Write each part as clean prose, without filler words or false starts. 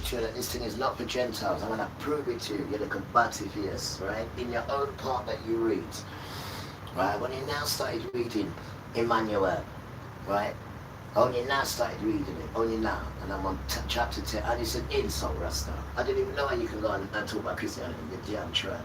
to you that this thing is not for Gentiles. I'm going to prove it to you. You're the combative ears, right? In your own part that you read, right? When you now started reading Emmanuel, right? Only now started reading it, only now. And I'm on chapter 10, and it's an insult, Rasta. I didn't even know how you can go and talk about Christianity. You're damn trying.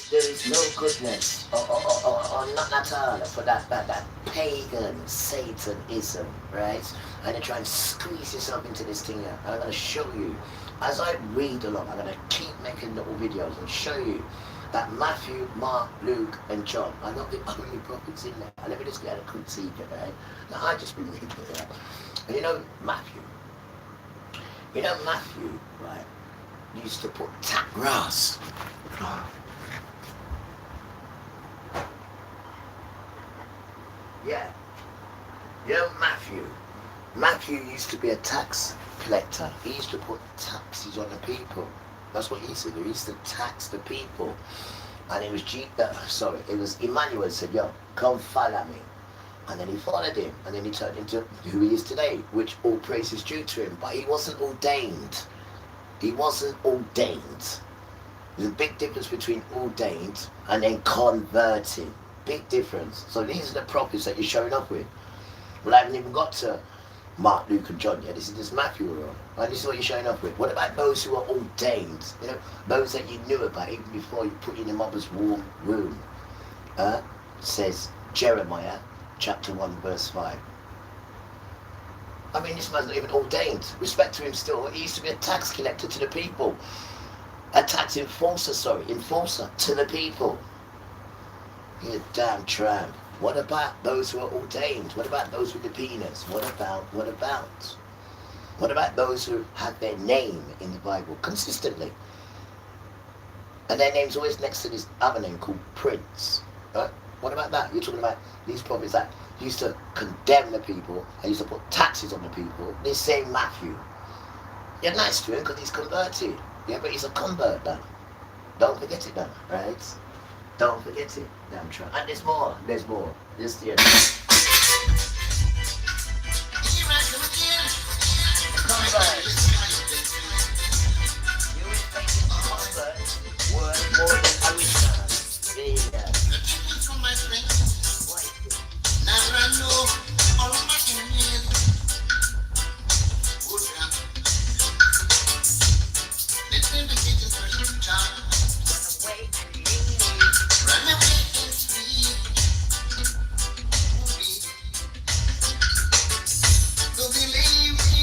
There is no goodness, or not at all, for that pagan Satanism, right? And you try and squeeze yourself into this thing here. And I'm going to show you, as I read along, I'm going to keep making little videos and show you that Matthew, Mark, Luke, and John are not the only prophets in there. And let me just get a critique of that. Now, I just been reading it. And Matthew, right, used to put grass. Yeah. Matthew used to be a tax collector. He used to put taxes on the people. That's what he used to do. He used to tax the people. And it was Emmanuel said, yo, come follow me. And then he followed him. And then he turned into who he is today, which all praise is due to him. But he wasn't ordained. There's a big difference between ordained and then converted. Big difference. So these are the prophets that you're showing up with. Well, I haven't even got to Mark, Luke, and John yet. This is just Matthew we're on. And this is what you're showing up with. What about those who are ordained? Those that you knew about even before you put in your mother's womb. Says Jeremiah chapter 1 verse 5. I mean, this man's not even ordained. Respect to him still. He used to be a tax collector to the people. A tax enforcer to the people. You damn tramp. What about those who are ordained? What about those with the penis? What about those who have their name in the Bible consistently? And their name's always next to this other name called Prince. Right? What about that? You're talking about these prophets that used to condemn the people and used to put taxes on the people. This same Matthew. You're nice to him because he's converted. Yeah, but he's a convert now. Don't forget it now, right? Don't forget it. Damn try. And there's more. Just here. Convert. You respect convert word more than original. Yeah. Now I know all my enemies. Listen to Jesus first time. Run away and flee. Don't believe me,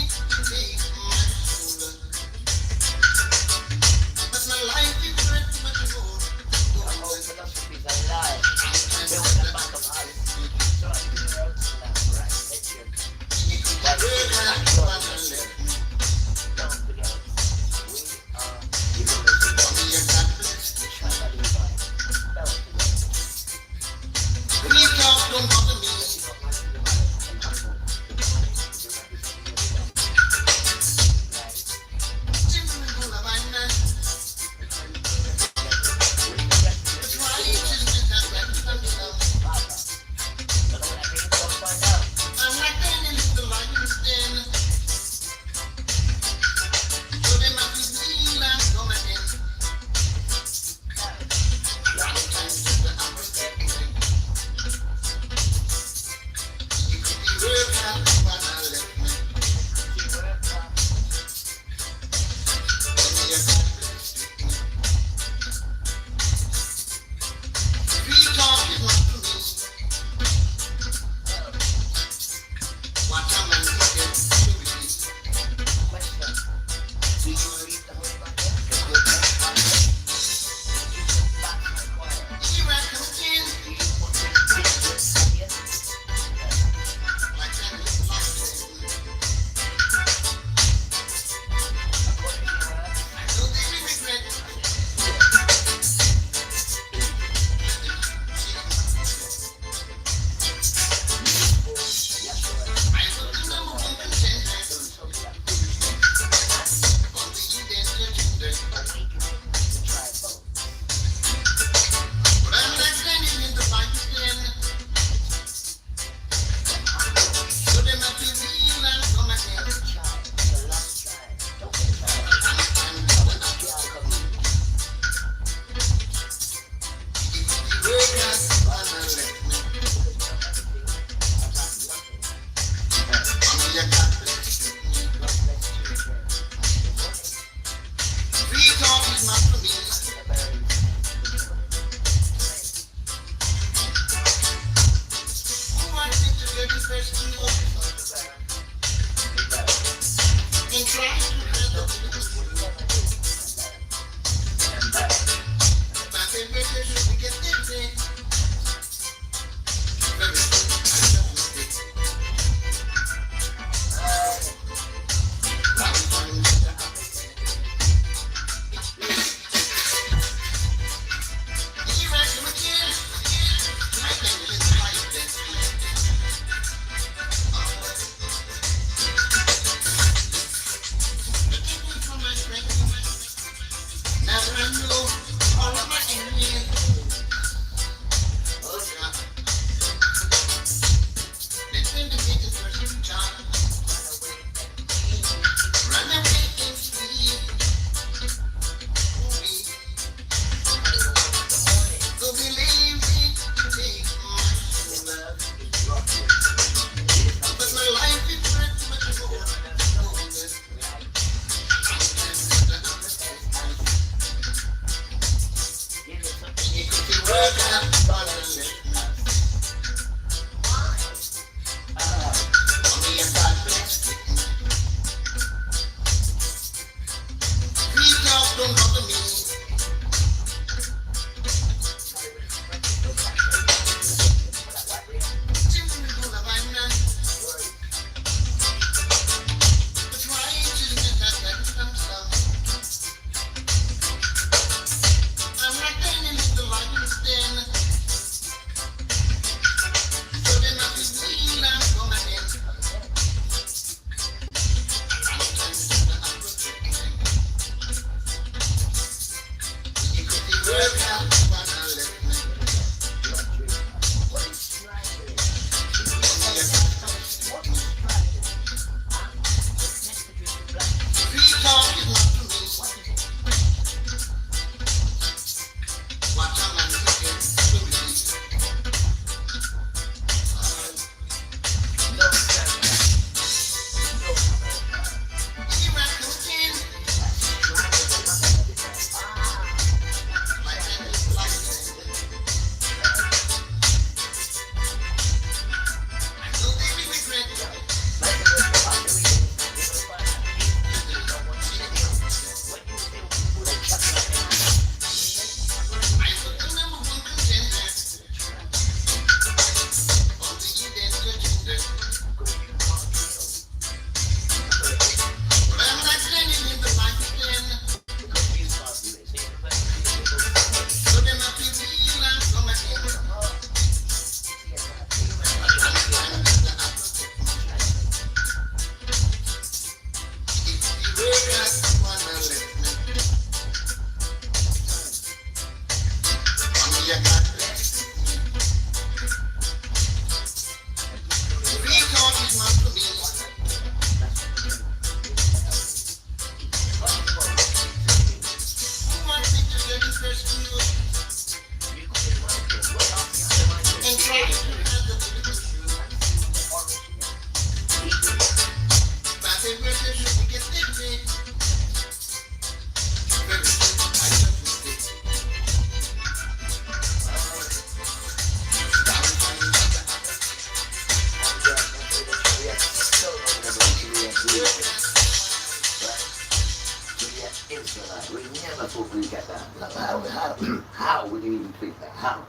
How would you even think that? How?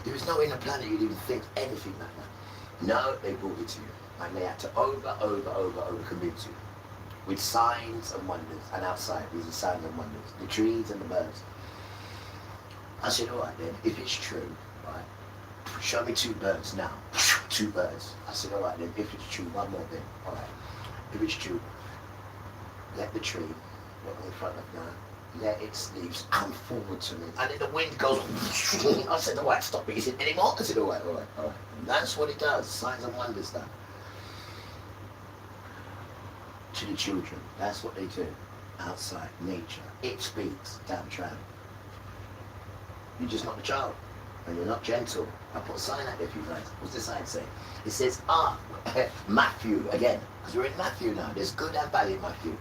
There is no inner planet you'd even think anything like that. No, they brought it to you. And they had to over convince you. With signs and wonders. And outside, these are signs and wonders. The trees and the birds. I said, alright then, if it's true, right, show me two birds now. Two birds. I said, alright then, if it's true, one more thing. Alright. If it's true, let the tree, what we're in front of now, let its leaves come forward to me. And then the wind goes, I said, alright, stop it. He said, anymore? I said, alright. And that's what it does, signs and wonders that. To the children, that's what they do. Outside, nature. It speaks, damn tramp. You're just not the child. And you're not gentle. I put a sign out there for you guys. What's the sign say? It says, Matthew, again. Because we're in Matthew now. There's good and bad in Matthew.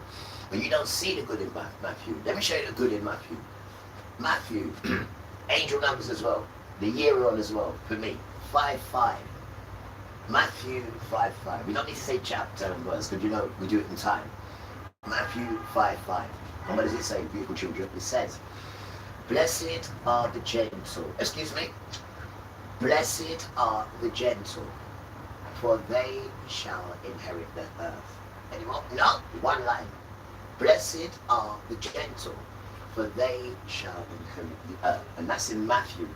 But you don't see the good in Matthew. Let me show you the good in Matthew. Matthew, angel numbers as well. The year on as well, for me. 5-5. Matthew 5:5. We don't need to say chapter and verse because you know we do it in time. Matthew 5:5. And what does it say, beautiful children? It says, blessed are the gentle. Excuse me. Blessed are the gentle, for they shall inherit the earth. Any more? No. One line. Blessed are the gentle, for they shall inherit the earth. And that's in Matthew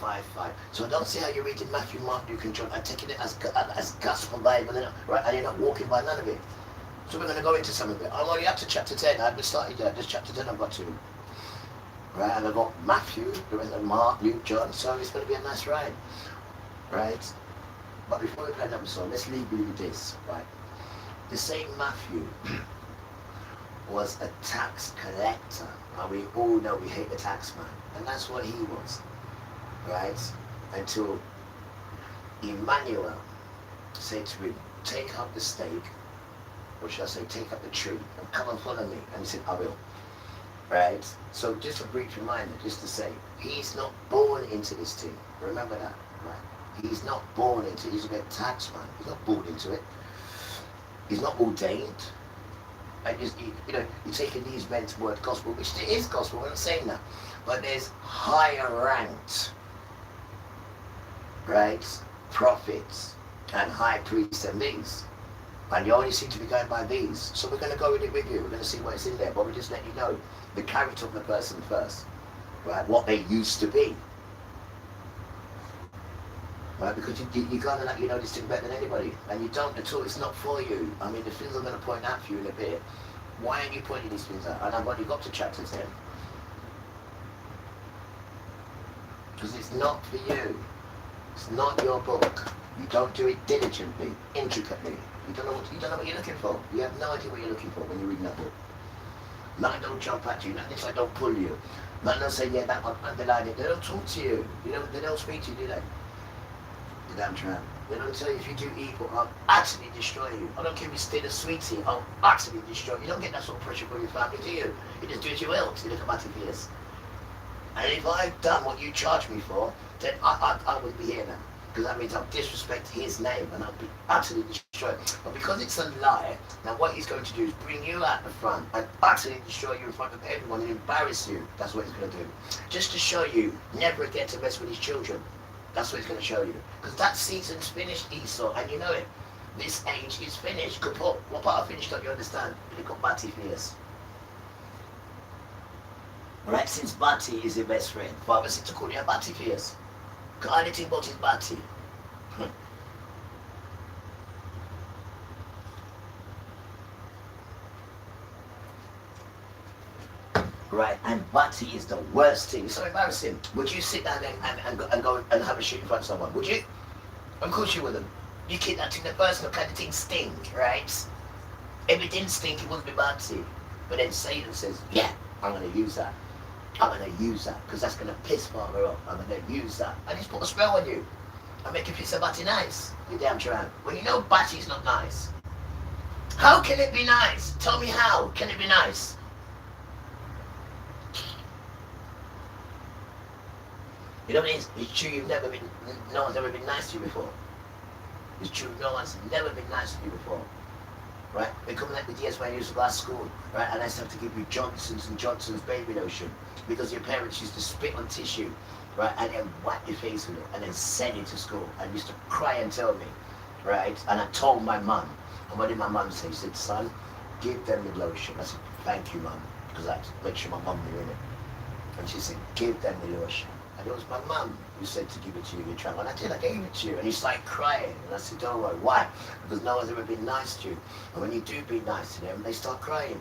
5:5. So I don't see how you're reading Matthew, Mark, Luke, and John. I'm taking it as gospel Bible, right? And you're not walking by none of it. So we're going to go into some of it. I'm already up to chapter 10. I haven't started yet. Just chapter 10 I've got to. Right? And I've got Matthew, the rest of Mark, Luke, John. So it's going to be a nice ride. Right? But before we play another song, let's leave you with this. Right? The same Matthew was a tax collector. And we all know we hate the tax man. And that's what he was. Right? Until Emmanuel said to him, take up the stake, or should I say, take up the tree, and come and follow me. And he said, I will. Right? So just a brief reminder, just to say, he's not born into this thing. Remember that. Right? He's not born into it. He's a tax man. He's not born into it. He's not ordained. And you're taking these men's word gospel, which it is gospel, we're not saying that. But there's higher ranked, right, prophets and high priests than these. And you only seem to be going by these. So we're going to go with it with you. We're going to see what's in there. But we just let you know the character of the person first. Right? What they used to be. Right? Because you kind of like, you know this thing better than anybody. And you don't at all. It's not for you. I mean, the things I'm going to point out for you in a bit. Why aren't you pointing these things out? And I've already got to chapter 10. Because it's not for you. It's not your book. You don't do it diligently, intricately. You don't know what you're looking for. You have no idea what you're looking for when you're reading that book. Nothing don't jump at you. Nothing like don't pull you. Nothing don't say, yeah, that one, underline it. They don't talk to you. They don't speak to you, do they? The damn tramp. They don't tell you if you do evil, I'll utterly destroy you. I don't care if you steal a sweetie, I'll utterly destroy you. You don't get that sort of pressure from your family, do you? You just do as you will till you look at my ears. And if I've done what you charge me for, then I wouldn't be here now. Because that means I'll disrespect his name and I'll be utterly destroyed. But because it's a lie, now what he's going to do is bring you out the front and utterly destroy you in front of everyone and embarrass you. That's what he's going to do. Just to show you, never again to mess with his children. That's what he's going to show you. Because that season's finished, Esau, and you know it. This age is finished. Kaput. What part of finished don't you understand? You've got Bati fierce. Right, since Bati is your best friend, Father said to call you a Bati fierce. Because anything about his Bati. Right, and Bati is the worst thing. It's so embarrassing. Would you sit down and go and have a shoot in front of someone? Would you? Of course you wouldn't. You keep that thing, the personal kind of thing stink, right? If it didn't stink, it wouldn't be Bati. But then Satan says, yeah, I'm going to use that. I'm going to use that because that's going to piss Father off. I'm going to use that. And he's put a spell on you. And make you feel so Bati nice. You damn tramp. When you know Bati's not nice. How can it be nice? Tell me how can it be nice? You know what it is? It's true no one's ever been nice to you before. It's true no one's never been nice to you before. Right? We're coming like the years when I used to go to school, right? And I used to have to give you Johnson's and Johnson's baby lotion because your parents used to spit on tissue, right? And then wipe your face with it and then send you to school and used to cry and tell me, right? And I told my mum, and what did my mum say? She said, son, give them the lotion. I said, thank you, mum, because I had to make sure my mum knew it. And she said, give them the lotion. And it was my mum who said to give it to you, you tramp. And I did, I gave it to you. And he started crying. And I said, don't worry. Why? Because no one's ever been nice to you. And when you do be nice to them, they start crying.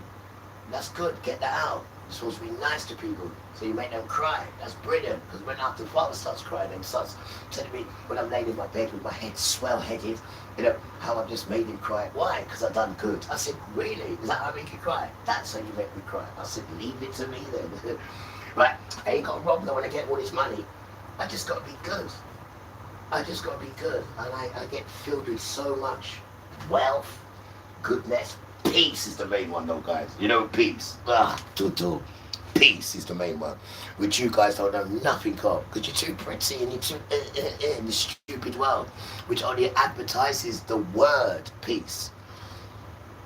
That's good. Get that out. You're supposed to be nice to people. So you make them cry. That's brilliant. Because when after the father starts crying and starts telling me when I'm laying in my bed with my head swell-headed, how I've just made him cry. Why? Because I've done good. I said, really? Is that how I make you cry? That's how you make me cry. I said, leave it to me then. Right, I ain't got to rob them when I get all this money. I just got to be good. I just got to be good. And I get filled with so much wealth, goodness. Peace is the main one though, guys. You know, peace. Tutu. Peace is the main one, which you guys don't know nothing of, because you're too pretty and you're too in this stupid world, which only advertises the word peace,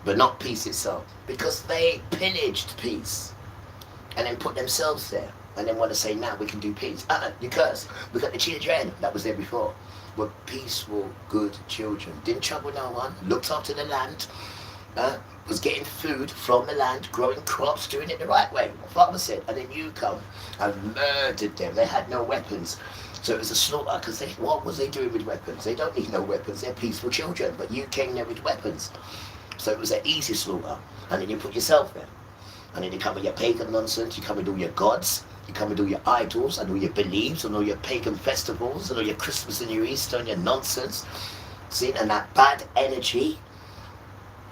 but not peace itself, because they pillaged peace and then put themselves there, and then want to say, now we can do peace. You curse. We got the children that was there before, were peaceful, good children, didn't trouble no one, looked after the land, was getting food from the land, growing crops, doing it the right way. My father said, and then you come and murdered them. They had no weapons. So it was a slaughter, because what was they doing with weapons? They don't need no weapons, they're peaceful children, but you came there with weapons. So it was an easy slaughter, and then you put yourself there. And then you come with your pagan nonsense, you come with all your gods, you come with all your idols, and all your beliefs, and all your pagan festivals, and all your Christmas and your Easter, and your nonsense. See, and that bad energy,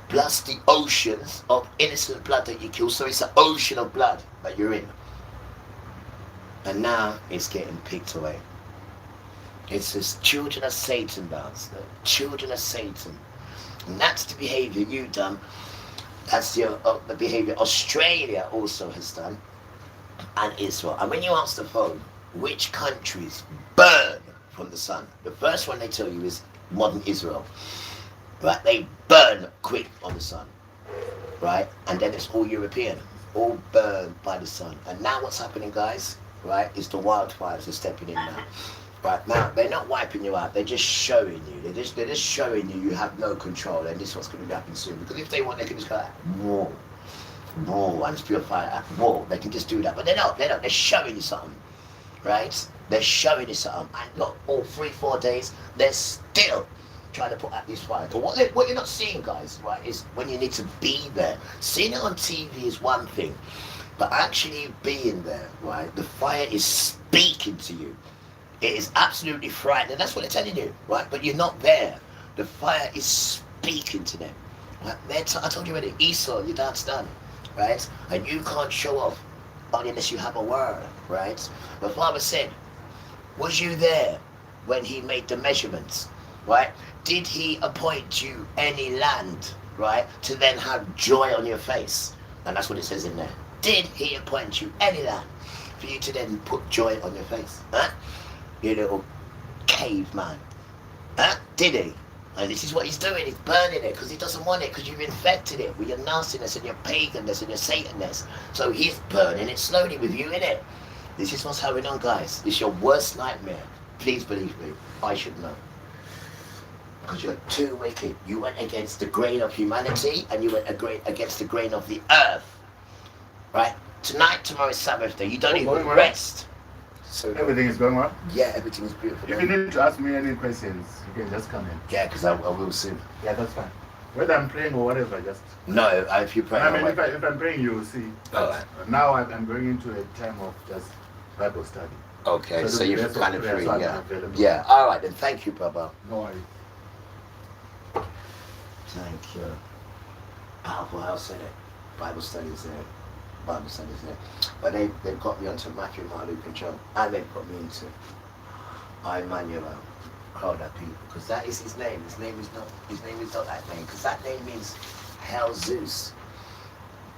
plus the oceans of innocent blood that you kill. So it's an ocean of blood that you're in. And now it's getting picked away. It's this children of Satan dance. The children of Satan. And that's the behaviour you've done. That's the behaviour Australia also has done. And Israel. And when you ask the phone, which countries burn from the sun? The first one they tell you is modern Israel. Right, they burn quick on the sun, right? And then it's all European, all burned by the sun. And now what's happening, guys, right, is the wildfires are stepping in now. Right, now they're not wiping you out, they're just showing you. They're just showing you have no control, and this is what's going to happen soon. Because if they want, they can just go like, whoa, I'm just purified, whoa, they can just do that. But they're not, they're showing you something, right? They're showing you something. And look, all 3-4 days, they're still trying to put out these fires. But what you're not seeing, guys, right, is when you need to be there. Seeing it on TV is one thing, but actually being there, right, the fire is speaking to you. It is absolutely frightening. That's what they're telling you, right? But you're not there. The fire is speaking to them. Right? I told you already, Esau, your dad's done, right? And you can't show off only unless you have a word, right? My father said, was you there when he made the measurements? Right? Did he appoint you any land, right, to then have joy on your face? And that's what it says in there. Did he appoint you any land for you to then put joy on your face? Huh? You little caveman. Huh? Did he? And this is what he's doing. He's burning it because he doesn't want it, because you've infected it with your nastiness and your paganness and your Satanness. So he's burning it slowly with you in it. This is what's going on, guys. It's your worst nightmare. Please believe me. I should know. Because you're too wicked. You went against the grain of humanity, and you went against the grain of the earth. Right? Tonight, tomorrow is Sabbath day. You don't even rest. So everything is going well? Yeah, everything is beautiful. If you need to ask me any questions, you can just come in. Yeah, because I will soon. Yeah, that's fine. Whether I'm praying or whatever, just... No, if you pray... I mean, if I'm praying, you will see. Alright. Now I'm going into a time of just Bible study. Okay, so you're kind of free, so yeah. Yeah, alright then, thank you, Baba. No worries. Thank you. Powerful house in it. Bible studies there. Bible studies there. But they've got me onto Matthew, Mark, Luke, and John. And they've got me into Emmanuel. Crowd that people. Because that is his name. His name is not that name. Because that name means Hell Zeus.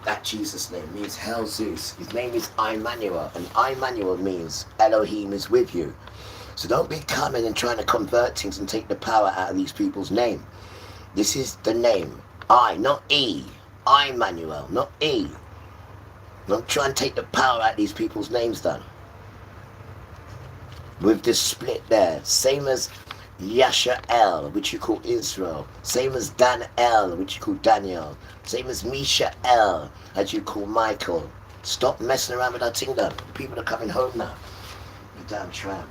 That Jesus name means Hell Zeus. His name is Emmanuel. And Emmanuel means Elohim is with you. So don't be coming and trying to convert things and take the power out of these people's name. This is the name. I, not E. Emmanuel, not E. Don't try and take the power out of these people's names, done. With this split there. Same as Yasha'el, which you call Israel. Same as Dan-el, which you call Daniel. Same as Misha'el, as you call Michael. Stop messing around with our thing, done. People are coming home now. You damn tramp.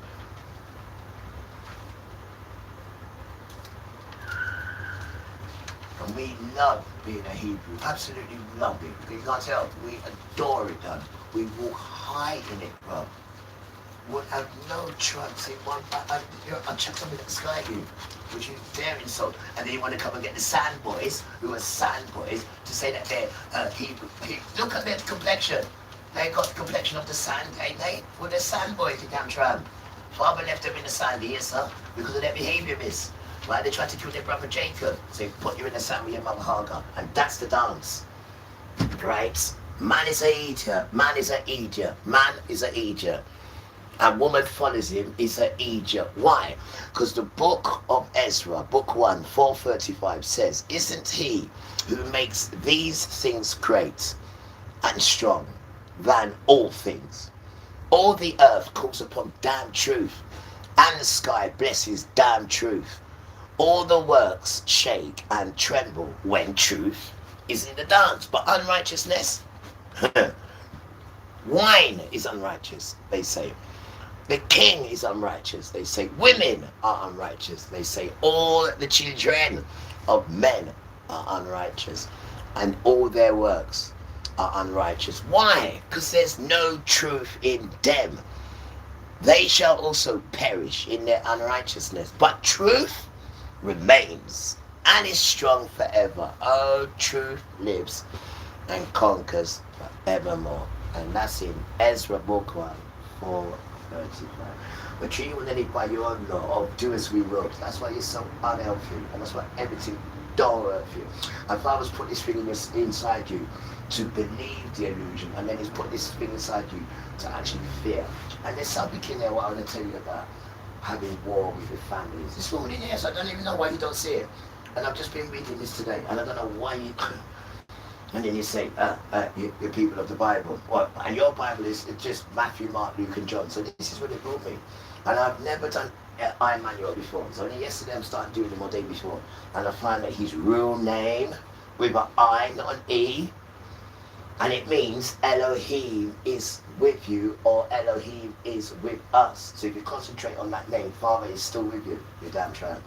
And we love being a Hebrew, absolutely love it. You can't tell, we adore it, done. We walk high in it, bro. We'll have no chance in one, I'll chuck something at the sky at you, which you dare insult. And then you want to come and get the sand boys, who are sand boys, to say that they're Hebrew. Look at their complexion. They got the complexion of the sand, ain't they? Well, they're sand boys, you damn tramp. Father left them in the sand, yes, sir, because of their behavior, miss. Right, they tried to kill their brother Jacob, so they put you in the sand with your mother Hagar, and that's the dance, right? Man is a eater. Man is a eater. Man is a eater. And woman follows him is an eater. Why? Because the book of Ezra, book 1, 435 says, isn't he who makes these things great and strong than all things? All the earth calls upon damn truth, and the sky blesses damn truth. All the works shake and tremble when truth is in the dance. But unrighteousness, wine is unrighteous, they say. The king is unrighteous, they say. Women are unrighteous, they say. All the children of men are unrighteous, and all their works are unrighteous. Why? Because there's no truth in them. They shall also perish in their unrighteousness, but truth remains and is strong forever. Oh, truth lives and conquers forevermore. And that's in Ezra book 1, 4:35. But treat you with by your own law, of do as we will. That's why you're so unhealthy, and that's why everything don't work for you. And Father's put this thing inside you to believe the illusion, and then he's put this thing inside you to actually fear. And there's something in there what I want to tell you about having war with your families. This woman in here, so I don't even know why you don't see it. And I've just been reading this today, and I don't know why you. And then you say, you're people of the Bible. What? And your Bible is just Matthew, Mark, Luke, and John. So this is what it brought me. And I've never done I manual before. So only yesterday I'm starting doing them all day before. And I find that his real name with an I, not an E. And it means Elohim is with you, or Elohim is with us. So if you concentrate on that name, Father is still with you. You're damn tramp.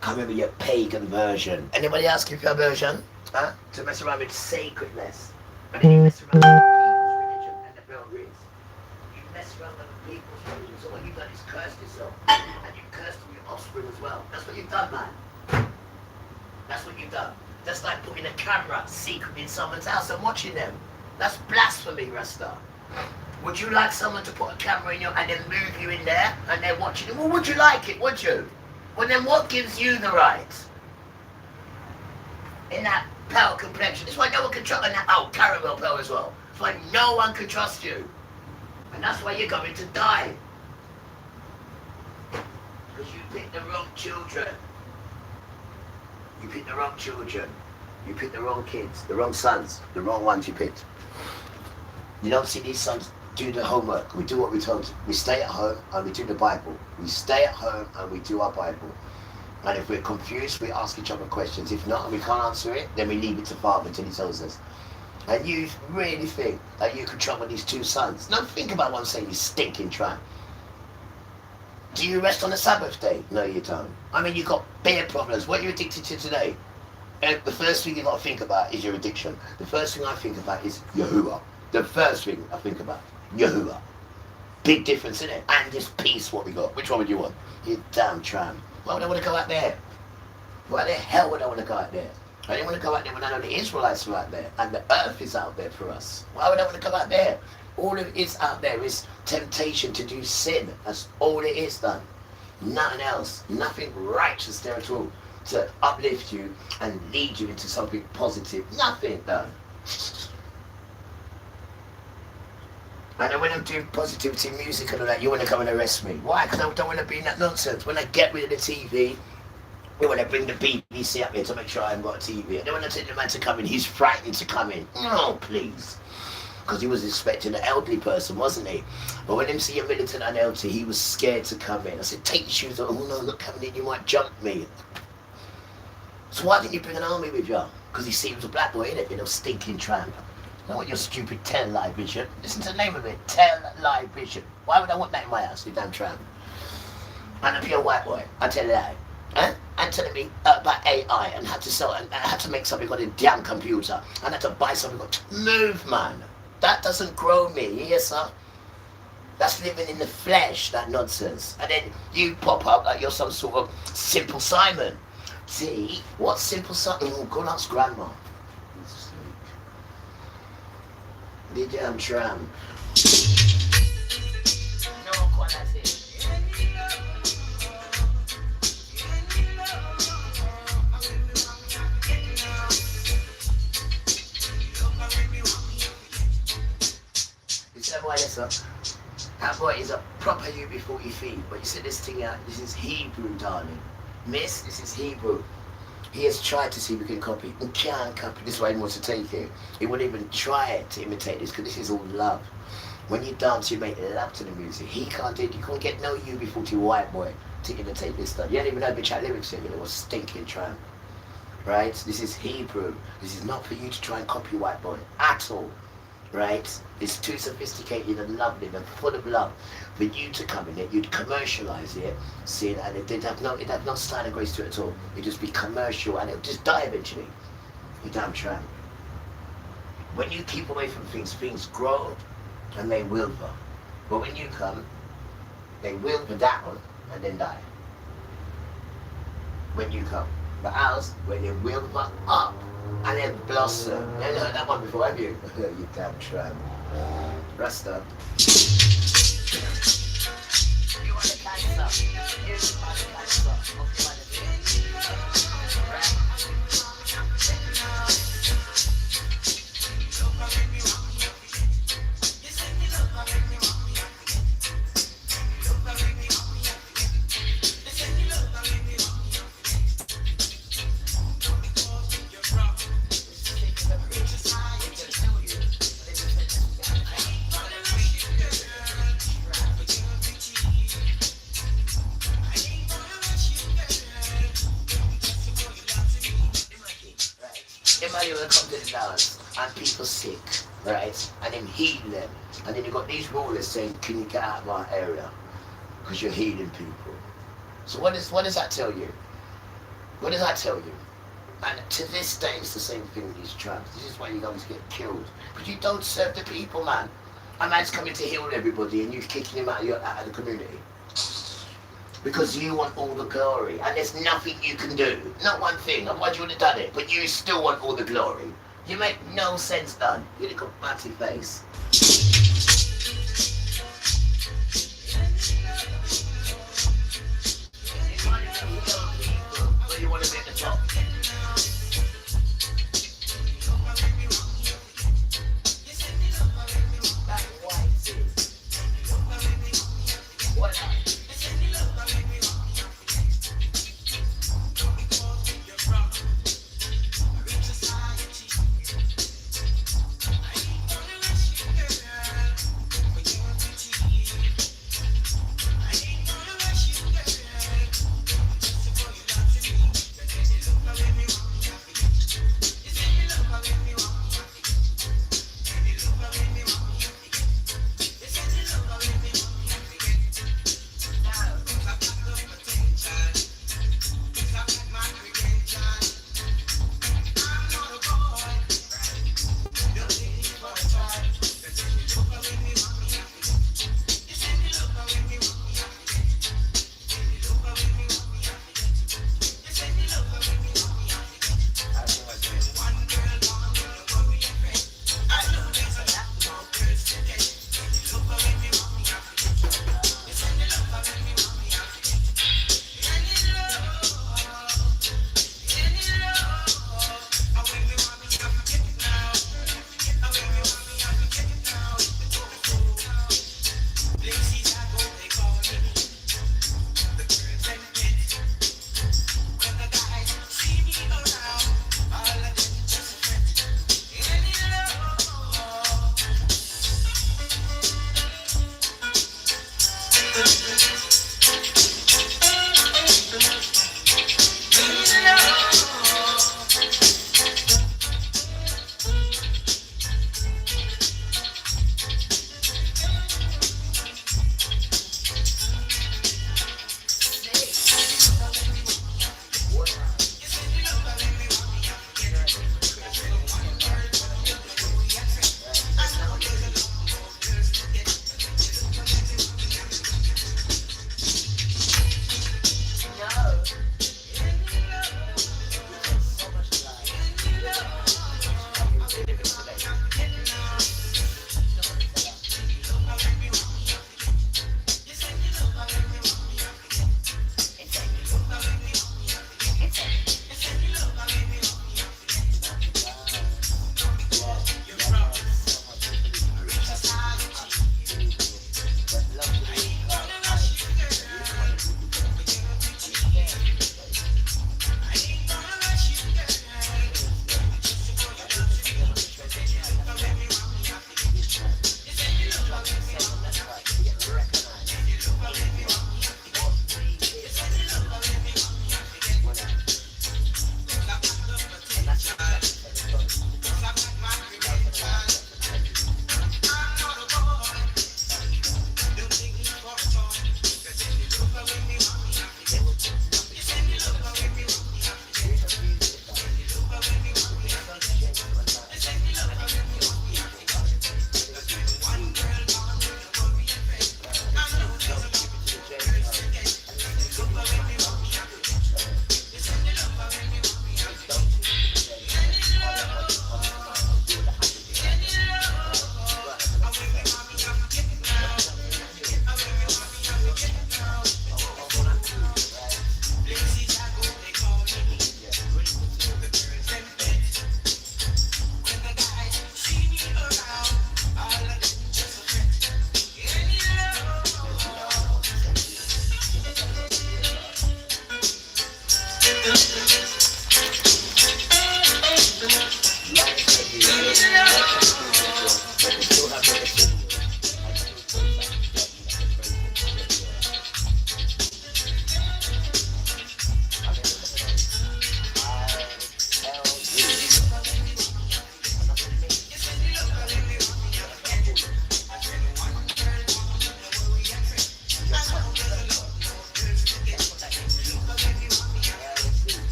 Come with your pagan version. Anybody ask you for a version? Huh? To mess around with sacredness. And then you mess around with people's religion and the boundaries. You mess around with people's religion. So what you've done is cursed yourself. And you've cursed your offspring as well. That's what you've done, man. That's what you've done. That's like putting a camera secret in someone's house and watching them. That's blasphemy, Rasta. Would you like someone to put a camera in your and then move you in there and they're watching you? Well, would you like it, would you? Well, then what gives you the right? In that pale complexion. That's why no one can trust, and that, caramel pale as well. That's why no one can trust you. And that's why you're going to die. Because you picked the wrong children. You picked the wrong children. You picked the wrong kids, the wrong sons, the wrong ones you picked. You don't see these sons do the homework. We do what we're told. We stay at home and we do the Bible. We stay at home and we do our Bible. And if we're confused, we ask each other questions. If not, and we can't answer it, then we leave it to Father until he tells us. And you really think that you can trouble these two sons? No, think about what I'm saying, you stinking tramp. Do you rest on the Sabbath day? No, you don't. I mean, you've got bare problems. What are you addicted to today? And the first thing you've got to think about is your addiction. The first thing I think about is Yahuwah. The first thing I think about, Yahuwah. Big difference in it. And this peace, what we got. Which one would you want? You damn tramp. Why would I want to go out there? Why the hell would I want to go out there? I didn't want to go out there when I know the Israelites are out there. And the earth is out there for us. Why would I want to go out there? All it is out there is temptation to do sin. That's all it is done. Nothing else. Nothing righteous there at all to uplift you and lead you into something positive. Nothing done. And when I'm doing positivity music and all that, you want to come and arrest me. Why? Because I don't want to be in that nonsense. When I get rid of the TV, they want to bring the BBC up here to make sure I haven't got a TV. And then when I tell the man to come in, he's frightened to come in. No, please. Because he was expecting an elderly person, wasn't he? But when him see a militant and elderly, he was scared to come in. I said, take your shoes off. Oh no, look coming in, you might jump me. So why didn't you bring an army with you? Because he seems a black boy, innit? You know, stinking tramp. I want your stupid tell-lie bishop. Listen to the name of it, tell-lie bishop. Why would I want that in my house, you damn tramp? And if you're a white boy, I tell you that. Huh? And telling me about AI and how to sell and how to make something on a damn computer and how to buy something. Move, man. That doesn't grow me, yes, sir. That's living in the flesh, that nonsense. And then you pop up like you're some sort of Simple Simon. See, what's Simple Simon? Oh, go and ask Grandma. The damn tramp. No one quite has it. That boy is a proper UB40 but you see this thing out, this is Hebrew, darling. Miss, this is Hebrew. He has tried to see if we can copy. We can't copy. This is why he wants to take it. He wouldn't even try to imitate this because this is all love. When you dance, you make love to the music. He can't do it. You can't get no UB40 white boy to imitate this stuff. You don't even know Misha'el lyrics yet. You little stinking tramp. Right? This is Hebrew. This is not for you to try and copy white boy at all. Right? It's too sophisticated and lovely and full of love for you to come in it. You'd commercialize it, see, and it'd have no style and grace to it at all. It'd just be commercial and it'll just die eventually. You damn tramp. When you keep away from things, things grow and they wither. But when you come, they wither down and then die. When you come. But ours, when they wither up and then blossom. You haven't heard that one before, have you? You damn tramp. Rasta. You are the cancer. You are the cancer of humanity. Imagine when it comes to the dance and people sick, right? And then heal them. And then you got these rulers saying, can you get out of our area? Because you're healing people. So what does that tell you? What does that tell you? And to this day, it's the same thing with these tramps. This is why you always get killed. Because you don't serve the people, man. A man's coming to heal everybody and you're kicking him out of the community. Because you want all the glory. And there's nothing you can do. Not one thing. Otherwise you would have done it. But you still want all the glory. You make no sense, done. You little batty face. You want to be at the top.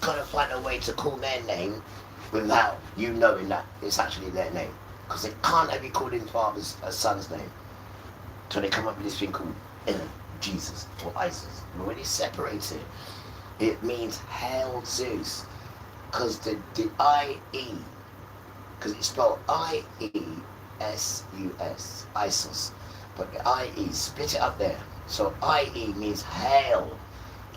got to find a way to call their name without you knowing that it's actually their name. Because they can't ever be called in father's son's name. So they come up with this thing called Jesus or Isis. But when you separate it, it means Hail Zeus. Because the I-E, because it's spelled I-E-S-U-S, ISIS. But the I-E, split it up there. So I-E means hail.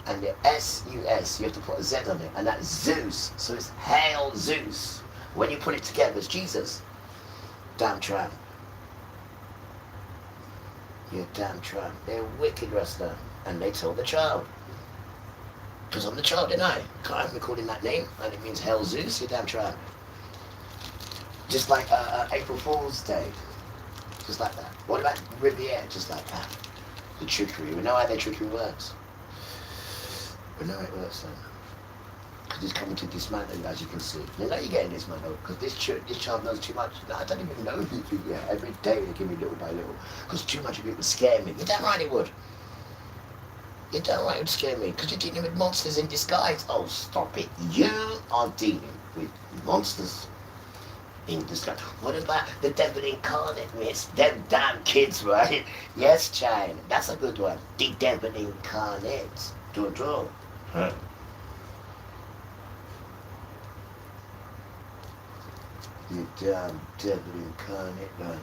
And the S-U-S, you have to put a Z on it. And that's Zeus. So it's Hail Zeus. When you put it together, it's Jesus. Damn tramp. You're a damn tramp. They're a wicked wrestler. And they told the child. Because I'm the child, didn't I? Can't have me called in that name. And it means Hail Zeus, you're damn tramp. Just like April Fool's Day. Just like that. What about Riviere? Just like that. The trickery. We know how their trickery works. We know how it works then. Because it's coming to dismantle, as you can see. You know you're getting dismantled. Because this child knows too much. I don't even know anything yet. Every day they give me little by little. Because too much of it would scare me. You're damn right it would. You're damn right it would scare me. Because you're dealing with monsters in disguise. Oh, stop it. You are dealing with monsters in disguise. What about the devil incarnate, miss? Them damn kids, right? Yes, child. That's a good one. The devil incarnate. Draw. Huh. The damn devil incarnate, man.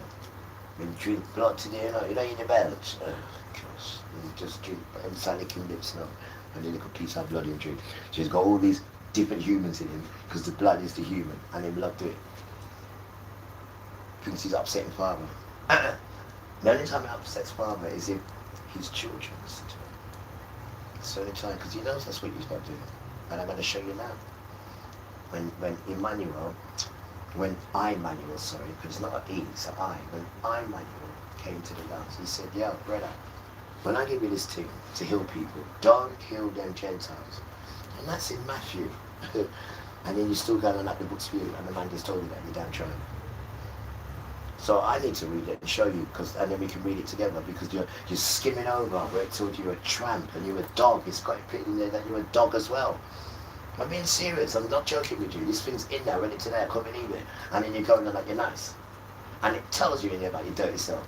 When you drink blood today, you know in the belch. Gosh, you just drink inside licking lips now. And then little piece of blood in drink. So he's got all these different humans in him, because the blood is the human, and him love to it. Thinks he's upsetting father. The only time it upsets father is if his children listen to him. It's the only time, because he knows that's what he's got to do. And I'm going to show you now. When Emmanuel, sorry, because it's not an E, it's an I. When Emmanuel came to the dance, he said, yo, brother, when I give you this thing to heal people, don't heal them Gentiles. And that's in Matthew. And then you're still going on up the book's view, and the man just told you that you're damn trying. So I need to read it and show you, and then we can read it together, because you're skimming over where it told you you're a tramp and you're a dog. It's got it put in there that you're a dog as well. I'm being serious. I'm not joking with you. This thing's in there, ready today. I can't believe it. And then you're going on like you're nice. And it tells you in there about your dirty self.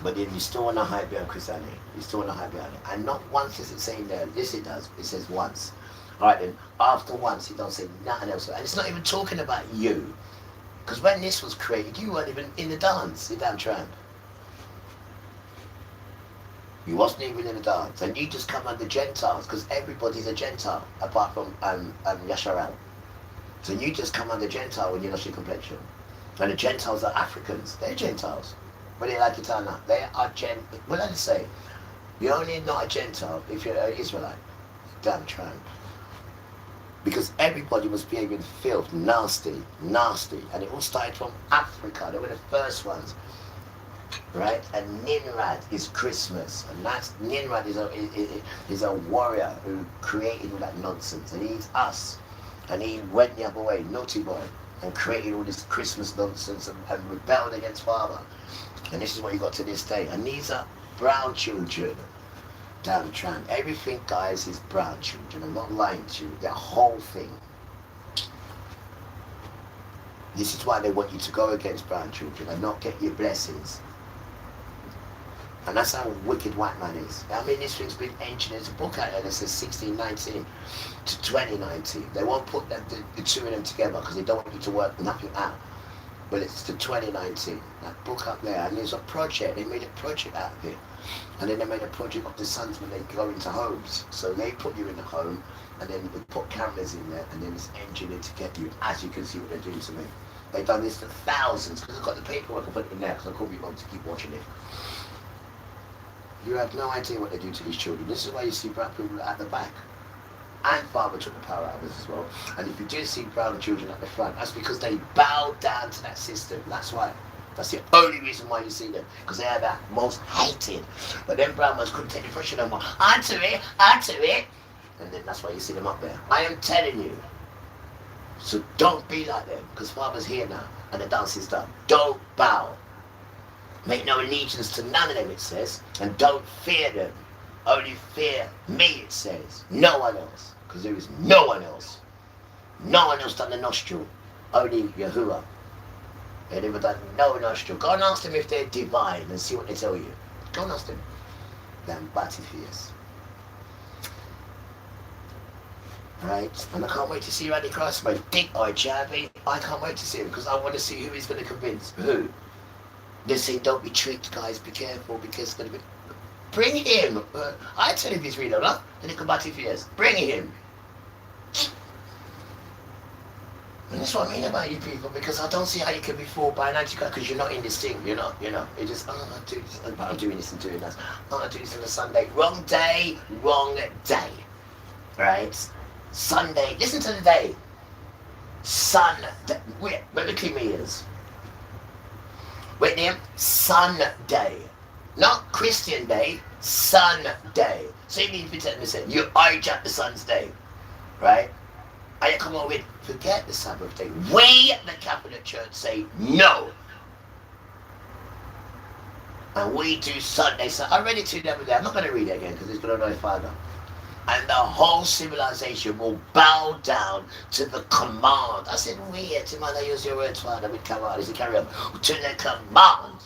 But then you still want to hide behind Christianity. You still want to hide behind it. And not once does it say in there. Yes, it does. It says once. Alright then, after once, it don't say nothing else. And it's not even talking about you. Because when this was created, you weren't even in the dance, you damn tramp. You wasn't even in the dance. And you just come under Gentiles, because everybody's a Gentile, apart from Yasharal. So you just come under Gentile when you lost your complexion. And the Gentiles are Africans. They're Gentiles. What do you like to tell now? They are what did I say? You're only not a Gentile if you're an Israelite. Damn tramp. Because everybody was behaving filth, nasty, and it all started from Africa. They were the first ones, right? And Nimrod is Christmas, and Nimrod is a warrior who created all that nonsense, and he's us, and he went the other way, naughty boy, and created all this Christmas nonsense and rebelled against Father, and this is what you got to this day. And these are brown children. Damn tramp. Everything, guys, is brown children. I'm not lying to you. The whole thing. This is why they want you to go against brown children and not get your blessings. And that's how wicked white man is. I mean, this thing's been engineered. There's a book out there that says 1619 to 2019. They won't put the two of them together because they don't want you to work nothing out. But it's to 2019. That book up there. And there's a project. They made a project out of it. And then they made a project of the sons when they go into homes. So they put you in the home, and then they put cameras in there, and then it's engineered to get you, as you can see what they're doing to me. They've done this to thousands, because I've got the paperwork, I put it in there, because I called you mum to keep watching it. You have no idea what they do to these children. This is why you see black people at the back. And Father took the power out of us as well. And if you do see brown children at the front, that's because they bow down to that system. That's why. That's the only reason why you see them, because they are the most hated. But them brown ones couldn't take the pressure no more. Onto it. And then that's why you see them up there. I am telling you. So don't be like them, because Father's here now, and the dance is done. Don't bow. Make no allegiance to none of them, it says, and don't fear them. Only fear me, it says. No one else. Because there is no one else. No one else done the nostril. Only Yahuwah. They never done no nostril. Go and ask them if they're divine and see what they tell you. Go and ask them. Damn Batifias. Right? And I can't wait to see Randy Christ, my dick eye Jabby. I can't wait to see him because I want to see who he's going to convince. Who? They say don't be tricked, guys. Be careful because it's going to be. Bring him. I tell him he's real enough. Then he come back if he is. Bring him. And that's what I mean about you people, because I don't see how you can be fooled by an anti-God because you're not in this thing, you're not, you just, I do this, I'm doing this and doing that. I do this on a Sunday. Wrong day, right? Sunday, listen to the day. Sunday, wait, let me clean my ears. Wait there, Sunday. Not Christian day, Sunday. So you mean if you tell me, you hijack the sun's day, right? And you come on with, forget the Sabbath day. We, the Catholic Church, say no. And we do Sunday. So I read it to you the other day. I'm not going to read it again because it's going to annoy Father. And the whole civilization will bow down to the command. I said, weird. To my use your words, Father. We come on. He said, carry on. To the command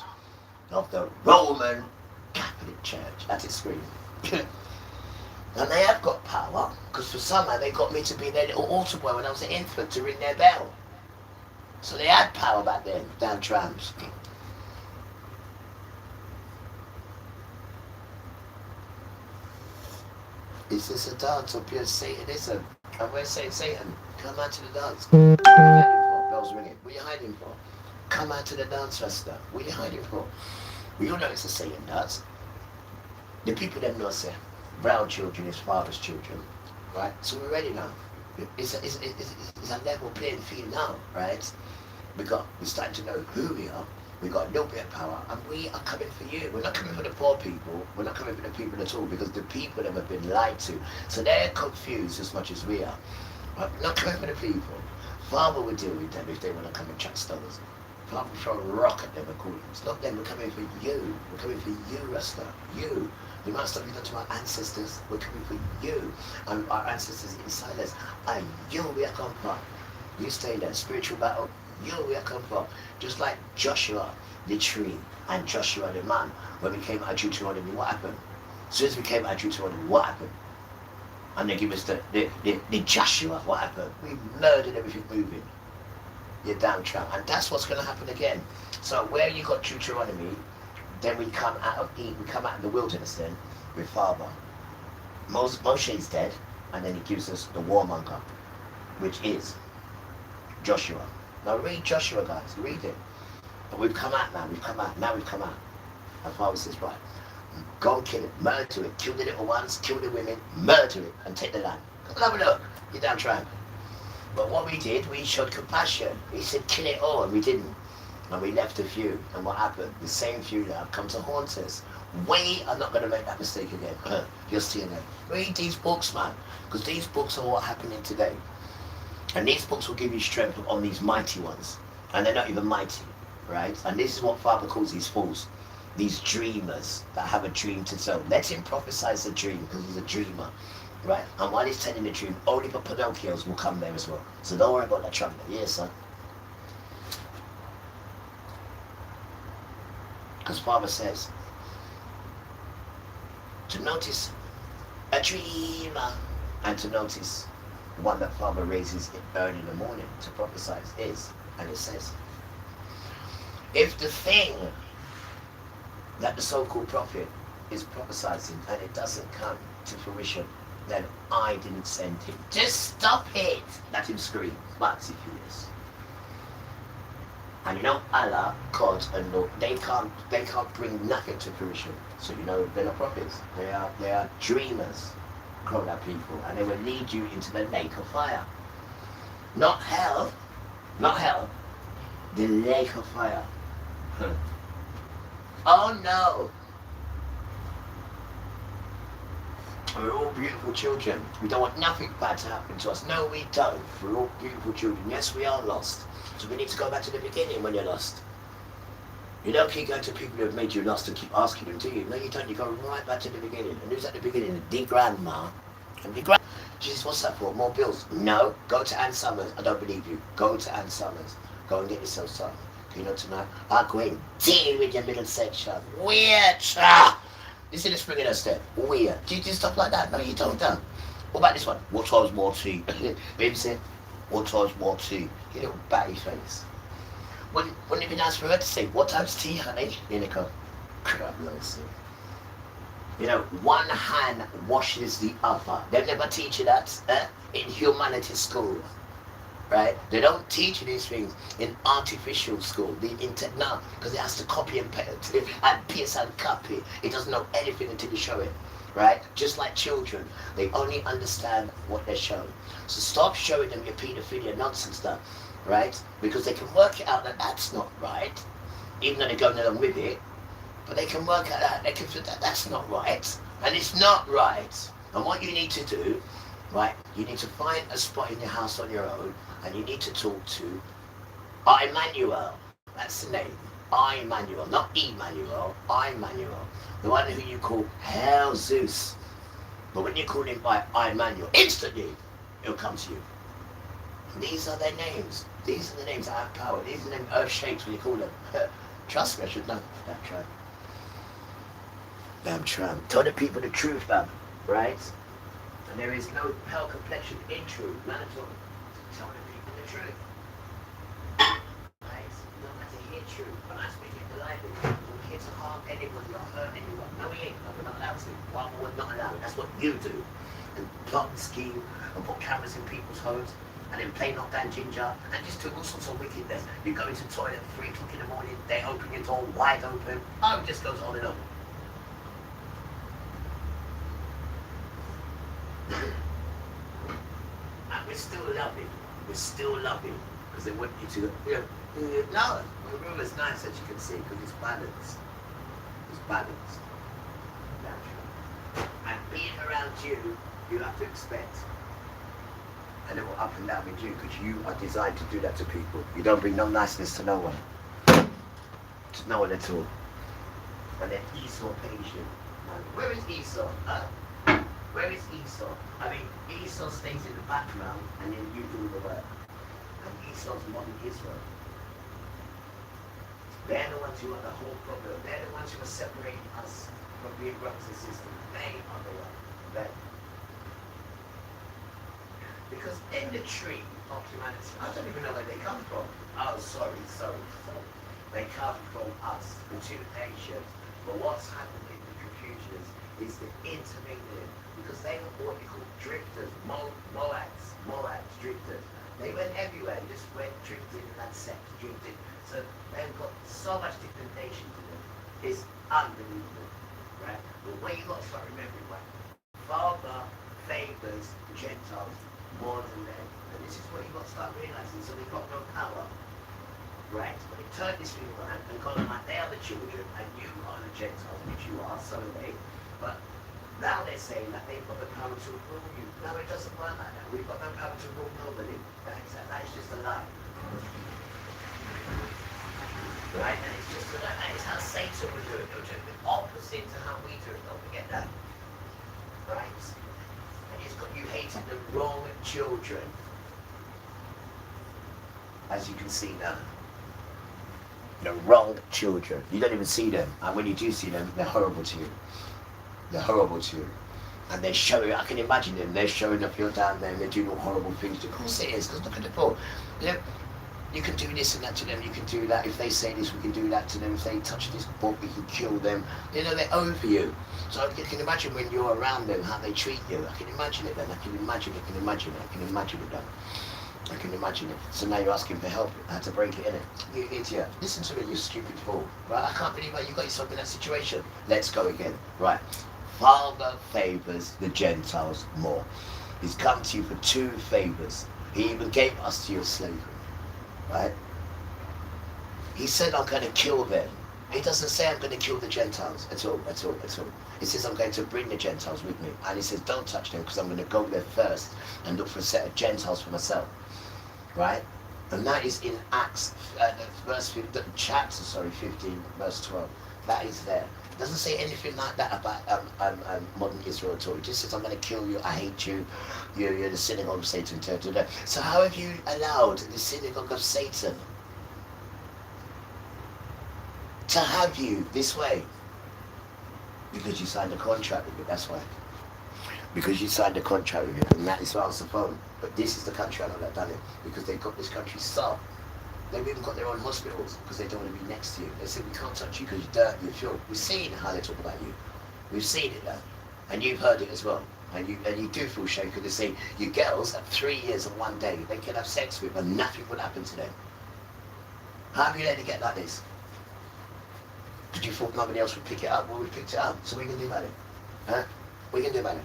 of the Roman Catholic Church. That's its scream. And they have got power, because for somehow they got me to be their little altar boy when I was an infant to ring their bell. So they had power back then, damn tramps. Is this a dance or pure Satanism? And we're saying, Satan, come out to the dance. What are you hiding for? Bells ringing. What are you hiding for? Come out to the dance, Rasta. What are you hiding for? We all know it's a Satan dance. The people them know say, brown children is father's children, right? So we're ready now. It's a level playing field now, right? We're starting to know who we are. We've got a little bit of power, and we are coming for you. We're not coming for the poor people. We're not coming for the people at all, because the people them have been lied to. So they're confused as much as we are. Right? We're not coming for the people. Father will deal with them if they want to come and chuck stones. Father will throw a rock at them and call them. It's not them. We're coming for you. We're coming for you, Rasta. You. The amount of stuff we've done to our ancestors, we're coming for you. And our ancestors inside us. And you we are come from. You stay there. Spiritual battle. You we are come from. Just like Joshua the tree and Joshua the man. When we came out of Deuteronomy, what happened? As soon as we came out of Deuteronomy, what happened? And they give us the Joshua, what happened? We murdered everything moving. You damn tramp. And that's what's going to happen again. So where you got Deuteronomy, then we come out of Eden, we come out of the wilderness then with Father. Moshe's dead, and then he gives us the warmonger, which is Joshua. Now read Joshua, guys, read it. But we've come out now, we've come out. And Father says, right, go and kill it, murder it, kill the little ones, kill the women, murder it, and take the land. Have a look, you damn tramp. But what we did, we showed compassion. He said, kill it all, and we didn't. And we left a few, and what happened? The same few now have come to haunt us. We are not going to make that mistake again. You're seeing them. Read these books, man, because these books are what's happening today. And these books will give you strength on these mighty ones. And they're not even mighty, right? And this is what Father calls these fools. These dreamers that have a dream to tell. Let him prophesy the dream, because he's a dreamer, right? And while he's telling the dream, only the Pinocchios will come there as well. So don't worry about that trumpet. Yes, son. Because Father says, to notice a dreamer and to notice one that Father raises early in the morning to prophesy is, and it says, if the thing that the so-called prophet is prophesying and it doesn't come to fruition, then I didn't send him. Just stop it! Let him scream. But if he is. And you know, Allah, God, and Lord, they can't bring nothing to fruition. So you know, they're not prophets. They are dreamers, grown up people, and they will lead you into the lake of fire. Not hell, the lake of fire. Oh no! We're all beautiful children. We don't want nothing bad to happen to us. No, we don't. We're all beautiful children. Yes, we are lost. So we need to go back to the beginning when you're lost. You don't keep going to people who have made you lost and keep asking them, do you? No, you don't. You go right back to the beginning. And who's at the beginning? The grandma. And the grandma. She says, what's that for? More bills? No. Go to Ann Summers. I don't believe you. Go to Ann Summers. Go and get yourself something. You know, tonight, I'll go in, deal with your middle section. Weird. You see the spring in her step? Weird. Do you do stuff like that? No, you don't. What about this one? What time's more tea? Baby said, what time's more tea? You little batty face. Wouldn't it be nice for her to say, what time's tea, honey? You know, go, crap, mercy. You know, one hand washes the other. They never teach you that in humanities school. Right? They don't teach you these things in artificial school, no, because it has to copy and paste and copy. It doesn't know anything until you show it. Right? Just like children, they only understand what they're shown. So stop showing them your paedophilia nonsense stuff, right? Because they can work it out that that's not right, even though they're going along with it. But they can work out that they can feel that that's not right, and it's not right. And what you need to do, right? You need to find a spot in your house on your own, and you need to talk to Immanuel. That's the name. Immanuel, not Emmanuel. Immanuel, the one who you call Hell Zeus. But when you call him by Immanuel, instantly he'll come to you. And these are their names. These are the names that have power. These are the names earth shapes when you call them. Trust me, I should know. Damn tramp. Damn tramp. Tell the people the truth, man. Right? And there is no pale complexion in truth, man at all. Tell the people the truth. Right? You don't have to hear truth. When I speak in the Bible, we're here to harm anybody or hurt anyone. No, we ain't. No, we're not allowed to. Well, we're not allowed. That's what you do. And plot and scheme and put cameras in people's homes and then play knockdown ginger and just do all sorts of wickedness. You go into the toilet at 3 o'clock in the morning, they open your door wide open. Oh, it just goes on and on. And we're still loving. We're still loving because they want you to, no, the room is nice as you can see because it's balanced. It's balanced. Natural. And being around you, you have to expect. And it will up and down with you because you are designed to do that to people. You don't bring no niceness to no one. To no one at all. And then Esau pays you. Where is Esau? Where is Esau? I mean, Esau stays in the background and then you do the work. And Esau's modern Israel. They're the ones who are the whole problem. They're the ones who are separating us from being brothers and sisters. They are the ones. Because in the tree of humanity, I don't even know where they come from. Oh, sorry. They come from us, the two nations. But what's happened in the Confucians is the intermingling. Because they were what you call drifters, Moads, drifters. They went everywhere, just went drifting and had sex, drifting. So they've got so much different nation to them. It's unbelievable, right? But what you got to start remembering, right? Father favors Gentiles more than them. And this is what you got to start realizing. So they've got no power, right? But they turned this thing around and gone like they are the children and you are the Gentiles, which you are, so are they. But now they're saying that they've got the power to rule you. No, it doesn't work like that. We've got no power to rule nobody. That is just a lie. Right? And it's just a lie. That is how Satan would do it. He'll do it the opposite to how we do it. Don't forget that. Right? And it's got you hating the wrong children. As you can see now. The wrong children. You don't even see them. And when you do see them, they're horrible to you. They're horrible to you. And they're showing, I can imagine them, they're showing up, you're down there and they're doing all horrible things. Of course it is, because look at the poor. You can do this and that to them, you can do that. If they say this, we can do that to them. If they touch this book, we can kill them. They're over you. So you can imagine when you're around them, how they treat you. I can imagine it then, I can imagine it then. I can imagine it. So now you're asking for help. I had to break it in it. You idiot. Listen to me, you stupid fool. Right? I can't believe how you got yourself in that situation. Let's go again. Right. Father favors the Gentiles more. He's come to you for 2 favors. He even gave us to your slavery. Right? He said, I'm going to kill them. He doesn't say I'm going to kill the Gentiles at all. He says, I'm going to bring the Gentiles with me. And he says, don't touch them because I'm going to go there first and look for a set of Gentiles for myself. Right? And that is in Acts, verse 15, chapter, 15, verse 12. That is there. It doesn't say anything like that about modern Israel at all. It just says, I'm going to kill you, I hate you, you're the synagogue of Satan. So how have you allowed the synagogue of Satan to have you this way? Because you signed a contract with it, that's why. Because you signed a contract with it, and that is why I was the phone. But this is the country I know that done it, because they got this country starved. They've even got their own hospitals because they don't want to be next to you. They say, we can't touch you because you're dirt, you're filth. We've seen how they talk about you. We've seen it now. And you've heard it as well. And you do feel shame because they say, you girls at 3 years and 1 day, they can have sex with and nothing would happen to them. How have you let it get like this? Did you thought nobody else would pick it up? Well, we picked it up. So what are you going to do about it? Huh? What are you going to do about it?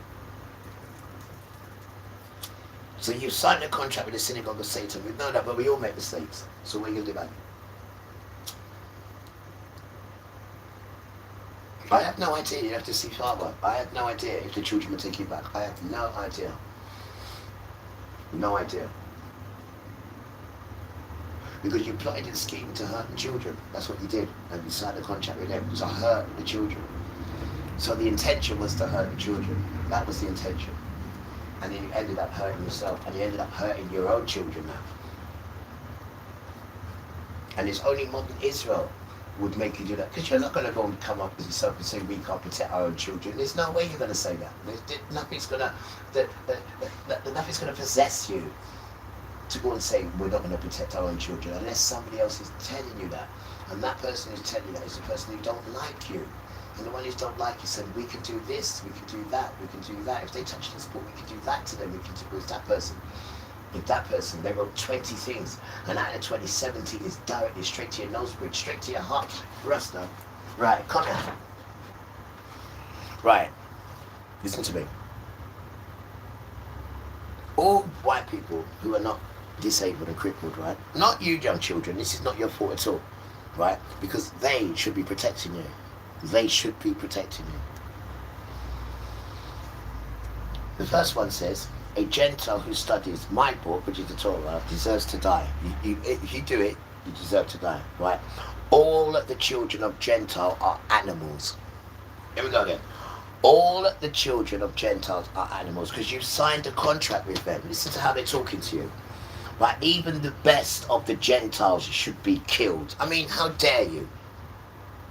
So you signed a contract with the synagogue of Satan. We know that, but we all make mistakes. So what are you going to do about it? I have no idea. You have to see Father. I have no idea if the children will take you back. I have no idea. No idea. Because you plotted and schemed to hurt the children. That's what you did. And you signed a contract with them to hurt the children. So the intention was to hurt the children. That was the intention. And then you ended up hurting yourself, and you ended up hurting your own children now. And it's only modern Israel would make you do that, because you're not going to go and come up with yourself and say we can't protect our own children. There's no way you're going to say that. Nothing's going to possess you to go and say we're not going to protect our own children unless somebody else is telling you that. And that person who's telling you that is the person who don't like you. And the one who don't like you said, we can do this, we can do that, we can do that. If they touch this book, we can do that to them, we can do with that person. With that person, they wrote 20 things, and out of 20, 17 is directly straight to your nose bridge, straight to your heart. Rasta. Right, come here. Right, listen to me. All white people who are not disabled and crippled, right? Not you young children, this is not your fault at all, right? Because they should be protecting you. They should be protecting you. The first one says, a Gentile who studies my book, which is the Torah, deserves to die. If you do it, you deserve to die, right? All the children of Gentile are animals. Here we go again. All the children of Gentiles are animals because you've signed a contract with them. Listen to how they're talking to you. Right? Even the best of the Gentiles should be killed. I mean, how dare you?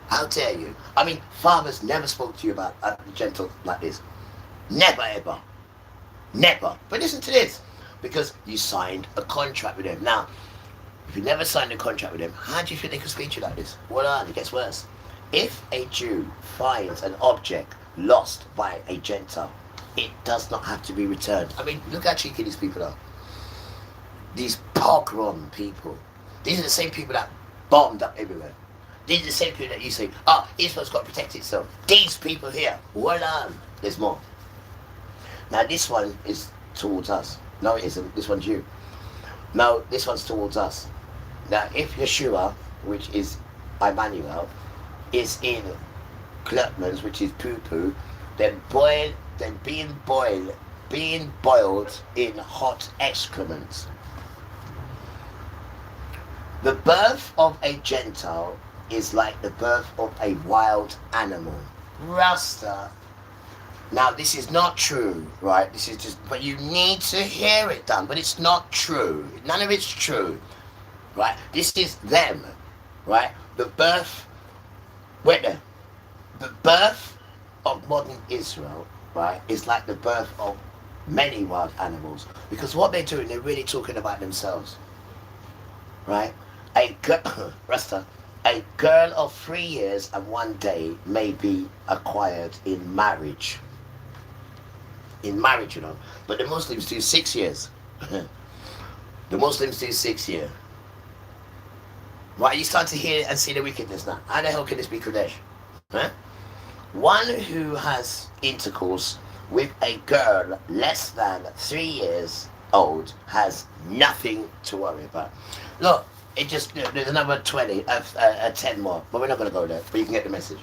How dare you? I mean, fathers never spoke to you about the Gentiles like this. Never, ever. Never. But listen to this. Because you signed a contract with them. Now, if you never signed a contract with them, how do you think they could speak to you like this? Well, it gets worse. If a Jew finds an object lost by a Gentile, it does not have to be returned. I mean, look how cheeky these people are. These pogrom people. These are the same people that bombed up everywhere. These are the same people that you say, Israel's got to protect itself. These people here, well on. There's more. Now this one is towards us. No, it isn't. This one's you. No, this one's towards us. Now, if Yeshua, which is Emmanuel, is in Klutmans, which is poo-poo, then being boiled in hot excrements. The birth of a Gentile is like the birth of a wild animal. Rasta. Now, this is not true, right? This is just, but you need to hear it done, but it's not true. None of it's true, right? This is them, right? The birth, wait there. The birth of modern Israel, right, is like the birth of many wild animals. Because what they're doing, they're really talking about themselves, right? A girl of 3 years and 1 day may be acquired in marriage. In marriage, you know. But the Muslims do 6 years. The Muslims do 6 years. Right, you start to hear and see the wickedness now. How the hell can this be Kodesh? Huh? One who has intercourse with a girl less than 3 years old has nothing to worry about. Look, there's another 10 more, but we're not going to go there, but you can get the message.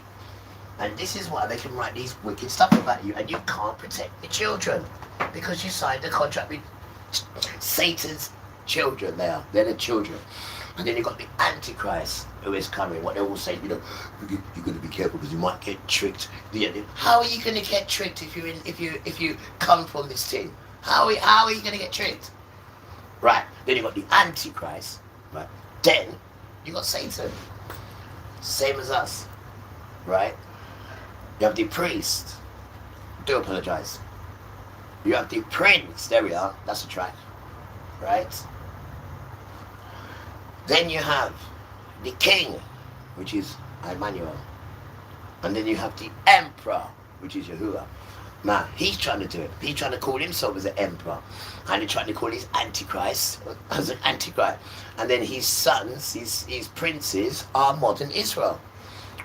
And this is why they can write these wicked stuff about you, and you can't protect the children because you signed a contract with Satan's children they are. They're the children. And then you've got the Antichrist who is coming. What they all say, you know, you're going to be careful because you might get tricked. How are you going to get tricked if you come from this thing? How are you going to get tricked? Right. Then you've got the Antichrist. Right. Then you got Satan. Same as us. Right. You have the priest. Do apologize. You have the prince. There we are. That's a track. Right. Then you have the king, which is Emmanuel. And then you have the emperor, which is Yahuwah. Now, he's trying to do it. He's trying to call himself as an emperor. And he's trying to call his antichrist as an antichrist. And then his sons, his princes, are modern Israel.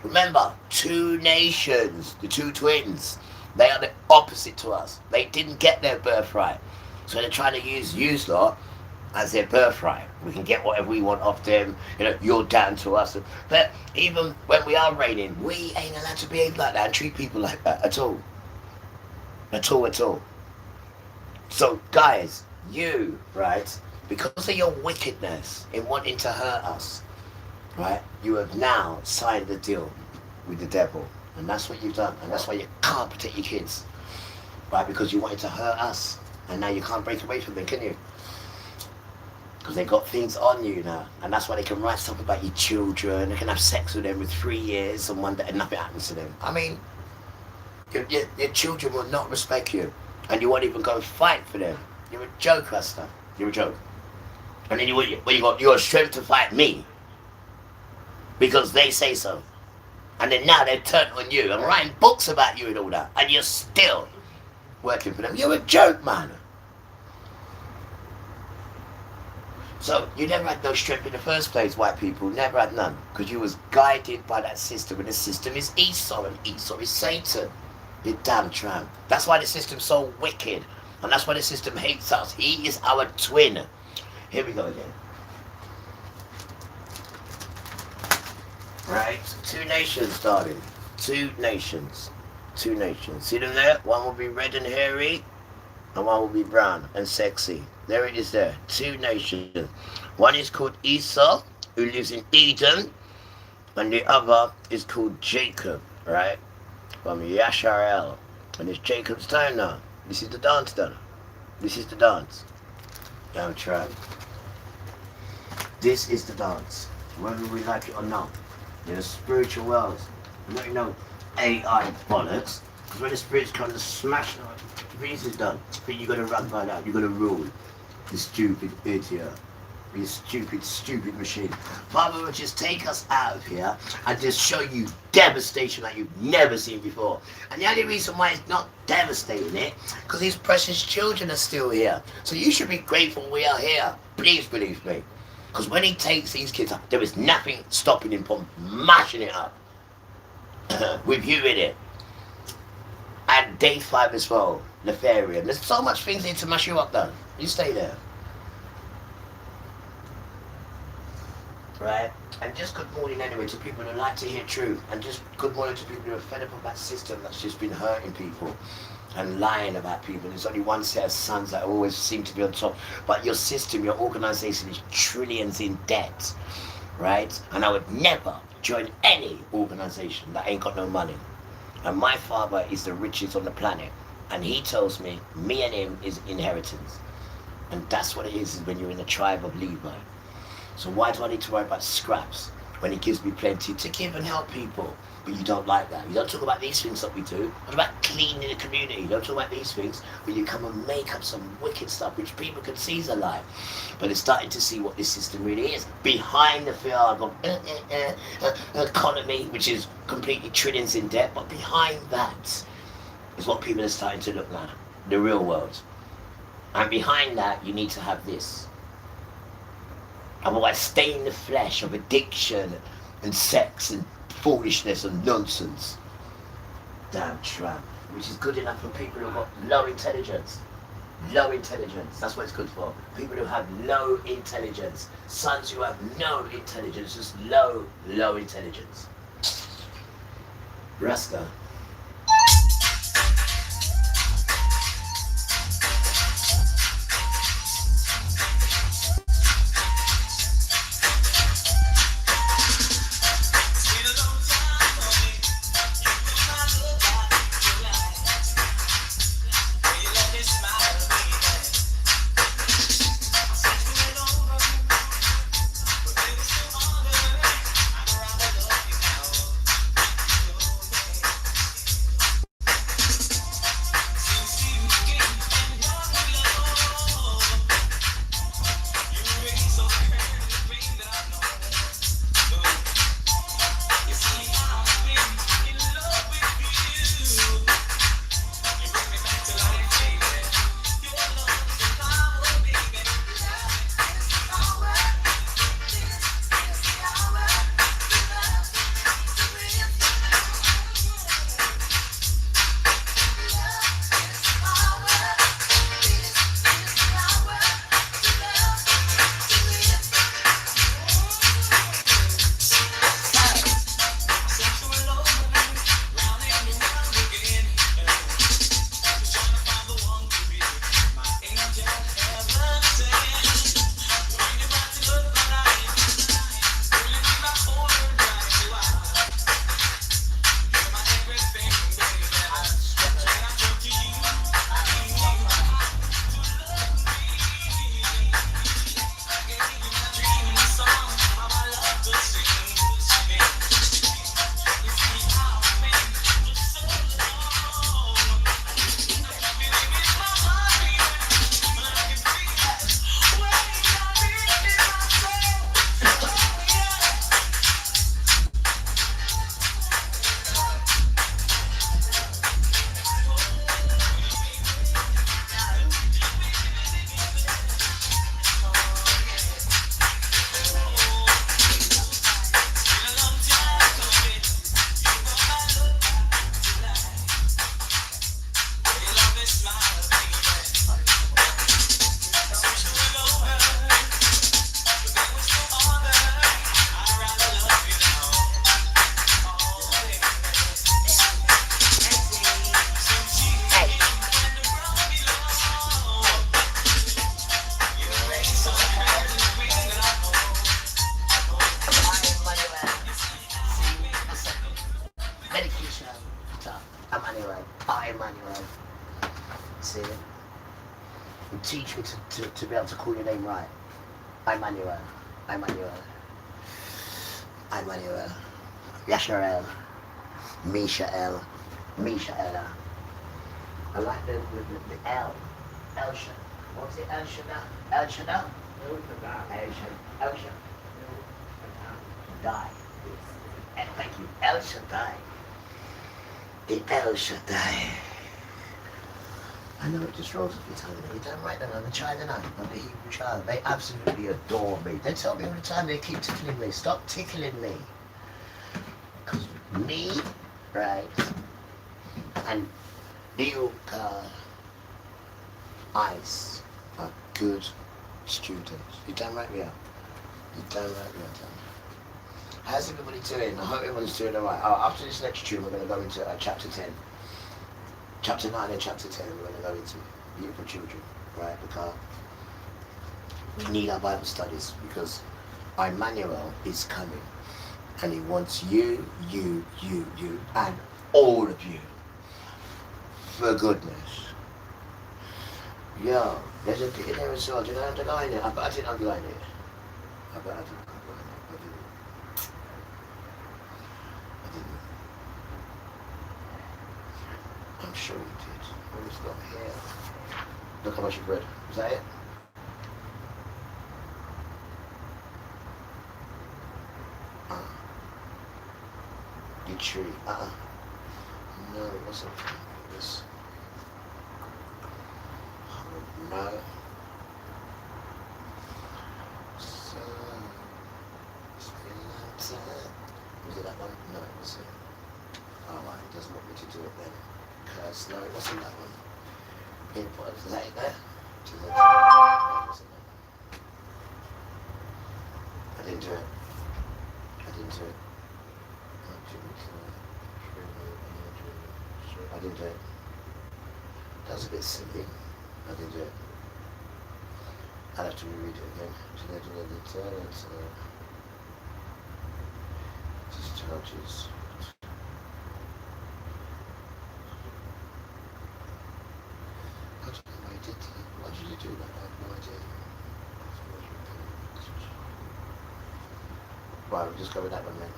Remember, two nations, the two twins. They are the opposite to us. They didn't get their birthright. So they're trying to use lot as their birthright. We can get whatever we want off them. You know, you're down to us. But even when we are reigning, we ain't allowed to behave like that and treat people like that at all. At all. So guys, you, right, because of your wickedness in wanting to hurt us, right, you have now signed the deal with the devil. And that's what you've done. And that's why you can't protect your kids. Right, because you wanted to hurt us. And now you can't break away from them, can you? Because they got things on you now, and that's why they can write stuff about your children. They can have sex with them with 3 years and one day and nothing happens to them. I mean, your children will not respect you, and you won't even go and fight for them. You're a joke, Rasta. You're a joke. And then you got strength to fight me because they say so, and then now they've turned on you and writing books about you and all that, and you're still working for them. You're a joke, man. So you never had no strength in the first place, white people. Never had none. Because you was guided by that system. And the system is Esau. And Esau is Satan. You damn tramp. That's why the system's so wicked. And that's why the system hates us. He is our twin. Here we go again. Right? Two nations, darling. Two nations. Two nations. See them there? One will be red and hairy. And one will be brown and sexy. There it is there. Two nations. One is called Esau, who lives in Eden, and the other is called Jacob, right? From Yasharel. And it's Jacob's time now. This is the dance done. This is the dance. Don't try. This is the dance. Whether we like it or not. In the spiritual world. You know AI bollocks. Because when the spirits come to smash it, this is done. But you gotta run by that. You gotta rule. You stupid idiot. You stupid machine. Father will just take us out of here and just show you devastation like you've never seen before. And the only reason why it's not devastating it, because his precious children are still here. So you should be grateful we are here. Please believe me. Because when he takes these kids up, there is nothing stopping him from mashing it up. With you in it. And day 5 as well. Nefarian. There's so much things need to mash you up though. You stay there. Right? And just good morning anyway to people who like to hear truth. And just good morning to people who are fed up of that system that's just been hurting people and lying about people. There's only one set of sons that always seem to be on top. But your system, your organization is trillions in debt. Right? And I would never join any organization that ain't got no money. And my father is the richest on the planet. And he tells me and him is inheritance. And that's what it is when you're in the tribe of Levi. So why do I need to worry about scraps when he gives me plenty to give and help people? But you don't like that. You don't talk about these things that we do. What about cleaning the community? You don't talk about these things, but you come and make up some wicked stuff which people can see is a lie. But they're starting to see what this system really is. Behind the facade of economy, which is completely trillions in debt, but behind that is what people are starting to look at. The real world. And behind that, you need to have this. Otherwise, stay in the flesh of addiction and sex and foolishness and nonsense. Damn tramp. Which is good enough for people who've got low intelligence. Low intelligence. That's what it's good for. People who have low intelligence. Sons who have no intelligence. Just low intelligence. Rasta. teach me to be able to call your name right. Emmanuel. Emmanuel. Emmanuel. Yasharel. Misha'el. Misha'el. I like the L. El Shaddai. What's it? El Shaddai. El Shaddai. El Shaddai. Thank you. El Shaddai. The El Shaddai. I know it just rolls off your tongue. You don't write that on the China knife, on the Hebrew child. They absolutely adore me. They tell me all the time they keep tickling me. Stop tickling me. Because me, right, and Neil Ice are good students. You damn right we are. You damn right we are. How's everybody doing? I hope everyone's doing alright. After this next tune, we're going to go into chapter 10. Chapter 9 and chapter 10, we're going to go into beautiful children, right? Because we need our Bible studies because Emmanuel is coming and he wants you, and all of you for goodness. Yo, there's a bit in there as well. Did I underline it? I bet I didn't underline it. I bet I didn't underline it. I didn't. I'm sure you did. What is got here? Look how much you've read. Is that it? Your tree. No, it wasn't. It was. No. So. It's been a long time. Was it that one? No, it wasn't. Alright, it doesn't want me to do it then. Because, no, it wasn't that one. It was later. I didn't do it. I didn't do it. I didn't do it. That was a bit silly. I didn't do it. I'll have to reread it again. Discharges. I don't know why I did that. Why did you do that? I have no idea. Right, we'll just go with that one then.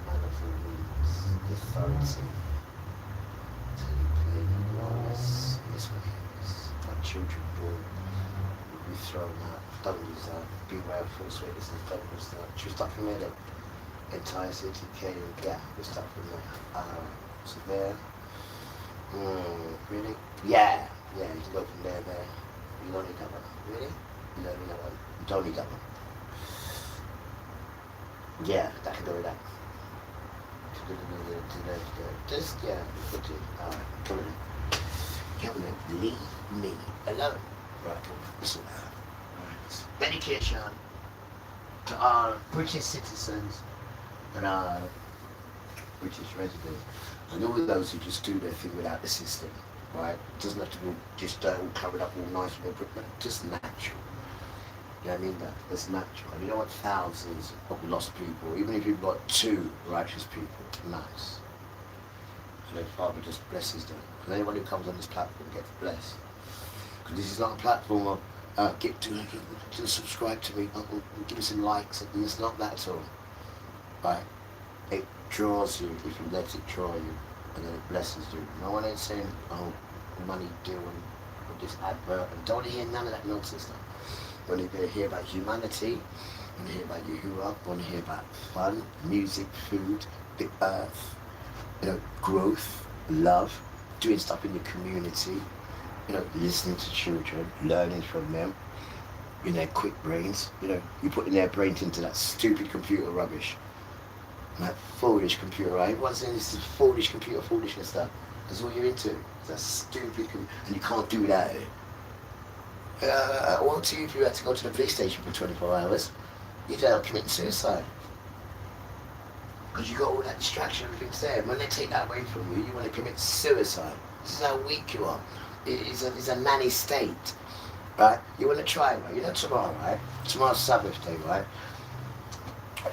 Manifold needs authority to play enormous. This one is our children born will be thrown out. Don't use that. Beware of false witnesses. Don't use that. Should we start from here then? Entire city came. Yeah, we'll start from there. So there. Really? Yeah. Yeah, you can go from there. You don't need that one. Really? You don't need that one. You don't need that one. Yeah, that can go with that. Just, yeah, good to alright, come on. Come on, leave me alone. Right, listen now. Alright. Dedication to our British citizens and our British residents and all those who just do their thing without the system, right? It doesn't have to be just all covered up all nice with equipment, just natural. You know what I mean? That's natural. And you don't want thousands of lost people, even if you've got 2 righteous people, nice. And then Father just blesses them. And anyone who comes on this platform gets blessed. Because this is not a platform of get to subscribe to me, give me some likes. It's not that at all. Right? It draws you if you let it draw you, and then it blesses you. No one ain't saying, oh, money deal and this advert, and don't hear none of that nonsense stuff. You want to hear about humanity, you want to hear about Yahuwah, you want to hear about fun, music, food, the earth, growth, love, doing stuff in the community, listening to children, learning from them, in their quick brains, you putting their brains into that stupid computer rubbish, that foolish computer, right? Everyone's saying this is foolish computer foolishness stuff. That's all you're into. That stupid computer, and you can't do that. Well, to you, if you had to go to the police station for 24 hours, you'd end up committing suicide. Because you got all that distraction, everything's there. When they take that away from you, you want to commit suicide. This is how weak you are. It's a nanny state, right? You want to try, right? Tomorrow, right? Tomorrow's Sabbath day, right?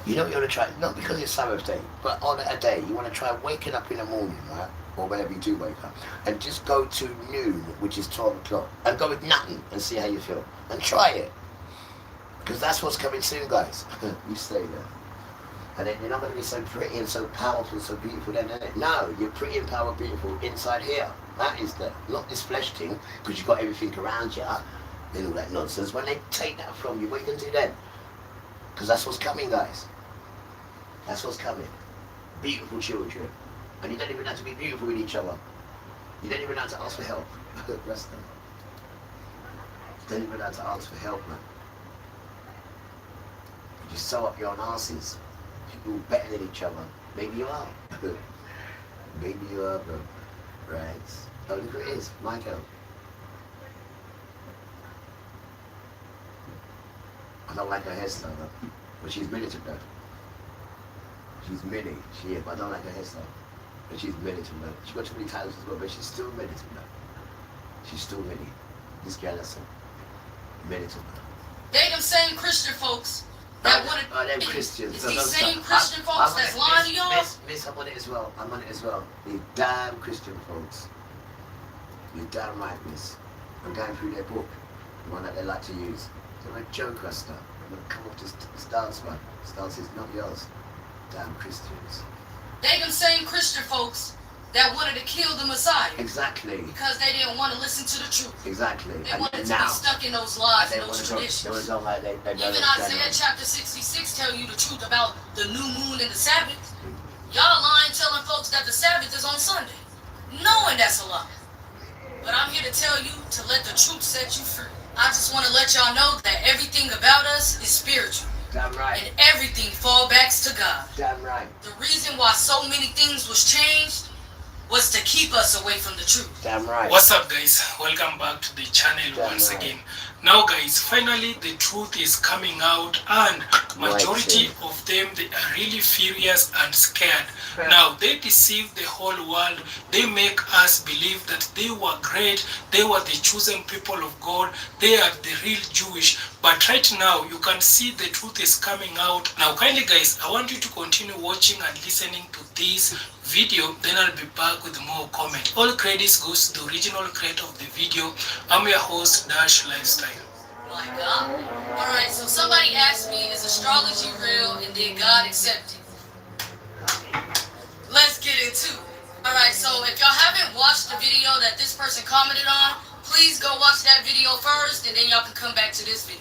You want to try, not because it's Sabbath day, but on a day, you want to try waking up in the morning, right? or whenever you do wake up, and just go to noon, which is 12 o'clock, and go with nothing and see how you feel. And try it. Because that's what's coming soon, guys. You stay there. And then you're not going to be so pretty and so powerful and so beautiful then, innit? No, you're pretty and powerful, beautiful inside here. That is the, not this flesh thing, because you've got everything around you and all that nonsense. When they take that from you, what are you going to do then? Because that's what's coming, guys. That's what's coming. Beautiful children. And you don't even have to be beautiful with each other. You don't even have to ask for help. Rest them. You don't even have to ask for help, man. You just sew up your own asses. People better than each other. Maybe you are. Maybe you are, bro. Right? Oh, look who it is. My girl. I don't like her hairstyle, though. But she's militant, though. She's mini. She is, but I don't like her hairstyle. But she's militant, though. She got too many titles as well, but she's still militant, though. She's still mini. This girl, that's militant, though. They them same Christian folks that wanted. Oh, them Christians. It's these same Christian folks that's lying to y'all. Miss, I'm on it as well. I'm on it as well. These damn Christian folks. You're damn right, miss. I'm going through their book, the one that they like to use. They're a joke rasta. I'm going to come off this stance, one. Stance is not yours. Damn Christians. They them same Christian folks that wanted to kill the Messiah. Exactly. Because they didn't want to listen to the truth. Exactly. They wanted to be stuck in those lies and those traditions. They want to go like they Even Isaiah chapter 66 tell you the truth about the new moon and the Sabbath. Y'all lying telling folks that the Sabbath is on Sunday, knowing that's a lie. But I'm here to tell you to let the truth set you free. I just want to let y'all know that everything about us is spiritual. Damn right. And everything fall backs to God. Damn right. The reason why so many things was changed was to keep us away from the truth. Damn right. What's up, guys? Welcome back to the channel once again. Now guys, finally the truth is coming out, and majority of them, they are really furious and scared. Now they deceive the whole world. They make us believe that they were great, they were the chosen people of God, they are the real Jewish. But right now you can see the truth is coming out. Now kindly guys, I want you to continue watching and listening to this video, then I'll be back with more comment. All credits goes to the original creator of the video. I'm your host, Dash Lifestyle. My God. Alright, so somebody asked me, is astrology real and did God accept it? Let's get into it. Alright, so if y'all haven't watched the video that this person commented on, please go watch that video first and then y'all can come back to this video.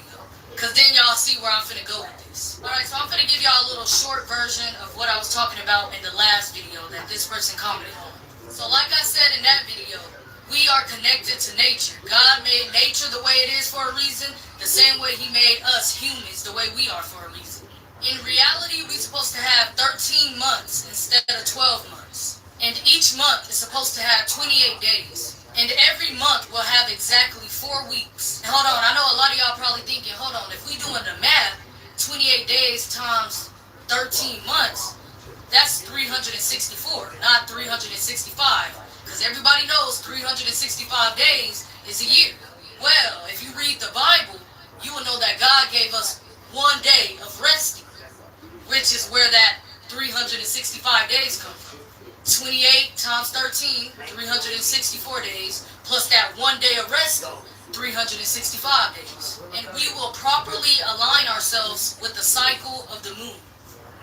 Because then y'all see where I'm finna go with this. Alright, so I'm finna give y'all a little short version of what I was talking about in the last video that this person commented on. So like I said in that video, we are connected to nature. God made nature the way it is for a reason, the same way he made us humans the way we are for a reason. In reality, we're supposed to have 13 months instead of 12 months. And each month is supposed to have 28 days. And every month will have exactly 4 weeks. And hold on, I know a lot of y'all probably thinking, hold on, if we doing the math, 28 days times 13 months, that's 364, not 365. Because everybody knows 365 days is a year. Well, if you read the Bible, you will know that God gave us 1 day of resting, which is where that 365 days come from. 28 times 13, 364 days, plus that 1 day of rest, 365 days. And we will properly align ourselves with the cycle of the moon.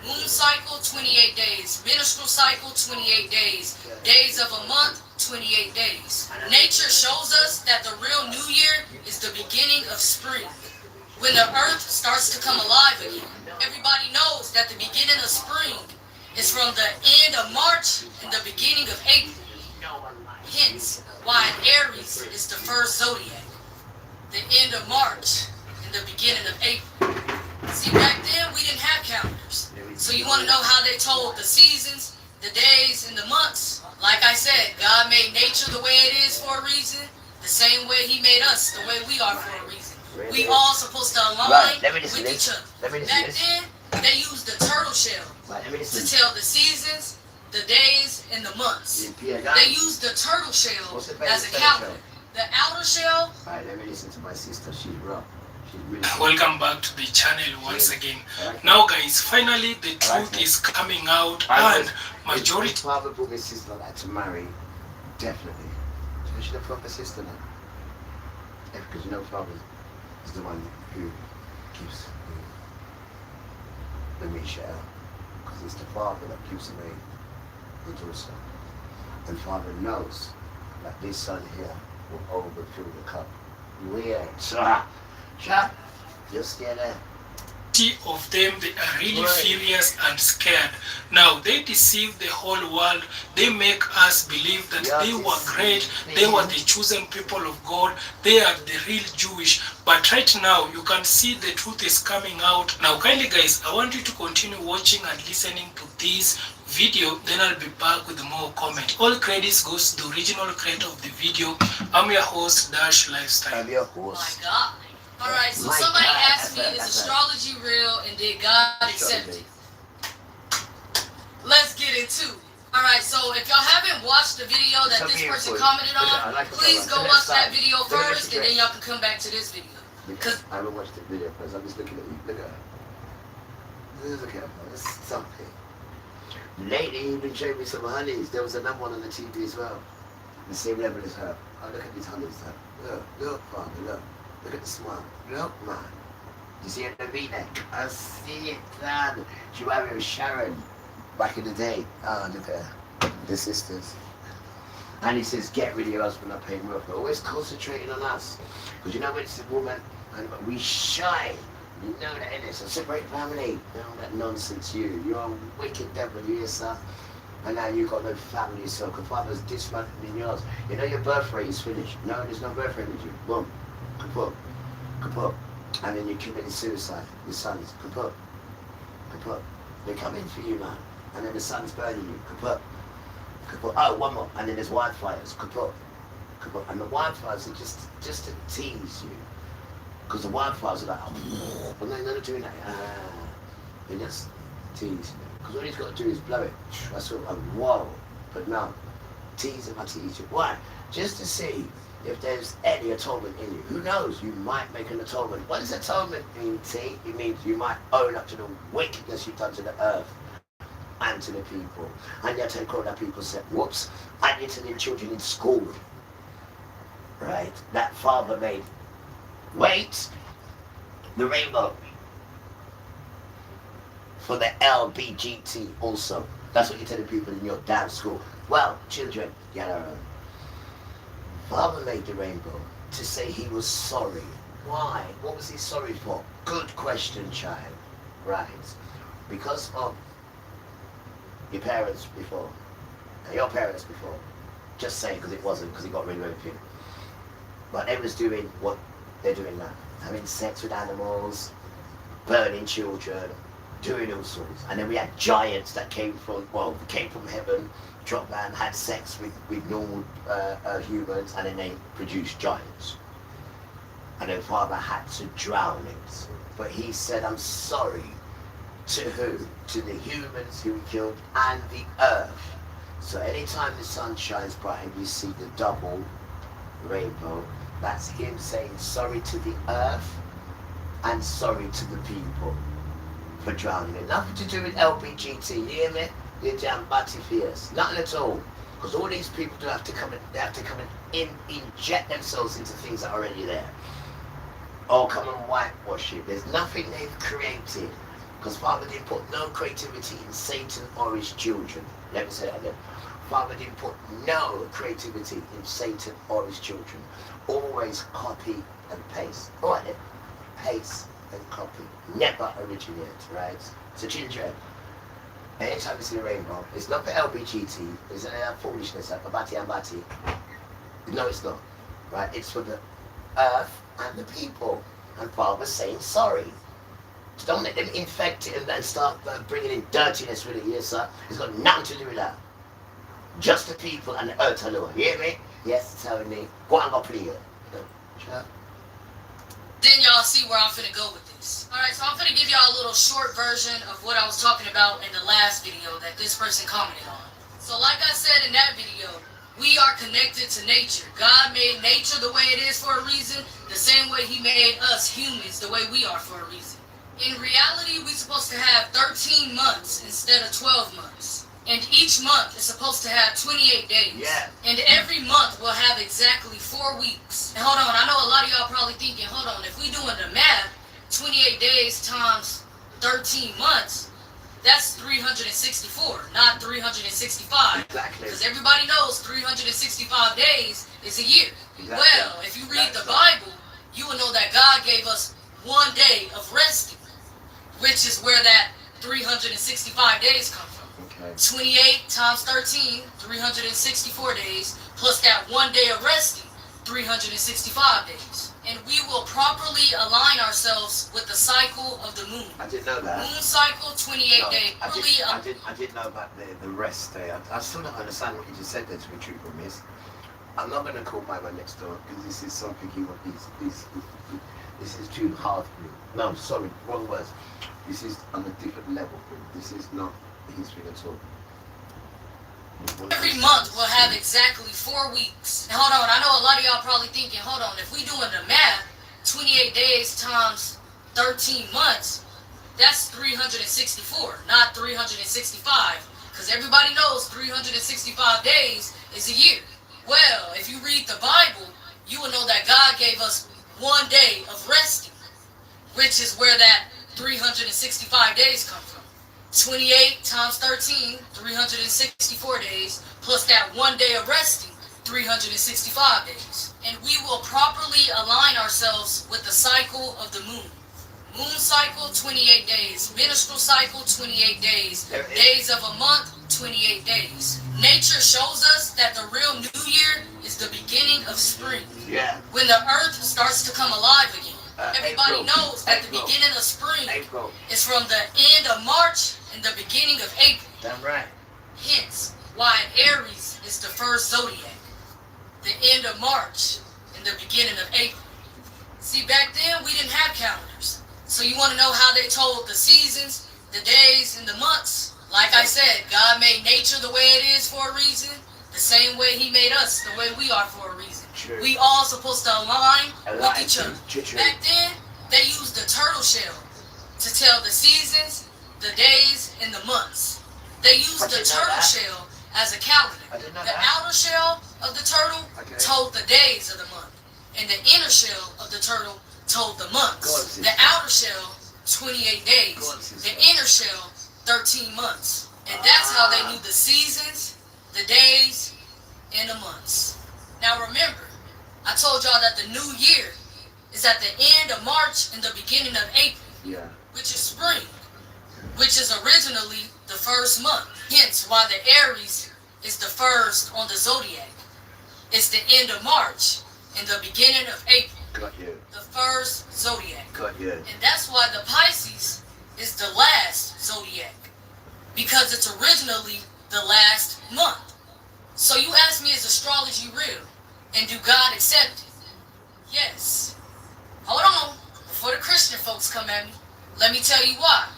Moon cycle, 28 days. Menstrual cycle, 28 days. Days of a month, 28 days. Nature shows us that the real new year is the beginning of spring, when the earth starts to come alive again. Everybody knows that the beginning of spring is from the end of March and the beginning of April. Hence, why Aries is the first zodiac. The end of March and the beginning of April. See, back then we didn't have calendars. So you want to know how they told the seasons, the days, and the months? Like I said, God made nature the way it is for a reason, the same way he made us the way we are for a reason. We all supposed to align with each other. Back then, they used the turtle shell to tell the seasons, the days, and the months. They used the turtle shell as a calendar. The outer shell. Alright, let me listen to my sister. She's rough. She's really good. Welcome back to the channel once Yes. again. I like Now guys, finally the I like truth it. is coming out, I and was- majority If father brought his sister like that to marry, definitely. So she'd have brought her sister now. Yeah, because you know father is the one who gives the Misha'el. Because it's the father that gives away the daughter. And father knows that this son here will overfill the cup. Weird. Shut. You're scared there. of them, they are really Right. furious and scared. Now they deceive the whole world. They make us believe that Yeah, they were deceiving. great, they were the chosen people of God, they are the real Jewish. But right now you can see the truth is coming out. Now kindly guys, I want you to continue watching and listening to this video, then I'll be back with more comment. All credits goes to the original creator of the video. I'm your host, Dash Lifestyle. I'm your My horse. God. All right, so My somebody God, asked me, that's is right. astrology real and did God accept it? Let's get into it. All right, so if y'all haven't watched the video that So this person beautiful. commented Look at- I on, like the please color. go Look at watch the that side. video Look at the first, and then dress. y'all can come back to this video. Because I haven't watched the video first. I'm just looking at you. Look at her. Look at her. That's something. Lately, you've been showing me some honeys. There was another one on the TV as well. The same level as her. Oh, look at these honeys. Look, father, look. Look at the smile. Look, man. You see her in the V-neck? I see it, man. She married with Sharon back in the day. Oh, look at her. The sisters. And he says, get rid of your husband, I pay more. But always concentrating on us. Because you know when it's a woman, and we shine. You know that in it. So separate family. You know that nonsense you're a wicked devil, you hear, sir? And now you've got no family yourself. Because father's dismantling yours. You know your birth rate is finished. No, there's no birth rate with you. Boom. Kaput. Kaput. And then you committed suicide. Your sons. Kaput. Kaput. They're coming for you, man. And then the sun's burning you. Kaput. Kaput. Oh, one more. And then there's wildfires. Kaput. Kaput. And the wildfires are just to tease you. Because the wildfires are like, oh, but they're not doing that. They just tease you. Because all he's got to do is blow it. That's all. Whoa. But no. Tease him, I tease you. Why? Just to see if there's any atonement in you. Who knows? You might make an atonement. What does atonement mean, T? It means you might own up to the wickedness you've done to the earth and to the people. And yet all that people said, whoops, and you're telling children in school, right? That father made, wait, the rainbow for the LBGT also. That's what you're telling people in your damn school. Well, children, father made the rainbow to say he was sorry. Why? What was he sorry for? Good question, child. Right. Because of your parents before, and your parents before. Just saying, because it wasn't, because he got rid of everything. But they was doing what they're doing now. Having sex with animals, burning children, doing all sorts. And then we had giants that came from heaven, dropped down, had sex with normal humans, and then they produced giants. And then father had to drown it. But he said, I'm sorry. To who? To the humans who he killed and the earth. So anytime the sun shines bright and you see the double rainbow, that's him saying sorry to the earth and sorry to the people for drowning it. Nothing to do with LBGT, you hear me? You're damn batty fierce. Nothing at all. Because all these people do have to come and inject themselves into things that are already there. Or come and whitewash it. There's nothing they've created. Because father didn't put no creativity in Satan or his children. Let me say that again. Father didn't put no creativity in Satan or his children. Always copy and paste. Alright then. Paste and copy. Never originate, right? So children, anytime you see a rainbow, it's not for LBGT, it's a foolishness, like Abati and Bati. No, it's not. Right? It's for the earth and the people. And father's saying sorry. So don't let them infect it and start bringing in dirtiness with it, yes sir. It's got nothing to do with that. Just the people and the earth alone. You hear me? Yes, Tony. Go and go play it. Sure. Then y'all see where I'm finna go with this. Alright, so I'm finna give y'all a little short version of what I was talking about in the last video that this person commented on. So like I said in that video, We are connected to nature. God made nature the way it is for a reason, the same way he made us humans the way we are for a reason. In reality, we're supposed to have 13 months instead of 12 months. And each month is supposed to have 28 days. Yeah. And every month will have exactly 4 weeks. And hold on, I know a lot of y'all probably thinking, hold on, if we doing the math, 28 days times 13 months, that's 364, not 365. Exactly. Because everybody knows 365 days is a year. Exactly. Well, if you read the Bible, you will know that God gave us 1 day of resting, which is where that 365 days come from. Okay. 28 times 13, 364 days, plus that 1 day of resting, 365 days. And we will properly align ourselves with the cycle of the moon. I didn't know that. Moon cycle, 28 No, days. I didn't know about the rest day. I still don't understand what you just said there, to be truthful, miss. I'm not going to call my next door because this is something he wants. This is too hard for me. No, sorry, wrong words. This is on a different level for me. This is not his thing at all. Every month will have exactly 4 weeks. And hold on, I know a lot of y'all probably thinking, hold on, if we doing the math, 28 days times 13 months, that's 364, not 365. Because everybody knows 365 days is a year. Well, if you read the Bible, you will know that God gave us 1 day of resting, which is where that 365 days come from. 28 times 13, 364 days, plus that 1 day of resting, 365 days. And we will properly align ourselves with the cycle of the moon. Moon cycle, 28 days. Menstrual cycle, 28 days. Days of a month, 28 days. Nature shows us that the real new year is the beginning of spring. Yeah. When the earth starts to come alive again. Everybody April. knows that April. the beginning of spring April. is from the end of March and the beginning of April. Damn right. Hence, why Aries is the first zodiac. The end of March and the beginning of April. See, back then we didn't have calendars. So you want to know how they told the seasons, the days, and the months? Like I said, God made nature the way it is for a reason. The same way he made us the way we are for a reason. True. We all supposed to align with each other. True. Back then, they used the turtle shell to tell the seasons, the days, and the months. They used the turtle shell as a calendar. I didn't know The that. outer shell of the turtle told the days of the month. And the inner shell of the turtle told the months. The outer shell, 28 days. The inner shell, 13 months. And that's how they knew the seasons, the days, and the months. Now remember, I told y'all that the new year is at the end of March and the beginning of April, Yeah. which is spring, which is originally the first month. Hence why the Aries is the first on the zodiac. It's the end of March and the beginning of April, Got you. the first zodiac. Got you. And that's why the Pisces is the last zodiac, because it's originally the last month. So you ask me, is astrology real? And do God accept it? Yes. Hold on. Before the Christian folks come at me, let me tell you why.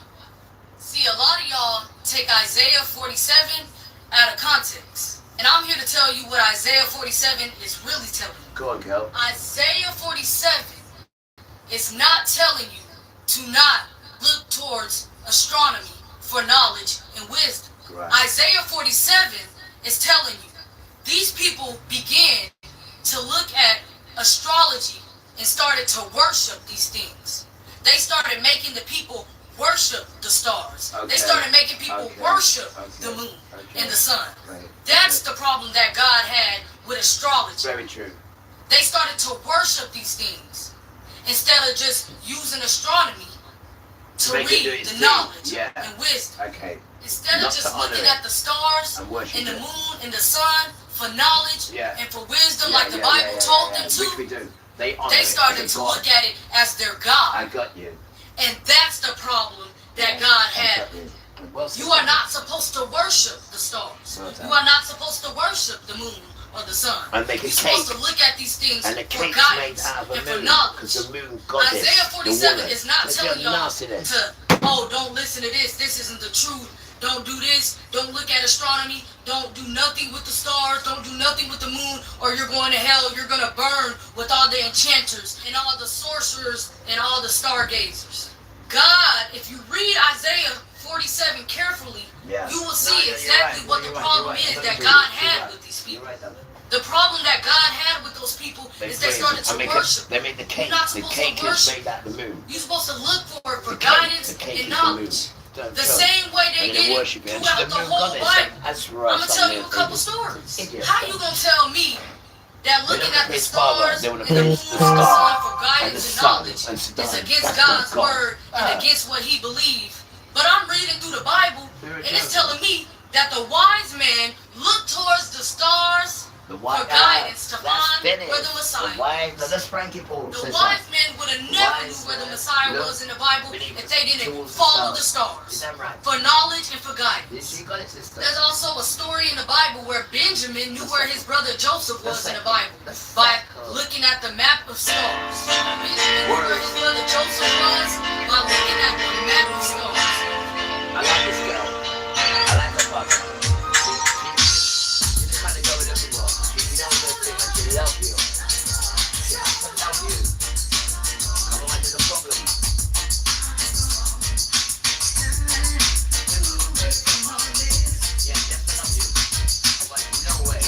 See, a lot of y'all take Isaiah 47 out of context. And I'm here to tell you what Isaiah 47 is really telling you. Go on, girl. Isaiah 47 is not telling you to not look towards astronomy for knowledge and wisdom. Right. Isaiah 47 is telling you these people began to look at astrology and started to worship these things. They started making the people worship the stars. Okay. They started making people worship the moon and the sun. Right. That's the problem that God had with astrology. Very true. They started to worship these things instead of just using astronomy to Make it do read its the thing. knowledge Yeah. and wisdom. Okay. Instead of Not just to honor looking it at the stars and worship and the it. moon and the sun for knowledge Yeah. and for wisdom, like the Bible told them Which we to, do. They honor they it started as a to God. look at it as their I God. got you. And that's the problem that God had. Well, You are not supposed to worship the stars. No You are not supposed to worship the moon or the sun. And make a You're supposed cake. to look at these things And the for cake's made guidance out of a and for moon, knowledge. because the moon goddess, Isaiah 47 the woman. is not Look telling how y'all nasty it is. to, oh, don't listen to this. This isn't the truth. don't do this, don't look at astronomy, don't do nothing with the stars, don't do nothing with the moon, or you're going to hell, you're going to burn with all the enchanters and all the sorcerers and all the stargazers. God, if you read Isaiah 47 carefully, you will see exactly what the problem is that God had with these people. The problem that God had with those people is they started to worship. They made the cake. You're not The supposed cake to is worship. made out of the moon. You're supposed to look for it for guidance and knowledge. The same way they did it throughout the whole Bible. I'm going to tell you a couple stories. How you going to tell me that looking at the stars and the moon and the sun for guidance and knowledge is against God's word and against what he believed? But I'm reading through the Bible and it's telling me that the wise man looked towards the stars for guidance to find where the Messiah was. The wise men would have never knew where the Messiah was in the Bible if they didn't follow the stars for knowledge and for guidance. There's also a story in the Bible where Benjamin knew where his brother Joseph was in the Bible by looking at the map of stars. Benjamin knew where his brother Joseph was by looking at the map of stars. I like this girl. I like her partner. She just kind of go with everyone. She knows her thing and she loves you. She has to love you. Otherwise there's a problem. Yeah, she has to love you. Otherwise, no way.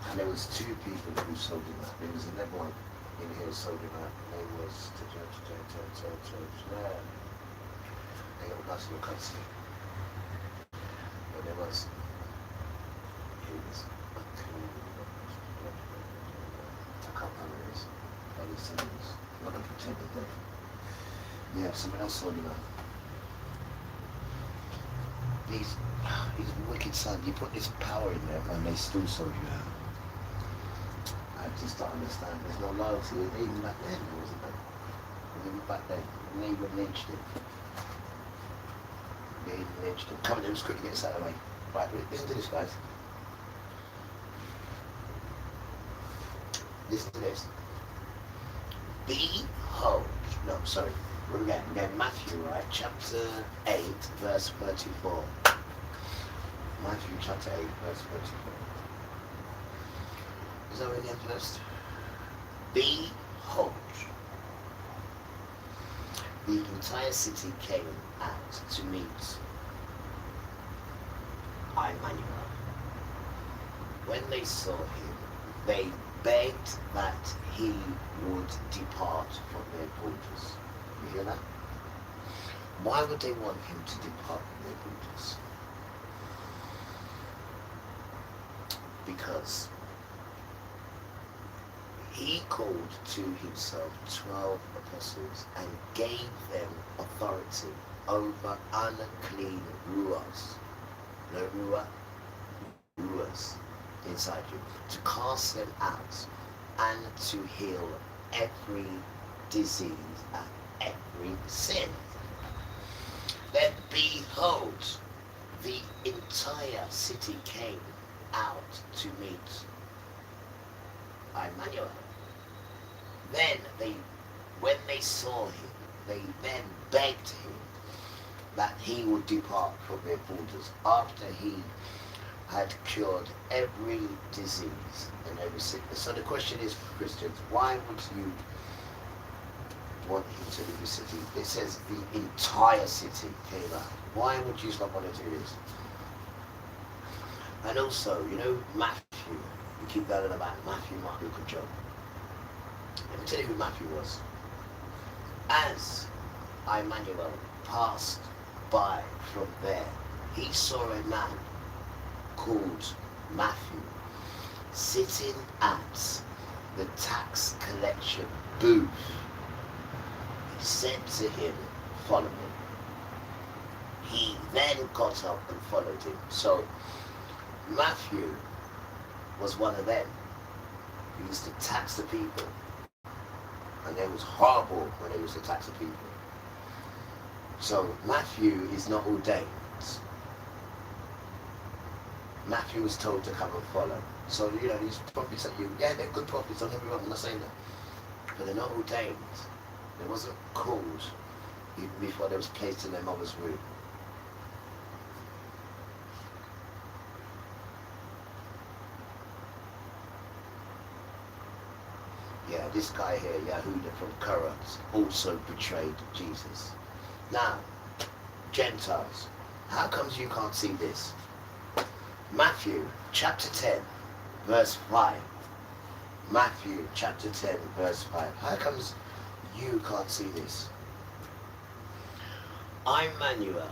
And there was two people who sold him out. There was another one in here who sold him out. His name was I got a nice little cutscene. But there was I can't remember what it is. But it's not a pretended thing. Yeah, someone else sold him out. He's a wicked son. You put this power in them and they still sold you out. I just don't understand. There's no loyalty. Even back then, wasn't there? Even back then, they even lynched him. They even lynched him. Come on, let's quickly get this out of the way. Right, listen to this, guys. Listen to this. Behold. No, sorry. We're getting Matthew, right? Chapter 8, verse 34. Matthew chapter 8, verse 34. Is that already first? Behold. the entire city came out to meet Emmanuel. When they saw him, they begged that he would depart from their borders. You hear that? Why would they want him to depart from their borders? Because he called to himself 12 apostles and gave them authority over unclean ruas. No ruah? Ruas inside you. To cast them out and to heal every disease and every sin. Then behold, the entire city came out to meet Emmanuel. Then when they saw him, they then begged him that he would depart from their borders after he had cured every disease and every sickness. So the question is for Christians, why would you want him to leave the city? It says the entire city came out. Why would you not want to do this? And also, you know, Matthew, you keep going on about Matthew, Mark, Luke, and John. Let me tell you who Matthew was. As Emmanuel passed by from there, he saw a man called Matthew sitting at the tax collection booth. He said to him, follow me. He then got up and followed him. So Matthew was one of them. He used to tax the people. And it was horrible when they used to tax the people. So Matthew is not ordained. Matthew was told to come and follow. So, you know, these prophets that they're good prophets, don't get me wrong, I'm not saying that. But they're not ordained. They wasn't called even before they was placed in their mother's womb. Yeah, this guy here, Yahuda from Karat, also betrayed Jesus. Now, Gentiles, how comes you can't see this? Matthew chapter 10, verse 5. Matthew chapter 10, verse 5. How comes you can't see this? Emmanuel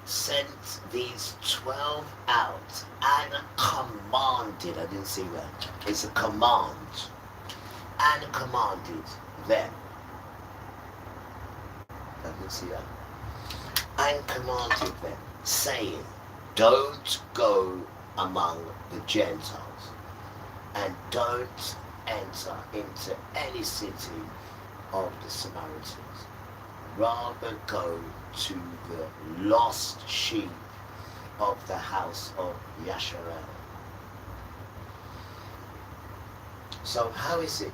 sent these 12 out and commanded, I didn't see that, it's a command, and commanded them. I didn't see that. And commanded them, saying, don't go among the Gentiles, and don't enter into any city of the Samaritans. Rather go to the lost sheep of the house of Yasharel. So how is it,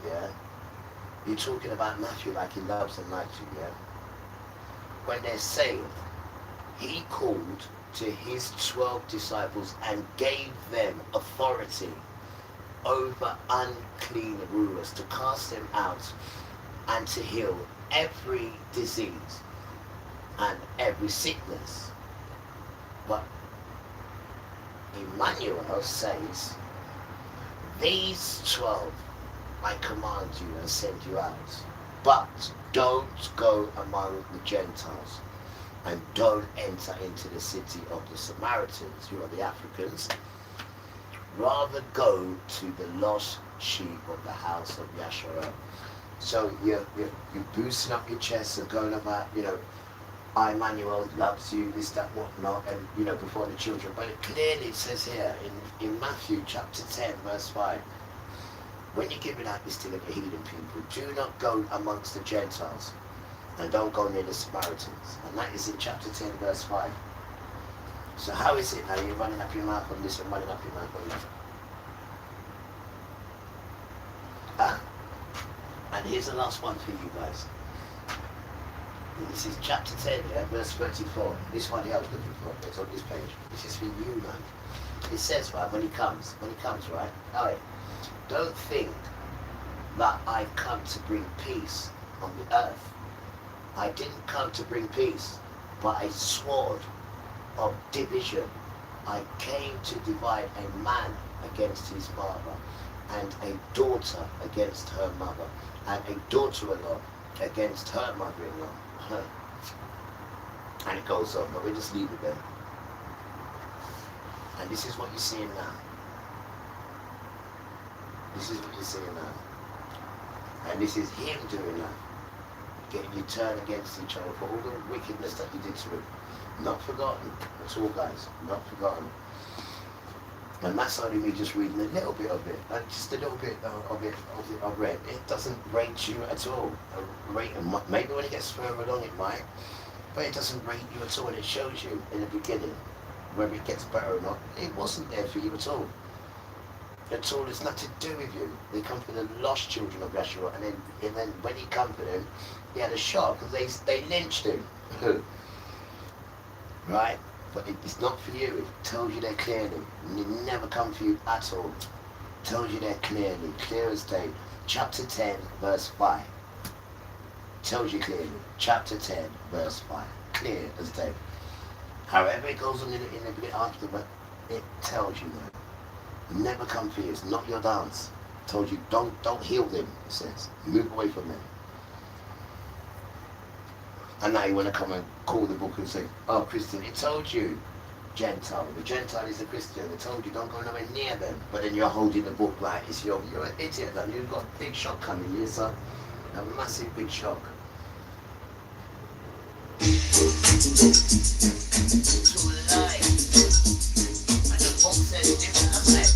you're talking about Matthew like he loves and likes you, when they're saved, he called to his 12 disciples and gave them authority over unclean rulers to cast them out and to heal every disease and every sickness. But Emmanuel says, these 12 I command you and send you out, but don't go among the Gentiles and don't enter into the city of the Samaritans, who are the Africans. Rather go to the lost sheep of the house of Yasharel. So you're boosting up your chest and going about, Emmanuel loves you, this, that, whatnot, and, before the children. But it clearly says here in Matthew chapter 10, verse 5, when you're giving out this to the heathen people, do not go amongst the Gentiles and don't go near the Samaritans. And that is in chapter 10, verse 5. So how is it now you're running up your mouth on this and running up your mouth on that? And here's the last one for you guys. This is chapter 10, verse 34. This one here I was looking for. It's on this page. This is for you, man. It says, right, when he comes, right? Alright. Don't think that I've come to bring peace on the earth. I didn't come to bring peace, but a sword of division. I came to divide a man against his father, and a daughter against her mother, and a daughter-in-law against her mother-in-law. And it goes on, but we just leave it there. And this is what you're seeing now. This is what you're seeing now. And this is him doing that. Getting you turned against each other for all the wickedness that you did to him. Not forgotten. That's all, guys. Not forgotten. And that's only me just reading a little bit of it. And just a little bit of it I've read. It doesn't rate you at all. Maybe when it gets further along it might. But it doesn't rate you at all. And it shows you in the beginning, whether it gets better or not, it wasn't there for you at all. At all, it's nothing to do with you. They come from the lost children of Yeshua, and then when he come for them, he had a shock because they lynched him. Right? But it's not for you. It tells you there clearly. And it never come for you at all. It tells you there clearly, clear as day. Chapter 10, verse 5. Tells you clearly. Chapter 10, verse 5. Clear as day. However it goes on in a bit after, but it tells you that. Never come for you. It's not your dance. Told you don't heal them, it says. Move away from them. And now you want to come and call the book and say, oh, Christian, it told you, Gentile. The Gentile is a Christian. They told you don't go nowhere near them. But then you're holding the book like it's you're an idiot, and you've got a big shock coming here, son. A massive big shock. It's all a lie. And the book says different, doesn't it?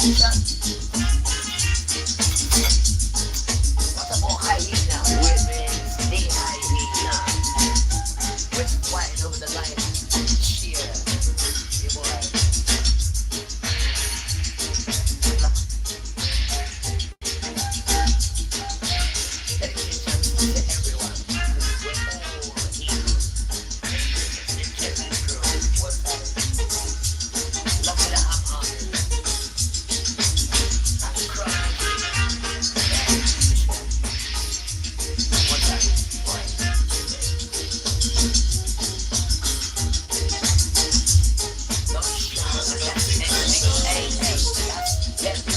What about hyena? Women's the hyena. We're fighting over the line. Cheer. Yeah, boy. Dedication to everyone. We're all heroes. What's that? Look at the ham on. And cry. What's that? Boy. No shout. That's it. Hey, that's it.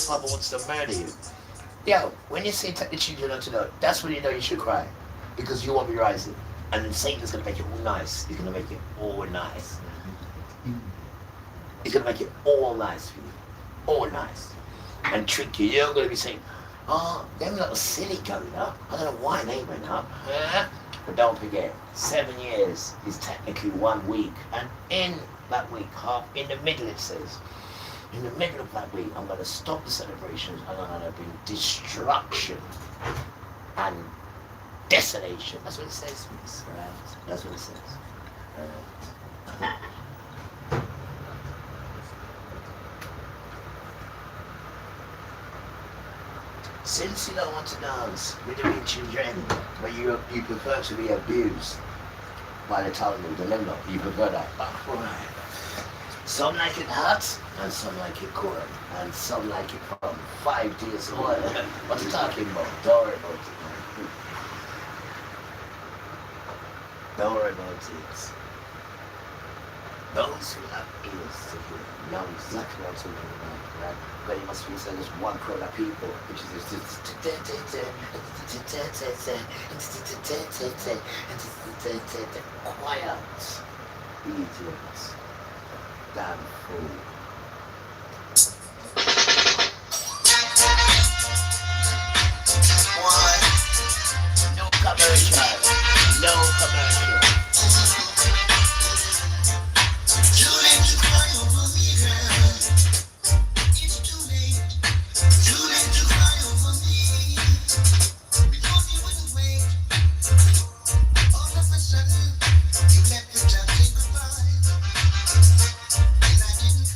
Papa wants to murder you. Yo, when you say take the children out to know, that's when you know you should cry. Because you won't be rising. And then Satan's gonna make it all nice. He's gonna make it all nice. He's gonna make it all nice for you. All nice. And trick you. You're gonna be saying, oh, them little silly going up. I don't know why they went up. But don't forget, 7 years is technically 1 week. And in that week, in the middle it says, in the middle of that week, I'm going to stop the celebrations and I'm going to bring destruction and desolation. That's what it says, miss. Right? That's what it says. Right. Since you don't want to dance with the children, but you prefer to be abused by the Talmud, the Lemno, you prefer that. Right. Some like it hot, and some like it cold, and some like it from 5 days old. What you talking about? Don't worry about it. Don't worry about it. Those who have ears to hear know exactly what I'm talking about, right? But you must also there's 1 crowd of people, which is quiet. Idiots. Damn fool. No commercial. No commercial. You left the job, say goodbye. And I didn't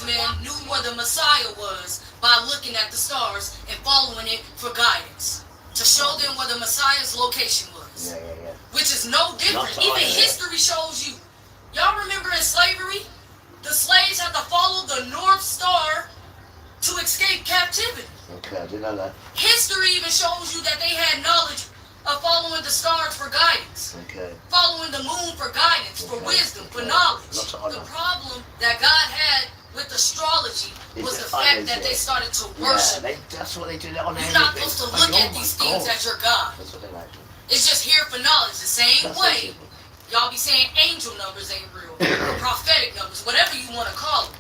wise men knew where the Messiah was by looking at the stars and following it for guidance, to show them where the Messiah's location was. Yeah. Which is no different. Not Even honor, history shows you. Y'all remember in slavery, the slaves had to follow the North Star to escape captivity. Okay, I didn't know that. History even shows you that they had knowledge of following the stars for guidance, Okay. following the moon for guidance, for Okay, wisdom, for okay. knowledge. Not to honor. The problem that God had with astrology was Is the it fact honors that it? they started to Yeah, worship. that's what they do. They're on You're not everything. supposed to look Oh at my these things God. as your God. That's what they like to do. It's just here for knowledge. The same That's way what y'all be saying angel numbers ain't real, or prophetic numbers, whatever you want to call them.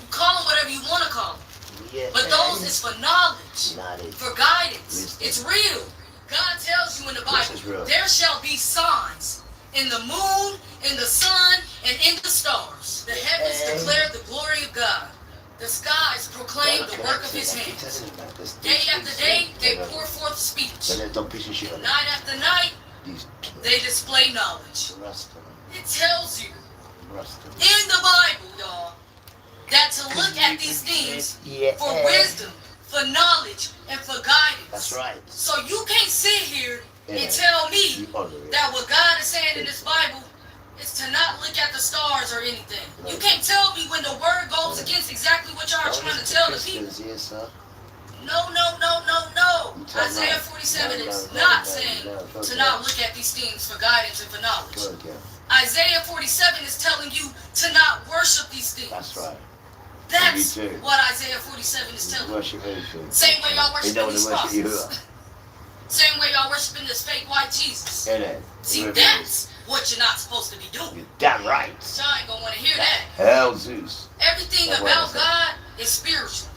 You call them whatever you want to call them. Yeah. But those is for knowledge, Knowledge. for guidance. Wisdom. It's real. God tells you in the This is real. Bible, there shall be signs in the moon, in the sun, and in the stars. The heavens declare the glory of God. The skies proclaim the work of his hands. Day after day, they pour forth speech. And then don't piece of shit on it. Night after night, These they display knowledge. rust It tells you rust in the Bible, y'all, that to look at these things for wisdom, for knowledge, and for guidance. That's right. So you can't sit here Yeah. and tell me You honor it. that what God is saying in this Bible is to not look at the stars or anything. You can't tell me when the word goes against exactly what y'all are trying to tell the people. Yes, sir. No. You tell Isaiah me. 47 No, is no, not no, saying no, no, to no. not look at these things for guidance and for knowledge. Good, yeah. Isaiah 47 is telling you to not worship these things. That's right. That's Me too. what Isaiah 47 is telling you. Worship anything. Same way y'all They don't worshiping want these to worship you. prophets. Same way y'all worshiping this fake white Jesus. Innit? See, that's what you're not supposed to be doing. You're damn right. Y'all ain't gonna want to hear that. Hell Zeus. Everything That's what about I said. God is spiritual.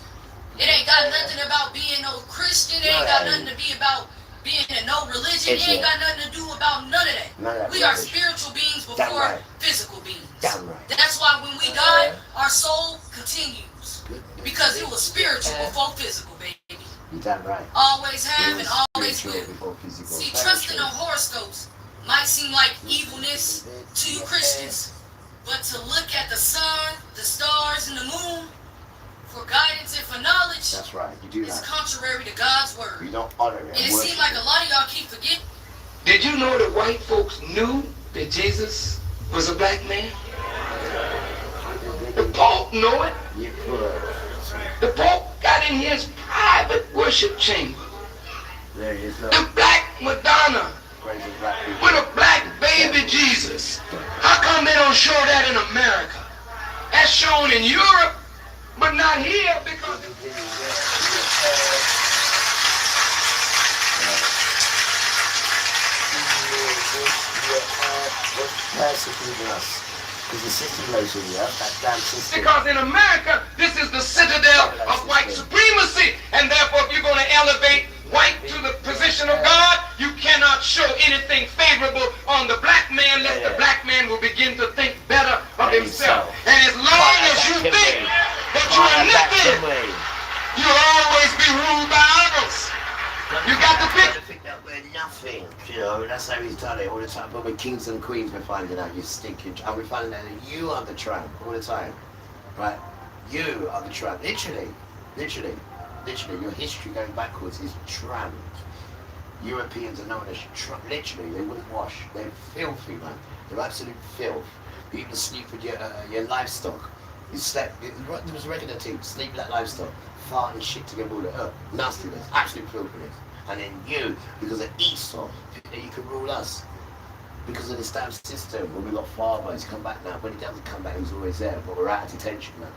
It ain't got nothing about being no Christian. It ain't got nothing to be about being in no religion. It ain't got nothing to do about none of that. None of that We are rubbish. spiritual beings Damn before right. physical beings. Damn right. That's why when we die, our soul continues. Because it was spiritual before physical, baby. You're damn right. Always It have was and always spiritual will. before physical. See, Very trusting true. on horoscopes might seem like evilness to you Christians, but to look at the sun, the stars, and the moon for guidance and for knowledge That's right. You do is that. contrary to God's word. You don't honor it. And it seems like a lot of y'all keep forgetting. Did you know that white folks knew that Jesus was a black man? The Pope knew it. You could. The Pope got in his private worship chamber. There it is. The Look. black Madonna Praise the black people. with a black baby Jesus. How come they don't show that in America? That's shown in Europe, but not here because Persecuting us. Because the system knows who we are. That damn system. Because in America, this is the citadel of white supremacy. And therefore, if you're going to elevate white to the position of God, you cannot show anything favorable on the black man, lest the black man will begin to think better of himself. And as long as you think that you are nothing, you'll always be ruled by others. You got the picture? think that we're nothing, you know, that's how he's done it all the time. But we're kings and queens, we're finding out you stinking, and we're finding out that you are the tramp all the time, right? You are the tramp, literally, your history going backwards is tramp. Europeans are known as tramp, literally, they wouldn't wash, they're filthy, man, they're absolute filth. People sleep with your livestock. You slept, there was a regular team, sleep with that livestock, fart and shit together all the nastiness, absolute filthiness. And then you, because of Esau, think that you can rule us. Because of this damn system, when we got father, he's come back now. When he doesn't come back, he's always there, but we're out of detention now.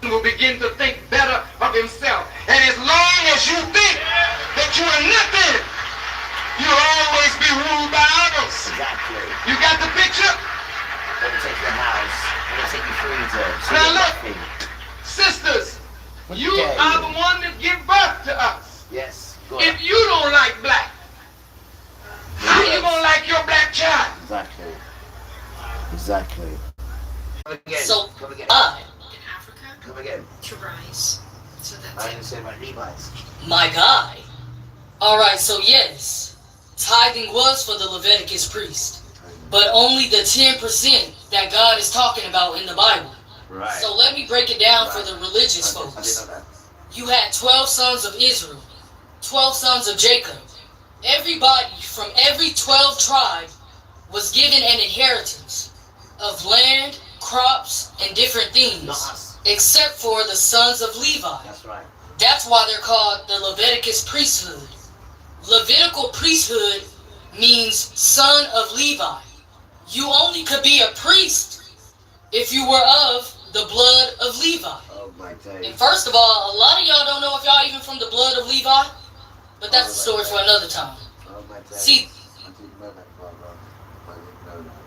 Will begin to think better of himself. And as long as you think that you are nothing, you'll always be ruled by others. Exactly. You got the picture? Let me take your house, let me take your freedom. So Now you're look. nothing. Sisters, you Okay. are the one that give birth to us. Yes, go on. If you don't like black, how you gonna like your black child? Exactly. Exactly. Come again. So, Come again. in Africa, Come again. to rise. So I didn't say about Levi's. my guy. Alright, so yes, tithing was for the Leviticus priest, but only the 10% that God is talking about in the Bible. Right. So let me break it down for the religious I didn't folks. know that. You had 12 sons of Israel, 12 sons of Jacob. Everybody from every 12 tribe was given an inheritance of land, crops, and different things, Not us. except for the sons of Levi. That's right. That's why they're called the Leviticus priesthood. Levitical priesthood means son of Levi. You only could be a priest if you were of the blood of Levi. Oh my And days. first of all, a lot of y'all don't know if y'all even from the blood of Levi, but that's a story for another time. Oh my days. See, I didn't know that, Barbara. I didn't know that.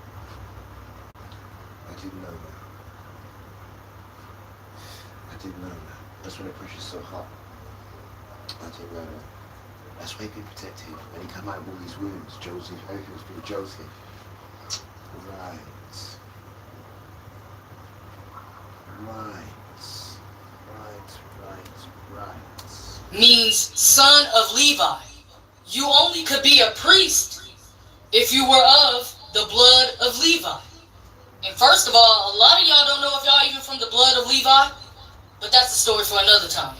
I didn't know that. I didn't know that. That's when the pressure's so hot. I didn't know that. That's why he been protected. When he come out with all these wounds, Joseph, everything was through Joseph. Right. Right. means son of Levi. You only could be a priest if you were of the blood of Levi. And first of all, a lot of y'all don't know if y'all even from the blood of Levi, but that's a story for another time.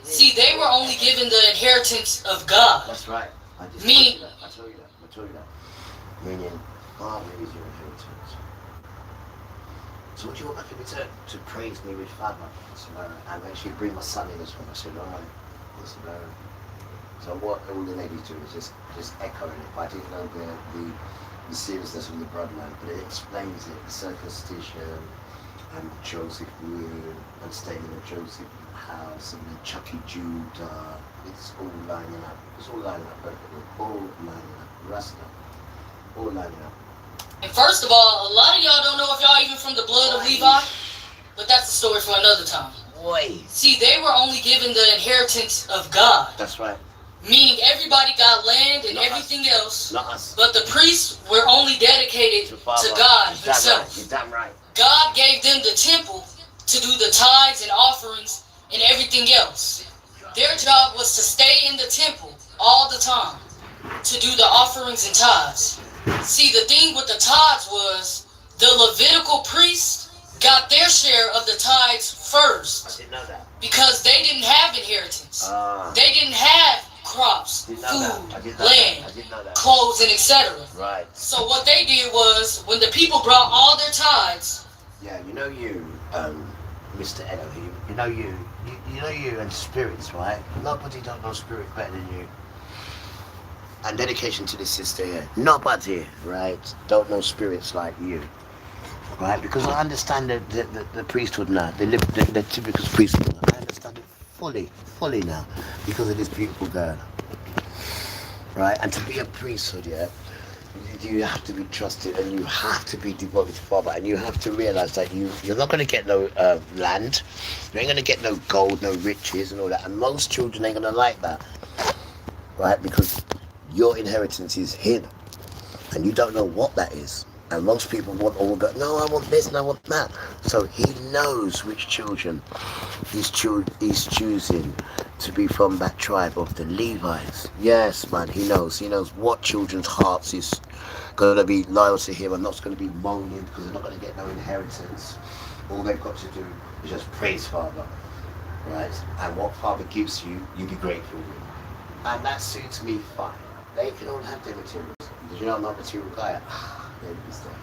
See, they were only given the inheritance of God. That's right. I just Meaning- told you that. Meaning, Father is your inheritance. So what do you want me to return? To praise me with Father. And actually bring my son in as well. I said, alright. So what all the ladies do is just echoing it. But I didn't know the seriousness of the bloodline, but it explains it. The circumcision and Joseph wound and staying in the Joseph house and then Chucky Judah. It's all lining up. It's all lining up perfectly. All lining up. Rasta. All lining up. And first of all, a lot of y'all don't know if y'all even from the blood of Levi, but that's a story for another time. Boy. See, they were only given the inheritance of God. That's right. Meaning everybody got land and Not everything us. else, Not us. but the priests were only dedicated to Father. God You're damn himself. right. You're damn right. God gave them the temple to do the tithes and offerings and everything else. Their job was to stay in the temple all the time to do the offerings and tithes. See, the thing with the tithes was the Levitical priests got their share of the tithes I first didn't know that. because they didn't have inheritance. They didn't have crops, Didn't know that. I food, didn't know that. I land, didn't know that. clothes, and etc. Right. So what they did was, when the people brought all their tithes, Yeah, you know you, Mr. Elohim, you know you and spirits, right? Nobody don't know spirit better than you. And dedication to this sister here. Nobody, right, don't know spirits like you. Right? Because I understand the priesthood now, the typical priesthood. I understand it fully now because of this beautiful girl. Right? And to be a priesthood, yeah, you have to be trusted and you have to be devoted to Father and you have to realize that you're not going to get no land, you ain't going to get no gold, no riches and all that, and most children ain't going to like that, right? Because your inheritance is him and you don't know what that is, and most people want all that. No, I want this and I want that. So he knows which children he's choosing to be from that tribe of the Levites. Yes, man, he knows what children's hearts is going to be loyal to him and not going to be moaning because they're not going to get no inheritance. All they've got to do is just praise Father, right? And what Father gives you, you be grateful with. And that suits me fine. They can all have their materials. Because you know I'm not a material guy. There it is there.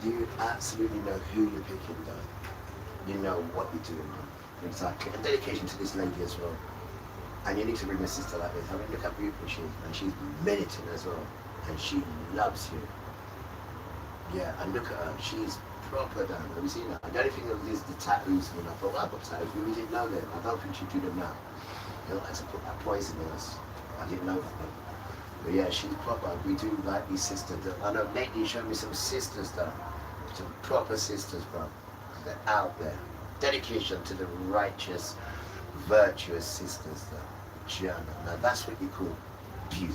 You absolutely know who you're picking though. You know what you're doing though. Exactly. And dedication to this lady as well. And you need to bring my sister like this. I mean, look how beautiful she is. And she's militant as well. And she loves you. Yeah, and look at her. She's proper down. Have you seen that? And the only thing that is the tattoos. And I thought, well, I've got tattoos. We didn't know them. I don't think she'd do them now. You don't like to put that poison in us. I didn't know that. But yeah, she's proper. We do like these sisters. I know lately you showed me some sisters though. Some proper sisters, bro. They're out there. Dedication to the righteous, virtuous sisters though. Gianna. Now that's what you call beauty.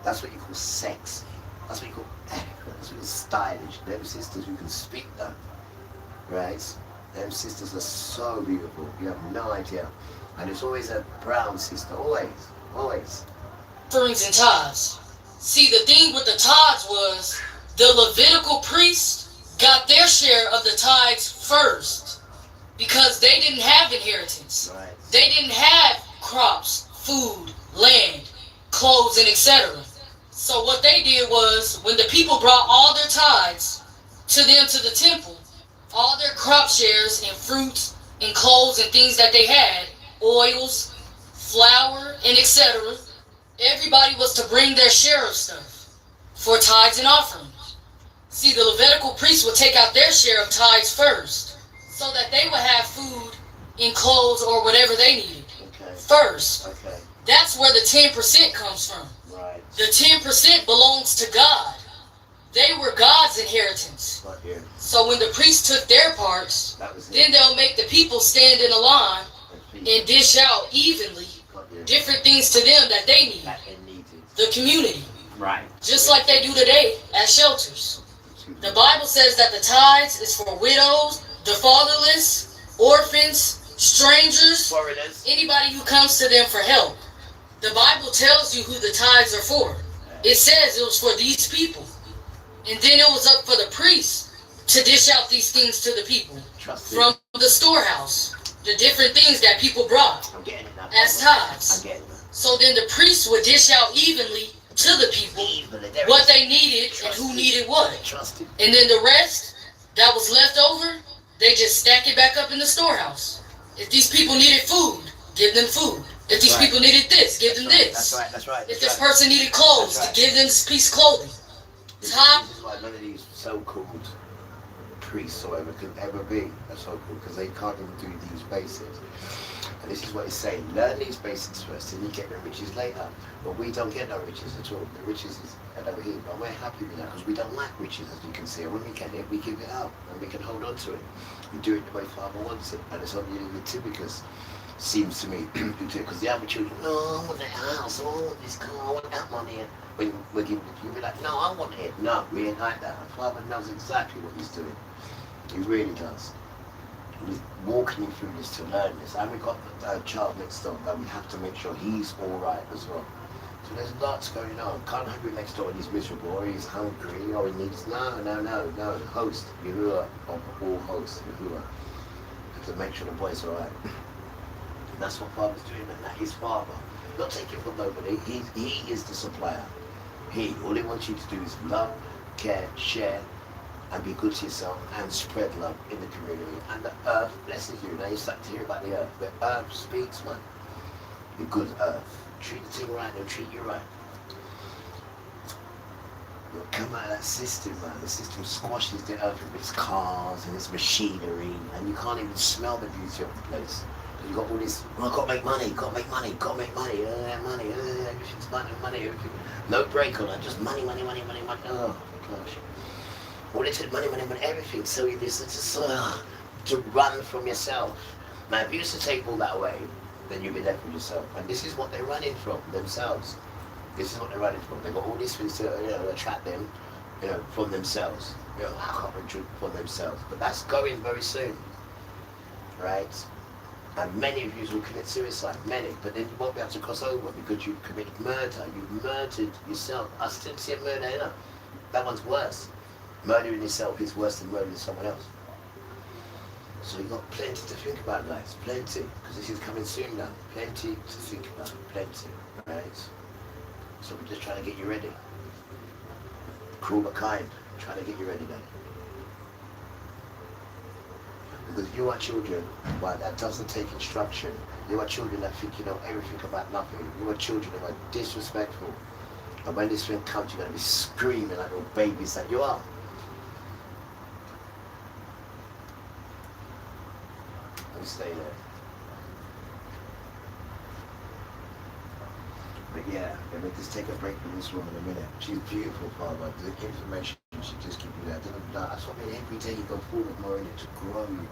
That's what you call sexy. That's what you call eloquent. That's what you call stylish. Them sisters who can speak though. Right? Them sisters are so beautiful. You have no idea. And it's always a brown sister. Always. offerings and tithes. See, the thing with the tithes was the Levitical priests got their share of the tithes first because they didn't have inheritance. Right. They didn't have crops, food, land, clothes, and etc. So what they did was when the people brought all their tithes to them to the temple, all their crop shares and fruits and clothes and things that they had, oils, flour, and etc., everybody was to bring their share of stuff for tithes and offerings. See, the Levitical priests would take out their share of tithes first so that they would have food and clothes or whatever they needed first. Okay. That's where the 10% comes from. Right. The 10% belongs to God. They were God's inheritance. Right here. So when the priests took their parts, then they'll make the people stand in a line and dish out evenly different things to them that they need. The community. Right. Just like they do today at shelters. The Bible says that the tithes is for widows, the fatherless, orphans, strangers, Foreigners, anybody who comes to them for help. The Bible tells you who the tithes are for. It says it was for these people. And then it was up for the priests to dish out these things to the people from the storehouse. The different things that people brought as tithes. So then the priests would dish out evenly to the people what they needed and who needed what. And then the rest that was left over, they just stack it back up in the storehouse. If these people needed food, give them food. If these people needed this, give them this. That's right. If this person needed clothes, to give them this piece of clothing. This is why none of these so-called priests or whatever could ever be a so-called, because they can't even do these basics. And this is what he's saying: learn these basics first, and you get the riches later. But we don't get no riches at all. The riches is over here, but we're happy with that because we don't like riches, as you can see. And when we get it, we give it out, and we can hold on to it. We do it the way Father wants it, and it's only the typicus. Seems to me, because the other children, no, I want that house, I want this car, I want that money. And when we're giving it, you'll be like, no, I want it. No, we ain't like that. Father knows exactly what he's doing. He really does. He's walking you through this to learn this. And we've got a child next door that we have to make sure he's all right as well. So there's lots going on. Can't have him next door and he's miserable, or he's hungry, or he needs, no. Host, Yahuwah, of all hosts, Yahuwah. Have to make sure the boy's all right. That's what Father's doing, and that is Father. Not taking from nobody. He is the supplier. All he wants you to do is love, care, share, and be good to yourself, and spread love in the community. And the earth blesses you. Now you start to hear about the earth. The earth speaks, man. The good earth. Treat the thing right, they'll treat you right. You'll come out of that system, man. The system squashes the earth with its cars and its machinery, and you can't even smell the beauty of the place. You got all this, I've got to make money, money, everything's money, everything. No break on that, just money. Oh, gosh. All it took, money, everything. So you just to run from yourself. Now, if you used to take all that away, then you'd be left with yourself. And this is what they're running from, themselves. This is what they're running from. They've got all these things to attract them, from themselves. From themselves. But that's going very soon, right? And many of you will commit suicide, many, but then you won't be able to cross over because you've committed murder. You've murdered yourself. I still see a murder here. That one's worse. Murdering yourself is worse than murdering someone else. So you've got plenty to think about, guys. Plenty, because this is coming soon now. Plenty to think about, plenty, right? So we're just trying to get you ready. Cruel but kind, trying to get you ready, then. Because you are children, but that doesn't take instruction. You are children that think you know everything about nothing. You are children who are disrespectful. And when this thing comes, you're going to be screaming like little babies that you are. And stay there. But yeah, let me just take a break from this woman in a minute. She's beautiful, Father. The information she just give you that. That's what I mean. Every day you go forward more in it to grow you.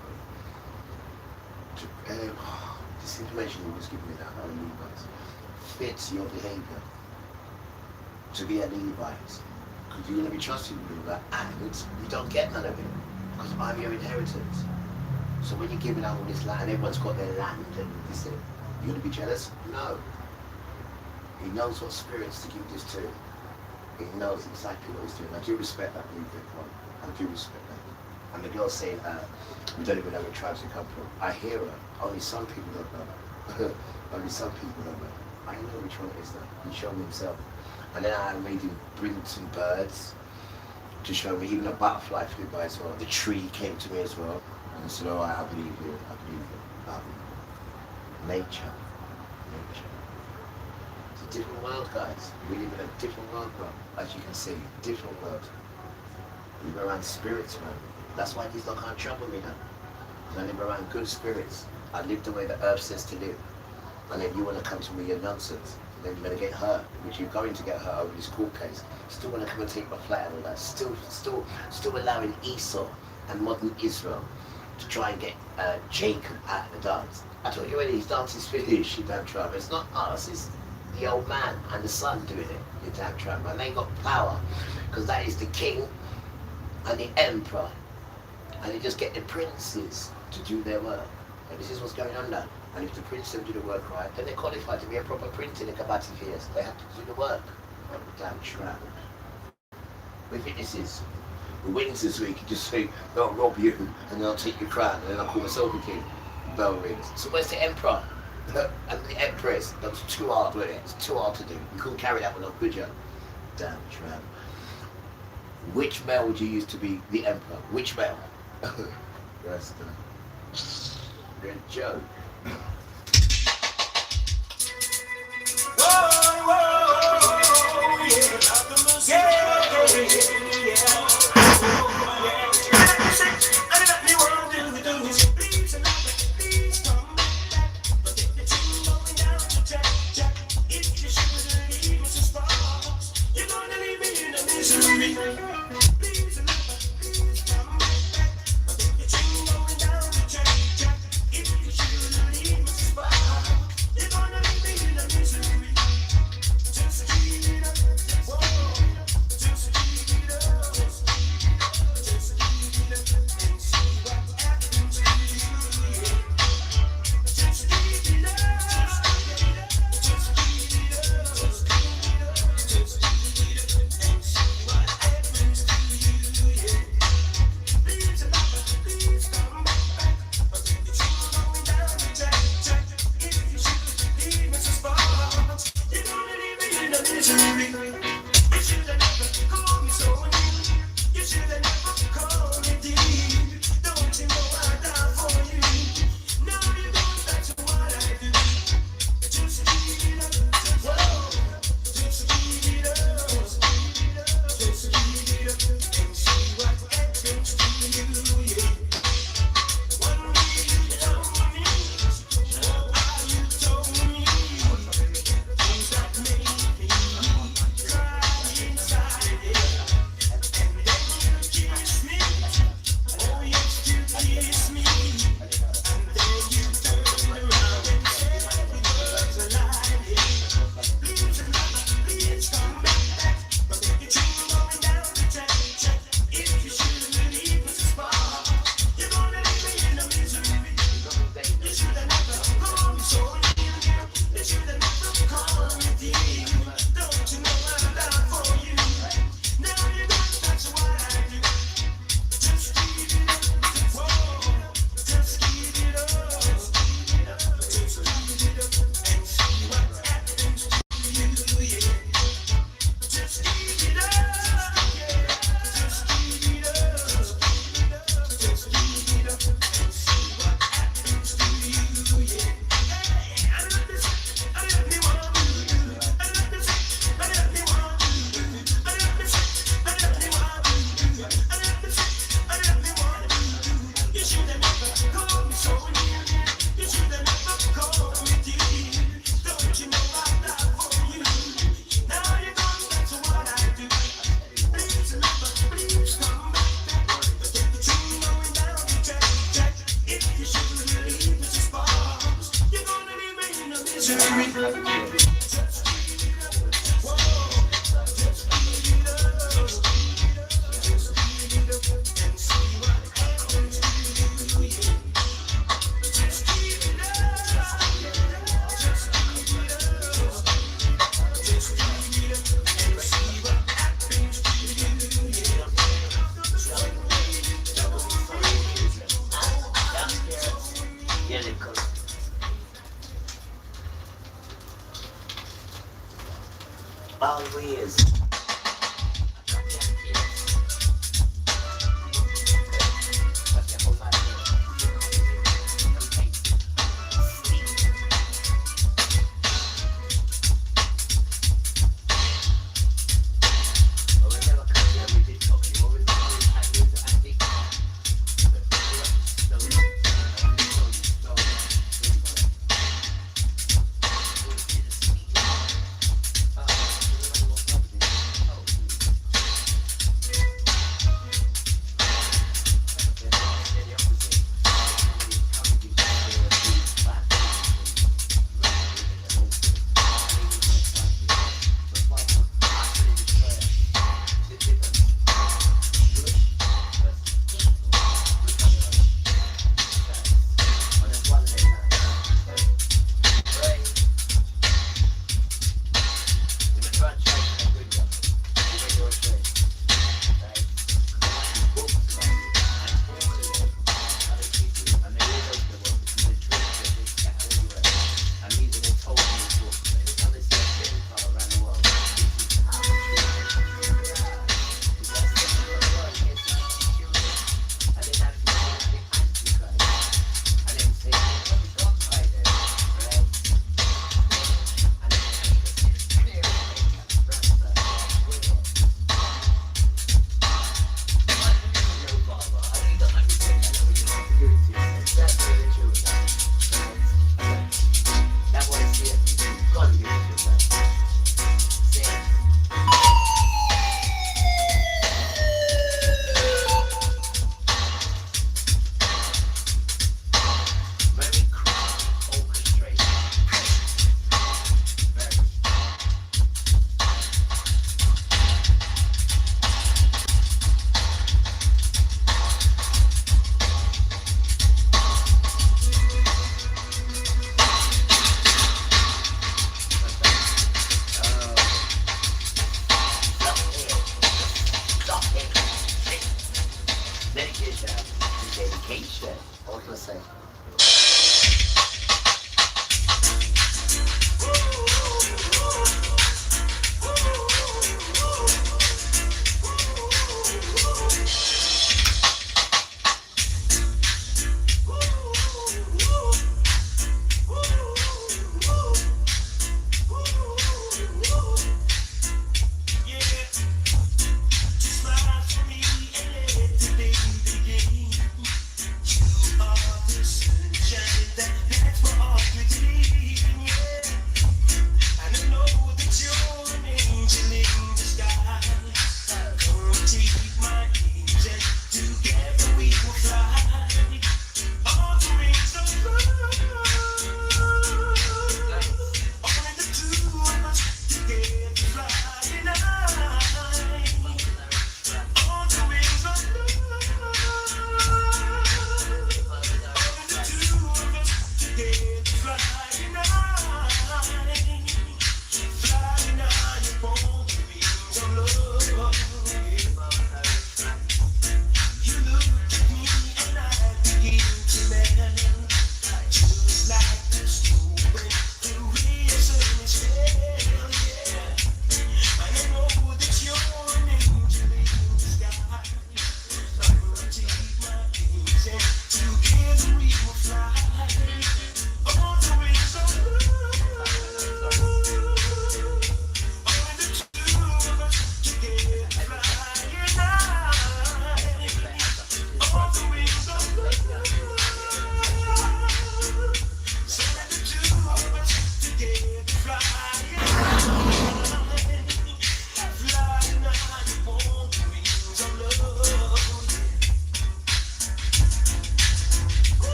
This information you just give me now, how Levites, fits your behavior to be a Levite. Because you're going to be trusted with that, and you don't get none of it. Because I'm your inheritance. So when you're giving out all this land, everyone's got their land and this thing, you're going to be jealous? No. He knows what spirits to give this to. He knows exactly what he's doing. I do respect that, Levi. I do respect that. And the girl saying, we don't even know what tribes we come from. I hear her. Only some people don't know. Only some people don't know. I know which one it is though. He showed me himself. And then I made him bring some birds to show me. Even a butterfly flew by as well. The tree came to me as well. And I said, all right, I believe you. I believe you. Nature. Nature. It's a different world, guys. We live in a different world, bro. As you can see, different world. We live around spirits, man. That's why these lot can't trouble me now. I live around good spirits. I live the way the earth says to live. And then you want to come to me with your nonsense. And then you're going to get hurt, which you're going to get hurt over this court case. Still want to come and take my flat and all that. Still allowing Esau and modern Israel to try and get Jacob out of the dance. I told you already, his dance is finished, you damn tramp. It's not us, it's the old man and the son doing it, you damn tramp. And they got power, because that is the king and the emperor. And they just get the princes to do their work. And this is what's going on now. And if the prince don't do the work right, then they're qualified to be a proper prince in the Kabbalah years. They have to do the work. Oh, damn tramp. With witnesses. The witnesses week, you just say, they'll rob you, and they'll take your crown, and then I'll call myself a king. Bell rings. So where's the emperor? And the empress? That's too hard, wasn't it? It's too hard to do. You couldn't carry that one up, could you? Damn tramp. Which male would you use to be the emperor? Which male? That's the good joke. Yeah, because always.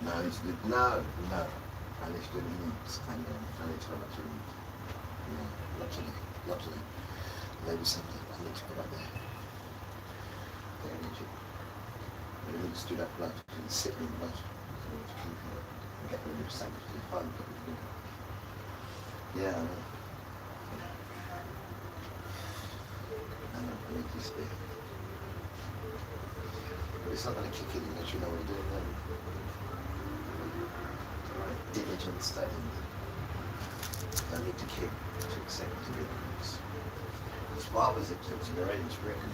No, it's good. No. And it's good needs. And it's how much you need. Not today. Maybe something. I need to go back there. The energy. But it needs to do that blood. It's sitting in the blood. So we need to keep it and get rid of sanctity. Find what we do. Yeah, I know. I need to speak. But it's not going to kick in unless you know what you're doing then. Diligent studying. I need to keep to accept the difference. His father's accepting already, it's written.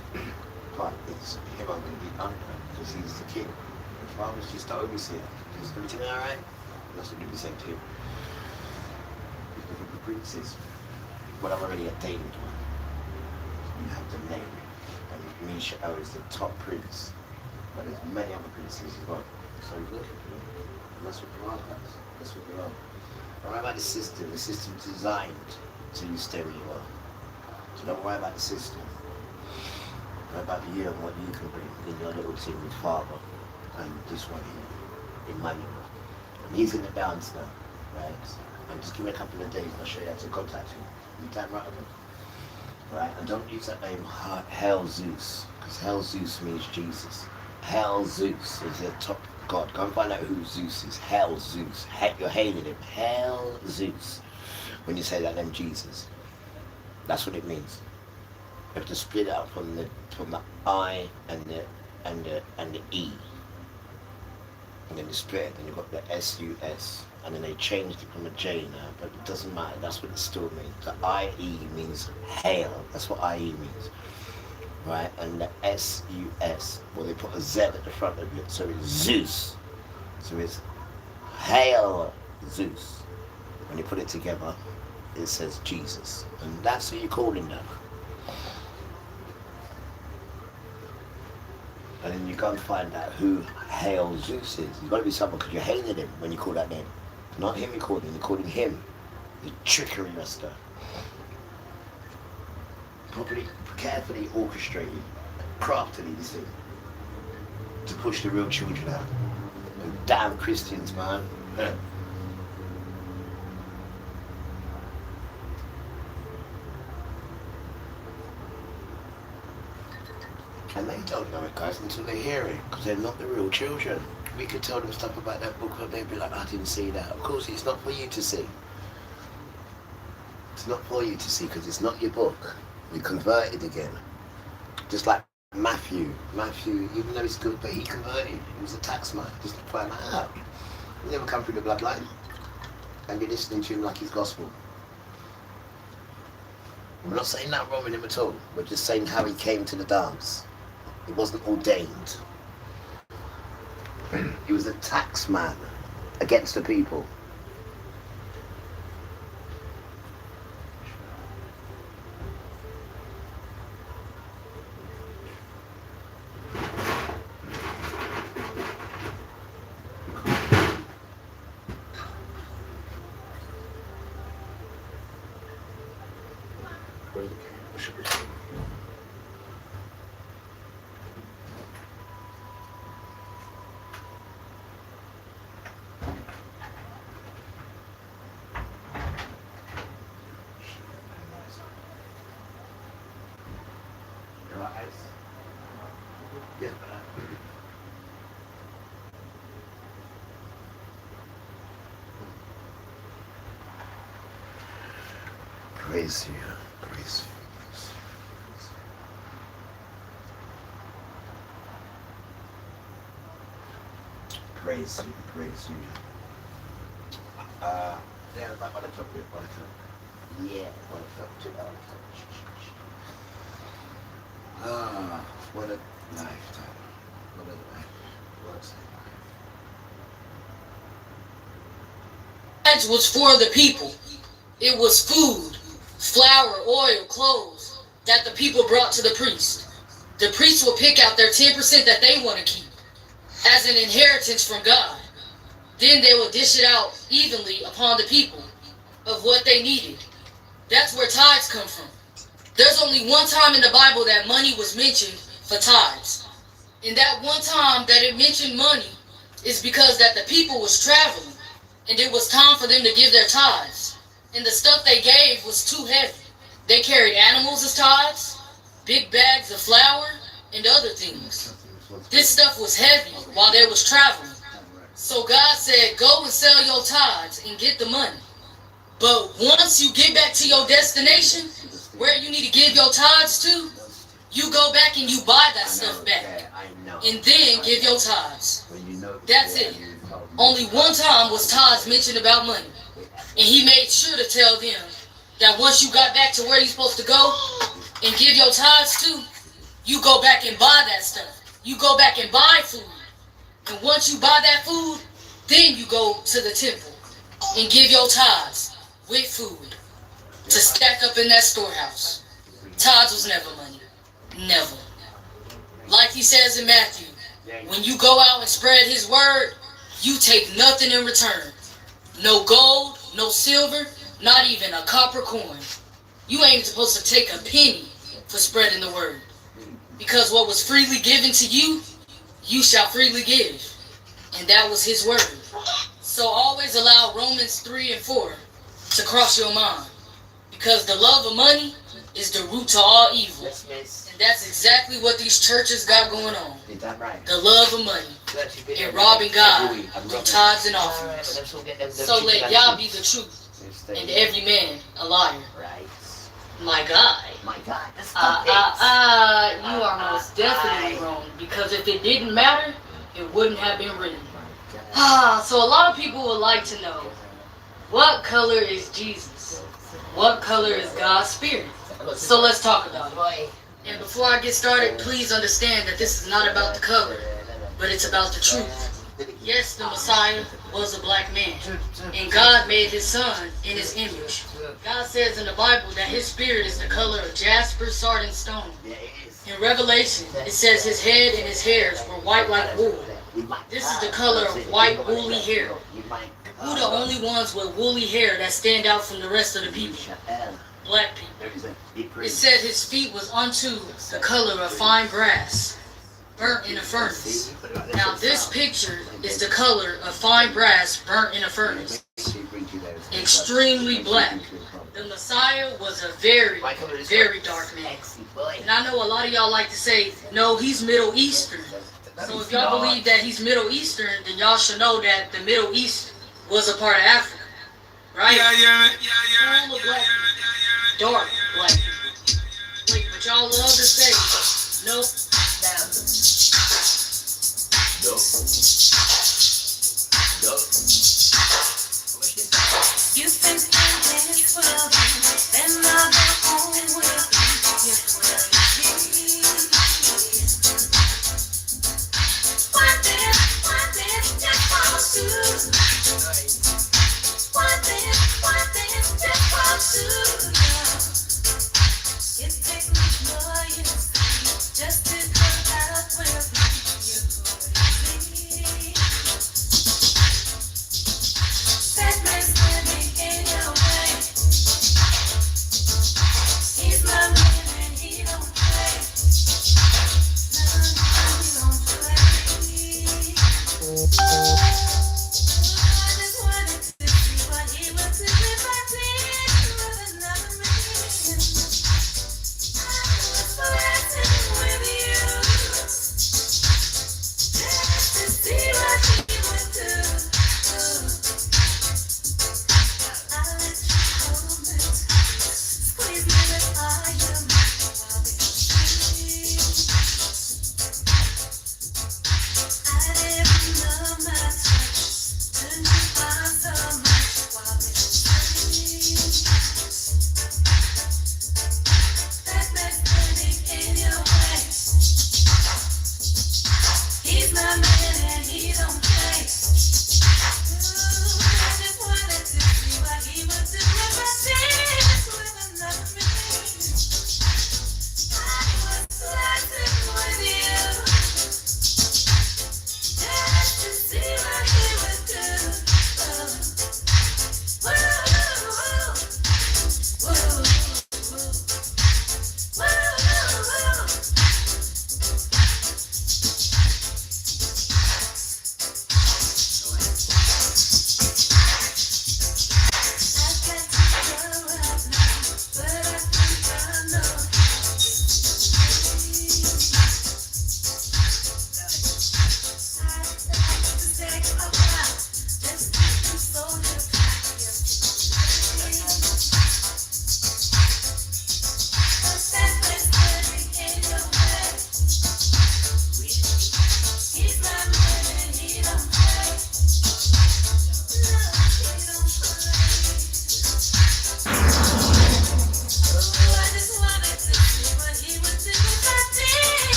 But it's him I'm going to be under because he's the king. His father's just the overseer. Is everything alright? That's what you'll be saying to him. He's looking for princes. Well, I'm already attained one. You have the name. And Misha'el is the top prince. But there's many other princes as well. So he's looking for them. And that's what you are, guys. That's what you are. Don't worry about the system. The system's designed to you stay where you are. So don't worry about the system. Worry about you and what you can bring in your little team with Father. And this one here, Emmanuel. And he's in the dance now, right? And just give me a couple of days and I'll show you how to contact him. You damn right of him. Right? And don't use that name Hail Zeus. Because Hail Zeus means Jesus. Hail Zeus is the top God. Go and find out who Zeus is. Hail Zeus. You're hailing him. Hail Zeus. When you say that name Jesus. That's what it means. You have to split it up from the I and the E. And then you split it, and you've got the S-U-S. And then they changed it from a J now, but it doesn't matter, that's what it still means. The I-E means hail, that's what I-E means. Right, and the S-U-S, well they put a Z at the front of it, so it's Zeus. So it's Hail Zeus. When you put it together, it says Jesus. And that's who you call him now. And then you go and find out who Hail Zeus is. You've got to be someone, because you're hailing him when you call that name. Not him you're calling him. The trickery master. Properly, carefully orchestrated, craftily this thing. To push the real children out. And damn Christians, man. And they don't know it, guys, until they hear it, because they're not the real children. We could tell them stuff about that book, and they'd be like, I didn't see that. Of course, it's not for you to see. It's not for you to see, because it's not your book. You converted again. Just like Matthew, even though he's good, but he converted. He was a tax man, just to find that out. He never come through the bloodline. And you're listening to him like he's gospel. We're not saying that wrong with him at all. We're just saying how he came to the dance. He wasn't ordained. He was a tax man against the people. Praise you, praise you. Praise you, praise you. Yeah, right by the top here, by the top. Yeah, by the top, too, by the top. What a lifetime. What a life. What a life. It was for the people. It was food, flour, oil, clothes that the people brought to the priest. The priest will pick out their 10% that they want to keep as an inheritance from God. Then they will dish it out evenly upon the people of what they needed. That's where tithes come from. There's only one time in the Bible that money was mentioned for tithes. And that one time that it mentioned money is because that the people was traveling and it was time for them to give their tithes. And the stuff they gave was too heavy. They carried animals as tithes, big bags of flour, and other things. This stuff was heavy while they was traveling. So God said, go and sell your tithes and get the money. But once you get back to your destination, where you need to give your tithes to, you go back and you buy that stuff back. And then give your tithes. That's it. Only one time was tithes mentioned about money. And he made sure to tell them that once you got back to where you're supposed to go and give your tithes to, you go back and buy that stuff. You go back and buy food. And once you buy that food, then you go to the temple and give your tithes with food to stack up in that storehouse. Tithes was never money. Never. Like he says in Matthew, when you go out and spread his word, you take nothing in return. No gold, no silver, not even a copper coin. You ain't supposed to take a penny for spreading the word. Because what was freely given to you, you shall freely give. And that was his word. So always allow Romans 3 and 4 to cross your mind. Because the love of money is the root to all evil. And that's exactly what these churches got going on. The love of money and robbing God through tithes and offerings. So let Yah be the truth and every man a liar. My God. You are most definitely wrong. Because if it didn't matter, it wouldn't have been written. So a lot of people would like to know, what color is Jesus? What color is God's Spirit? So let's talk about it. And before I get started, please understand that this is not about the color, but it's about the truth. Yes, the Messiah was a black man, and God made his son in his image. God says in the Bible that his spirit is the color of jasper, sardine stone. In Revelation, it says his head and his hairs were white like wool. This is the color of white woolly hair. Who the only ones with woolly hair that stand out from the rest of the people? Black people. It said his feet was unto the color of fine brass, burnt in a furnace. Now this picture is the color of fine brass burnt in a furnace. Extremely black. The Messiah was a very, very dark man. And I know a lot of y'all like to say, no, he's Middle Eastern. So if y'all believe that he's Middle Eastern, then y'all should know that the Middle East was a part of Africa. Right? Full of black people. Dark black people. Wait, but y'all love to say, nope. You think this world and another home will be What this just falls to? What this just falls to? It takes much more, you see, just to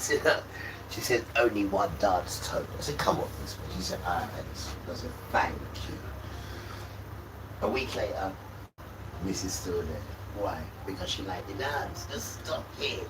She said, only one dance total. I said, come on, Miss. She said, alright. I said, thank you. A week later, Miss is still there. Why? Because she liked the dance. Just stop it.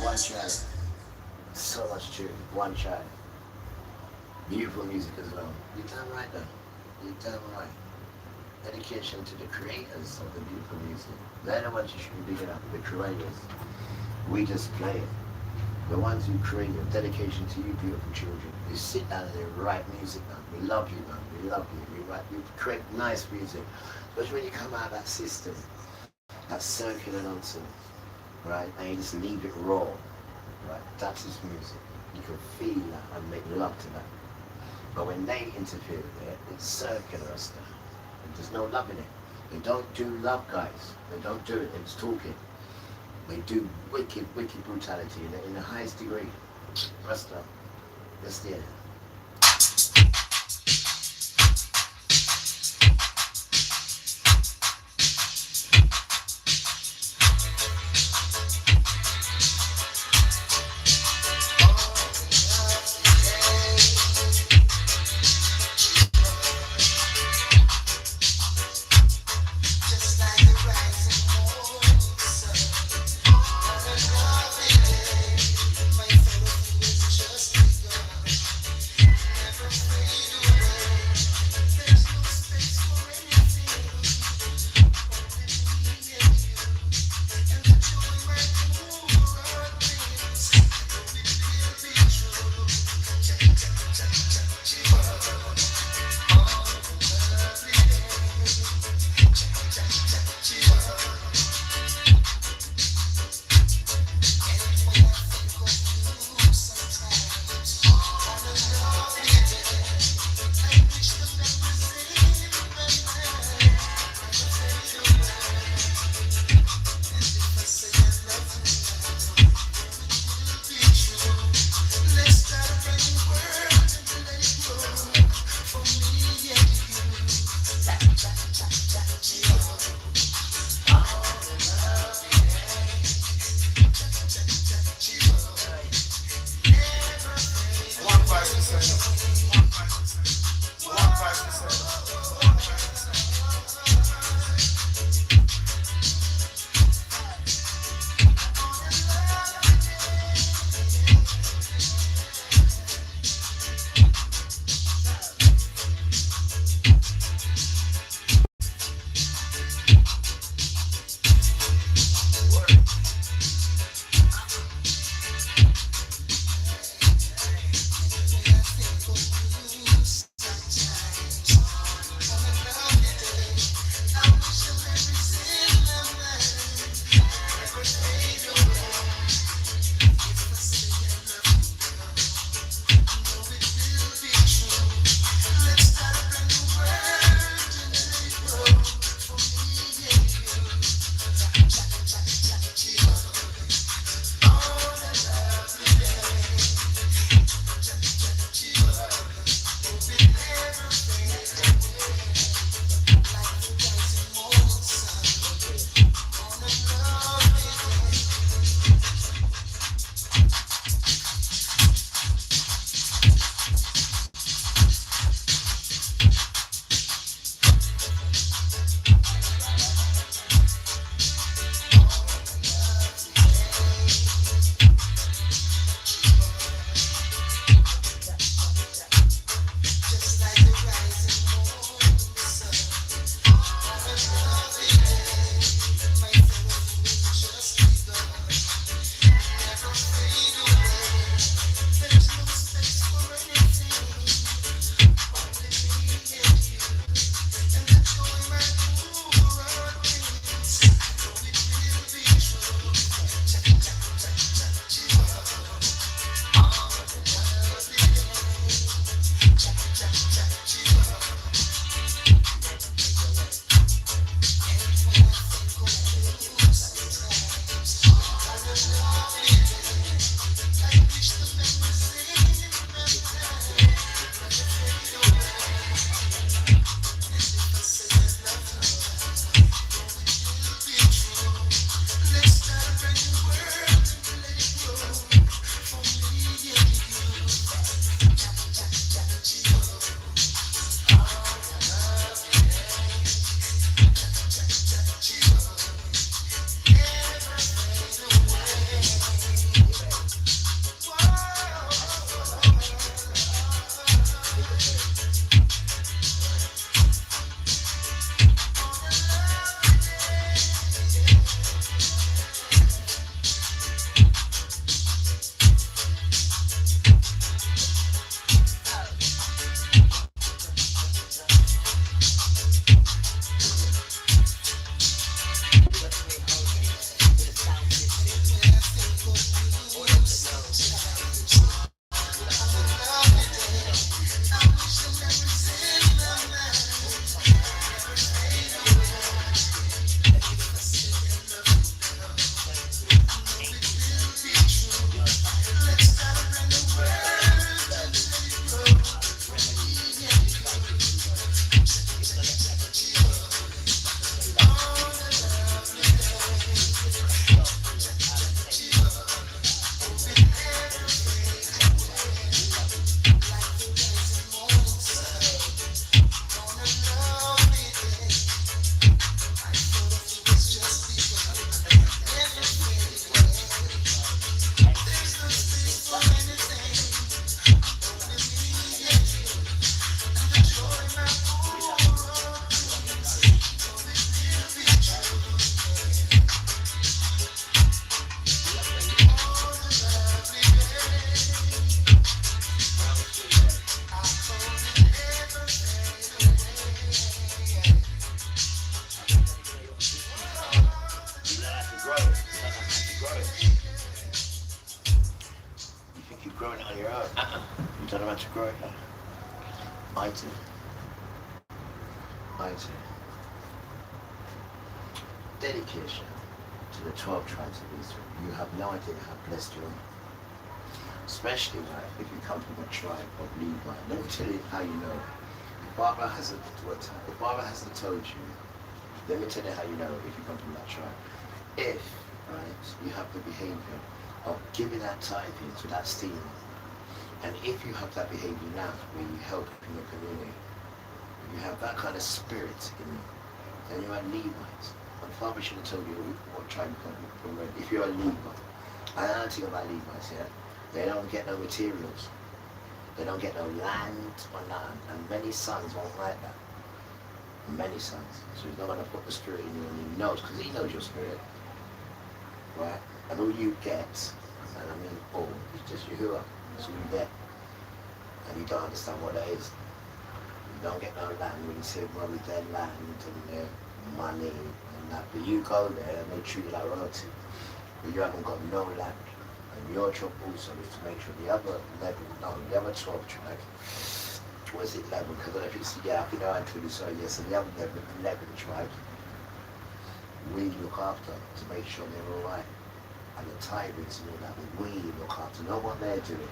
One child. So much truth. One child. Beautiful music as well. You're damn right though. You're damn right. Dedication to the creators of the beautiful music. They're the ones you should be bigging up, the creators. We just play it. The ones who create it. Dedication to you beautiful children. You sit down and you write music, man. We love you, man. We love you. You create nice music. Especially when you come out of that system, that circular nonsense, right? And you just leave it raw, right? That's his music. You can feel that and make love to that. But when they interfere with it, it's circular stuff. There's no love in it. They don't do love, guys. They don't do it. It's talking. They do wicked, wicked brutality in the highest degree. Rest up. That's the end. on your own. You don't know how to grow it. I do. I do. Dedication to the 12 tribes of Israel. You have no idea how blessed you are. Especially if you come from a tribe of Levi. Let me tell you how you know. If Barbara hasn't told you, let me tell you how you know if you come from that tribe. If, right, you have the behavior of giving out tithings without stealing, and if you have that behavior now where you help in your community, you have that kind of spirit in you, then you're a Levite. And Father should have told you what tribe you come from. If you're a Levite, I don't think about Levites, yeah? They don't get no materials. They don't get no land or nothing. And many sons won't like that. Many sons. So he's not going to put the spirit in you, and he knows, because he knows your spirit. Right? And all you get, and I mean all, is just Yahuwah. That's all you get. And you don't understand what that is. You don't get no land when you say, well, with their land and their money and that. But you go there and they treat you like royalty. But you haven't got no land. And your job also is to make sure the other 12 tribes, was it 11? Because I don't know if it's, yeah, I think I told you so, yes, and the other 11 tribes, we look after to make sure they're all right. And the tyrants and all that, we look after, not what they're doing,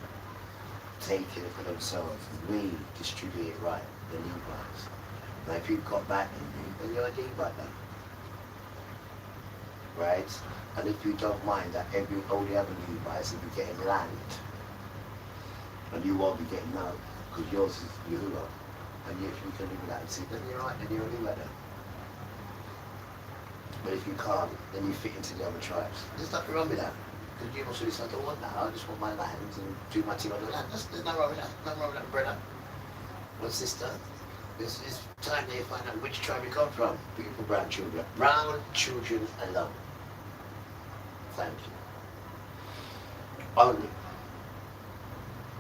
taking it for themselves. We distribute it right, the Levites. Now if you've got that in you, then you're a Levite now. Right? And if you don't mind that all the other Levites will be getting land, and you won't be getting none, because yours is Yahuwah. And if you can live with that and see, then you're right, then you're a Levite now. But if you can't, then you fit into the other tribes. There's nothing wrong with that. Because you also say, I don't want that, I just want my land and do my thing on the land. There's nothing wrong with that. Nothing wrong with that, brother. Well, sister, it's time that you find out which tribe you come from. Beautiful brown children. Brown children alone. Thank you. Only.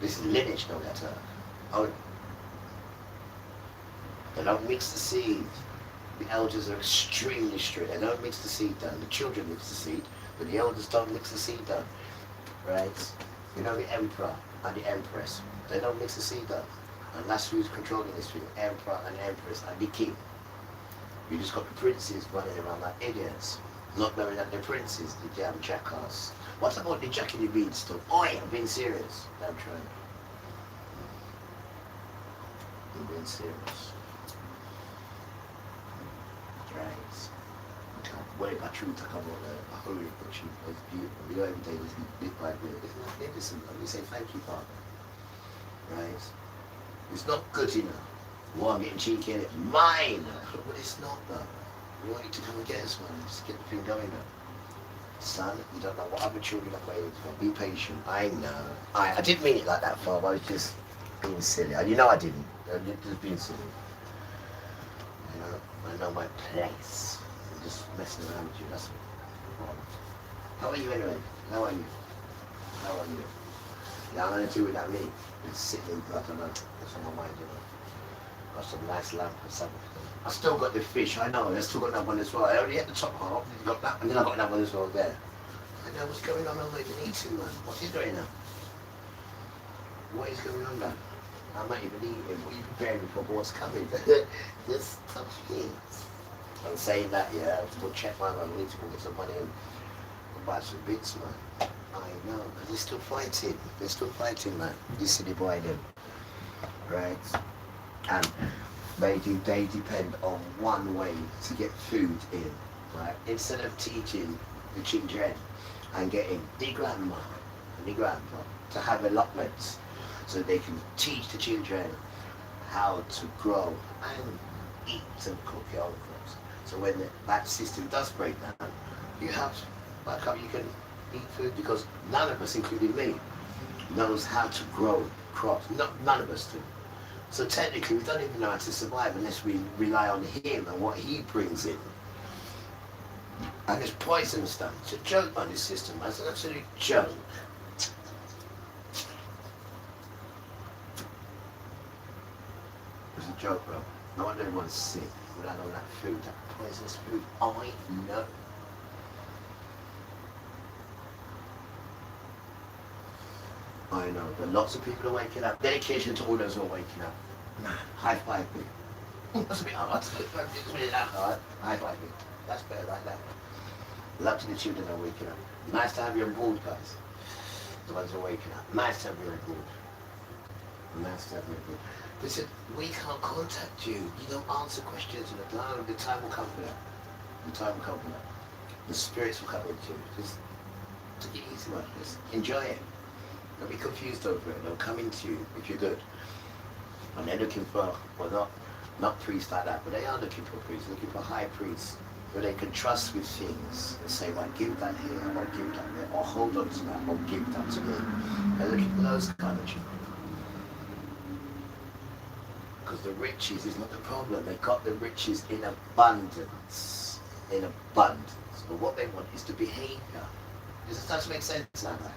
This is lineage, no matter. Only. They don't mix the seed. The elders are extremely strict. They don't mix the seed down. The children mix the seed, but the elders don't mix the seed down. Right? You know the emperor and the empress. They don't mix the seed down. And that's who's controlling this thing. Emperor and empress and the king. You just got the princes running around like idiots. Not knowing that they're princes, the damn jackass. What about the Jackie Bean stuff? Oi, I'm being serious. I'm trying. I'm being serious. Right. Okay. Way by truth, I come on a holy but she was beautiful. You know, every day there's big by bit. It's not innocent. We say thank you, Father. Right? It's not good enough. Well, I'm getting cheeky in it. Mine! But it's not though. We want you to come and get us, man. Just get the thing going now. Son, you don't know what other children are waiting for. Be patient. I know. I didn't mean it like that, Father. I was just being silly. And you know I didn't. I was just being silly. You know, I know my place. I'm just messing around with you. That's all. How are you anyway? How are you? How are you? Yeah, I'm going to do without me. It's sitting in blood, I know. That's on my mind, you know. Got some nice lamp or something. I still got the fish, I know. I still got that one as well. I already had the top half, got that, and then I got that one as well there. I know what's going on. I'm not even eating, man. What is going on? What is going on, man? I'm not even eating. What are you preparing for what's coming? Just touch things. I'm saying that, yeah, I have to go check my man. We need to go get some money and buy some bits, man. I know, but they're still fighting. They're still fighting, man. You see the boy them. Right? And they depend on one way to get food in, right? Instead of teaching the children and getting the grandma and the grandpa to have allotments so they can teach the children how to grow and eat and cook your own crops. So when that system does break down, you have backup, you can eat food, because none of us, including me, knows how to grow crops. None of us do. So technically, we don't even know how to survive unless we rely on him and what he brings in. And it's poison stuff. It's a joke, man, this system, man. It's an absolute joke. It's a joke, bro. No wonder everyone's sick without all that food, that poisonous food. I know. I know, but lots of people are waking up. Dedication to all those who are waking up. Man, high five me. That's a bit hard. It's really that hard. High five me. That's better like that. Love to the children that are waking up. Nice to have you on board, guys. The ones who are waking up. Nice to have you on board. Nice to have you on board. Listen, we can't contact you. You don't answer questions in the time. The time will come for that. The time will come for that. The spirits will come into you. Just take it easy, man. Just enjoy it. Don't be confused over it. They'll come into you if you're good. And they're looking for, well, not priests like that, but they are looking for priests, looking for high priests who they can trust with things and say, well, give that here, or give that there, or hold on to that, or give that to me. They're looking for those kind of children. Because the riches is not the problem. They got the riches in abundance. In abundance. But what they want is the behavior. Does it start to make sense now, guys?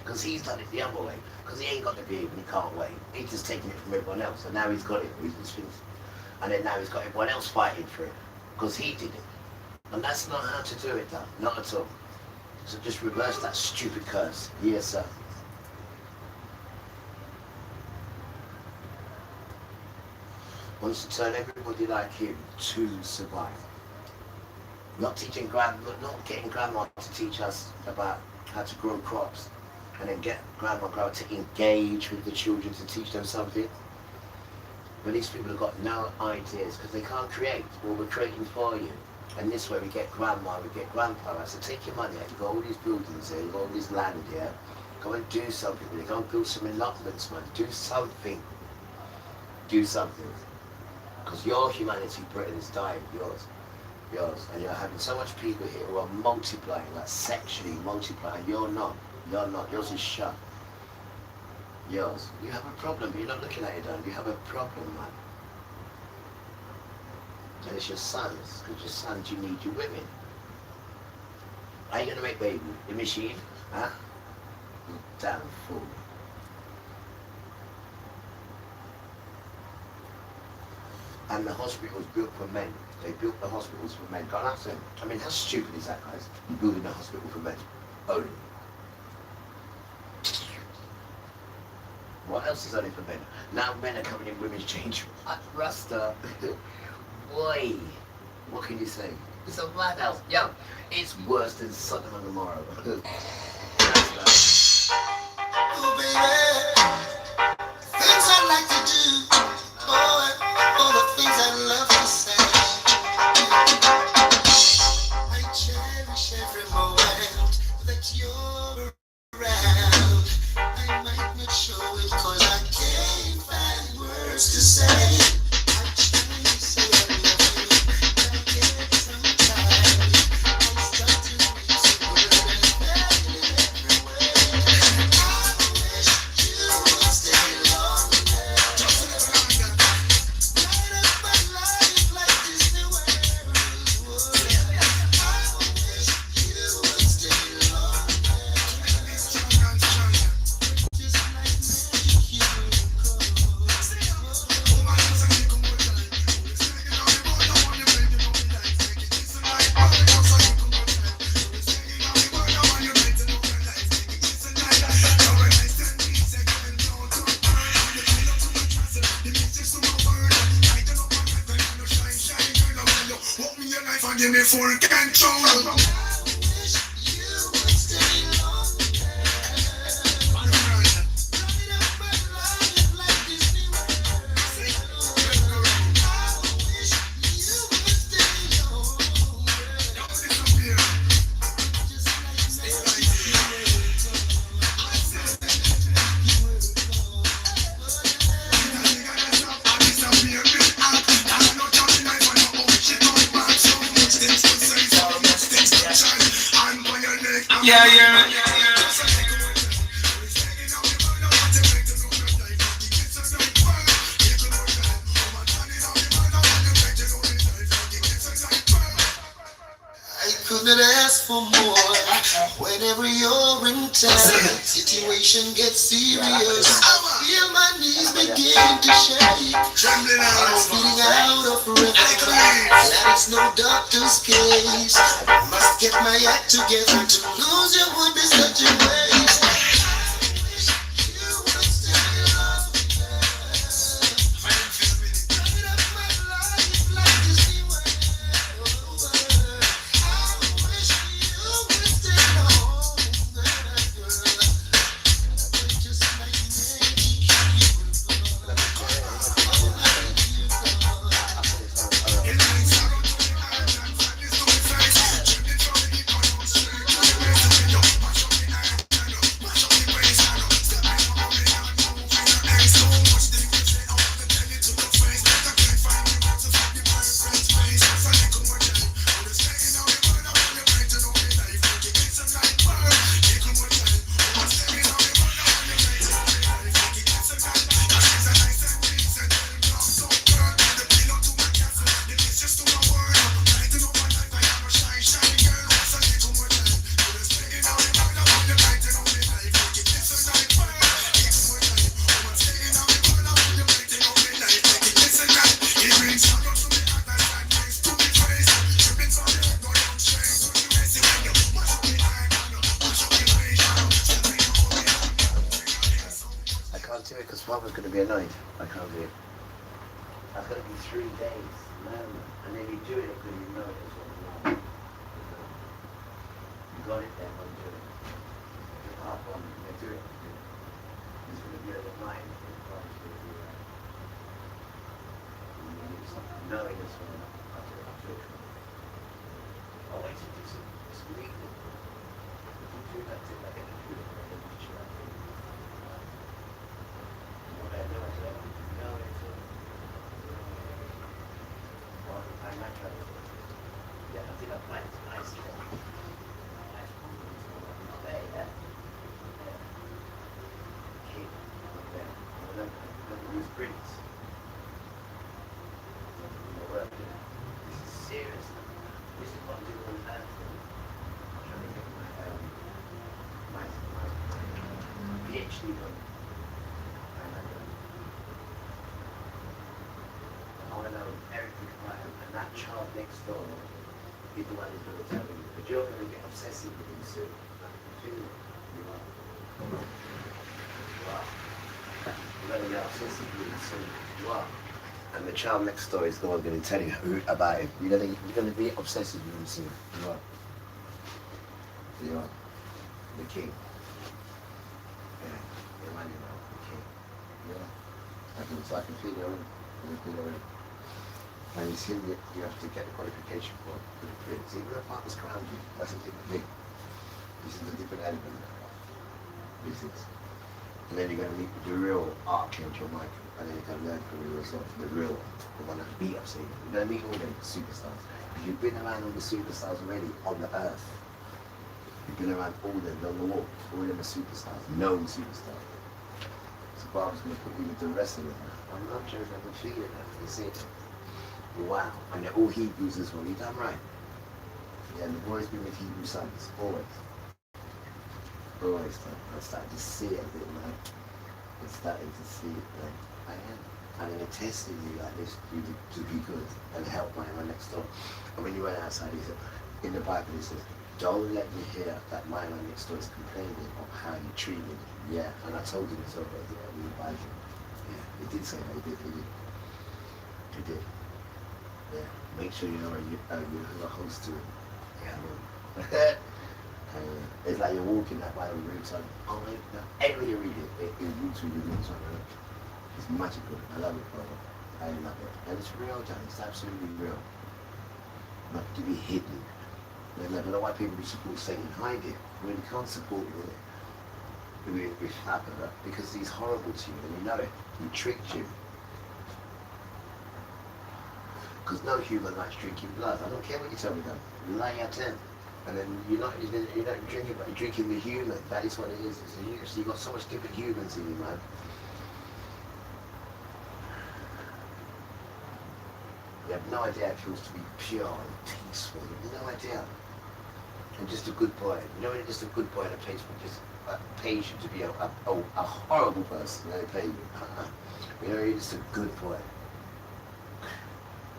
Because he's done it the other way. Because he ain't got the behavior and he can't wait. He's just taking it from everyone else. And now he's got it. He's just finished. And then now he's got everyone else fighting for it. Because he did it. And that's not how to do it, though. Not at all. So just reverse that stupid curse. Yes, sir. Wants to turn everybody like him to survive. Not getting grandma to teach us about how to grow crops, and then get grandma to engage with the children to teach them something. But these people have got no ideas because they can't create. Well, we're creating for you. And this way we get grandma, we get grandpa. So take your money out, you've got all these buildings here, you've got all this land here. Go and do something with it. Go and build some allotments, man. Do something. Do something. Because your humanity, Britain, is dying. Yours. And you're having so much people here who are multiplying, like sexually multiplying. You're not. Yours is shut. Yours. You have a problem, but you're not looking at it, don't you? You have a problem, man. And it's your sons, because your sons, you need your women. Are you going to make baby? The machine? Huh? You damn fool. And the hospital was built for men. They built the hospitals for men. God, ask them. I mean, how stupid is that, guys? You're building a hospital for men. Only. What else is only for men? Now men are coming in women's change rooms. Rasta. Boy. What can you say? It's a madhouse. Yo, it's worse than Sodom and Gomorrah. Oh, baby, things I like to do, all the things I love to say. I cherish every moment that you're around. I might not show it 'cause I can't find words to say. I try to say I love you, but I get sometimes. I start to miss the word and feel it everywhere. I wish you would stay longer. Light up my life like Disney World would. I wish you would stay longer. Just like magic you would go. Give me full control. I wish you would stay longer. Light up my life like Disney World. I wish you would stay longer. Just like magic you would Yeah. I couldn't ask for more. Whenever you're in town, situation gets serious. I feel my knees begin to shake. Trembling I'm feeling out of breath. That is no doctor's case. Must get my act together. To lose you would be such a waste. I wish do it because Father's going to be annoyed. I can't do it. That's going to be 3 days. No. And then you do it because you know it as well. No. You got it there, don't do it. You're half on, you do it. It's going to be over 9. Father's going to do that. You need something knowing as well. I'll do it. I'll wait to do some reading. Do that thing like a computer. Child next door is the one who's going to tell you, but you're going to get obsessive with him soon. You are. You're going to get obsessive with him soon. You are. And the child next door is the one going to tell you about him. You're going to be obsessive with him soon. You are. You are. The king. Yeah. Emmanuel, the king. Yeah. I can feel your own. I can feel your own. And you see, you have to get the qualification for the prince. Even if Father's crowned you, that's a different thing. This is a different element. This is. And then you're going to meet the real Archangel Michael, and then you're going to learn from the result, the real, the one that beat up Satan. You're going to meet all the superstars. Because you've been around all the superstars already on the earth. You've been around all them on the walk, all them are superstars, known superstars. So Father's going to put you with the rest of them. I'm not sure if I can feel it now. You see it? Wow, and they're all Hebrews as well. You done right. Yeah, the boys been with Hebrew sons, always. Always. I'm starting to see it a bit, man. I'm starting to see it, man. I am. And then they're testing you like this to be good and help my man next door. And when you went outside, he said, in the Bible, he says, don't let me hear that my man next door is complaining of how you treated him. Yeah, and I told him so right there in the Bible. Yeah, he did say that, he did. He did. Yeah, make sure you know who a host to it. Yeah, it's like you're walking that Bible route on. Oh my God, every you read it roots with your roots on it. It's magical. I love it, brother. I love it. And it's real, John. It's absolutely real. Not to be hidden. And I don't know why people support Satan hide it. When you can't support it with Fabra, because he's horrible to you and you know it. He tricked you. Because no human likes drinking blood. I don't care what you tell me though. You lie out there. And then you're not drinking, but you're drinking the human. That is what it is. It's a human. So you've got so much different humans in you, man. You have no idea how it feels to be pure and peaceful. You have no idea. And just a good boy. You know when you're just a good boy and a pays you to be a horrible person. They pay you. You know, you're just a good boy.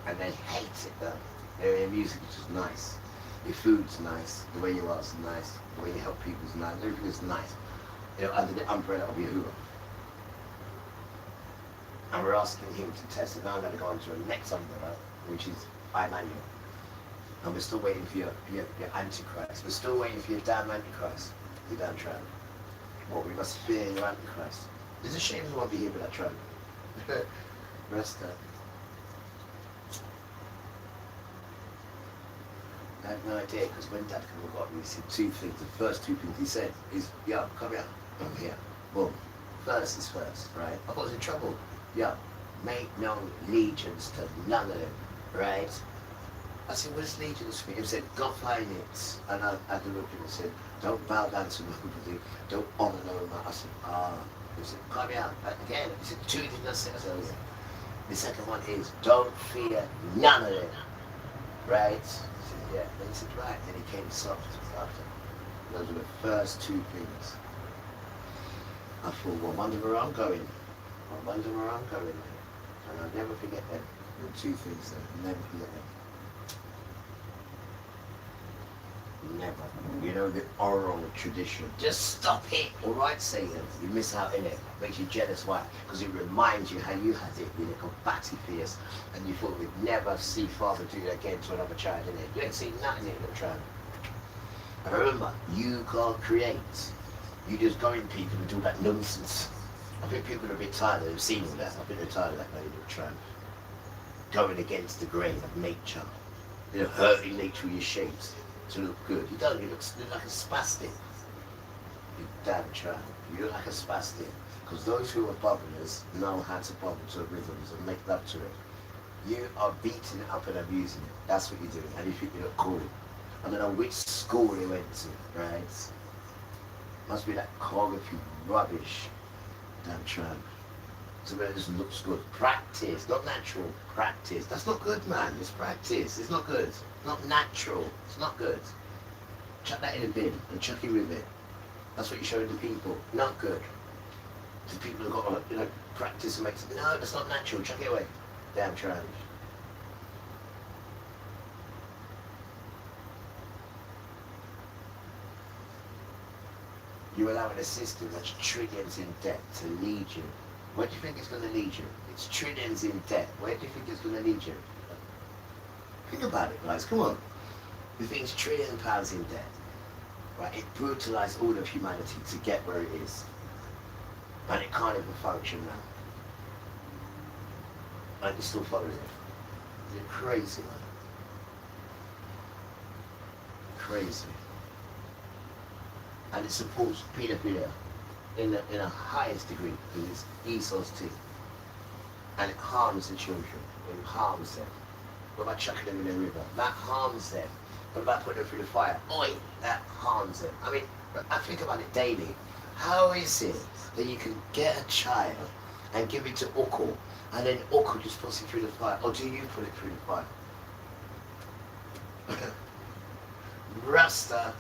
And they hate it though. Your music is just nice. Your food's nice. The way you are is nice. The way you help people is nice. Everything is nice. You know, under the umbrella of Yahuwah. And we're asking him to test it. Now I'm going to go on to the next umbrella, which is Emmanuel. And we're still waiting for your Antichrist. We're still waiting for your damn Antichrist. Your damn Trump. Well, we must fear your Antichrist. It's a shame we won't be here for that Trump. Rest up. I have no idea, because when Dad came and got me, he said 2 things. The first 2 things he said is, yo, come here, I'm here. Boom. First is first, right? I was in trouble. Yo, make no allegiance to none of them, right? I said, what is allegiance for? He said, God find it. And I had to look at him and said, don't bow down to nobody, don't honor no man. I said, He said, come here. Again, he said, 2 things I said, oh yeah. The second one is, don't fear none of them, right? Yeah, then he said, right, then he came soft after. Those were the first 2 things. I thought, well, I wonder where I'm going. And I'll never forget them. The 2 things there, never forget them. Never. You know, the oral tradition. Just stop it. All right, Satan. You miss out in it. Makes you jealous. Why? Because it reminds you how you had it. You little batty fierce. And you thought we'd never see father do that again to another child in it. You ain't seen nothing in it, little child. And remember, you can't create. You just go in people and do that nonsense. I think people are a bit tired of seeing all that. I think they're tired of that, lady, little tramp. Going against the grain of nature. You know, hurting nature with your shapes to look good. You don't, you look like a spastic. You damn tramp. You look like a spastic. Because those who are bubblers know how to bubble to rhythms and make love to it. You are beating it up and abusing it. That's what you're doing. And you think you look cool. I don't know which school they went to, right? Must be that choreography rubbish. Damn tramp. So it just looks good. Practice, not natural. Practice. That's not good, man. It's practice. It's not good. Not natural. It's not good. Chuck that in a bin and chuck it with it. That's what you're showing the people. Not good. The people who've got to, you know, practice and make it. No, that's not natural. Chuck it away. Damn tramp. You're allowing a system that's trillions in debt to lead you. Where do you think it's going to lead you? It's trillions in debt. Where do you think it's going to lead you? Think about it, guys. Come on. You think it's £1 trillion in debt. Right? It brutalized all of humanity to get where it is. And it can't even function now. And you're still following it. You're crazy, man. Crazy. And it supports pedophilia in a highest degree because it's Esau's team. And it harms the children. It harms them. What about chucking them in the river? That harms them. What about putting them through the fire? Oi, that harms them. I mean, I think about it daily. How is it that you can get a child and give it to Uko, and then Uko just puts it through the fire? Or do you put it through the fire? Rasta.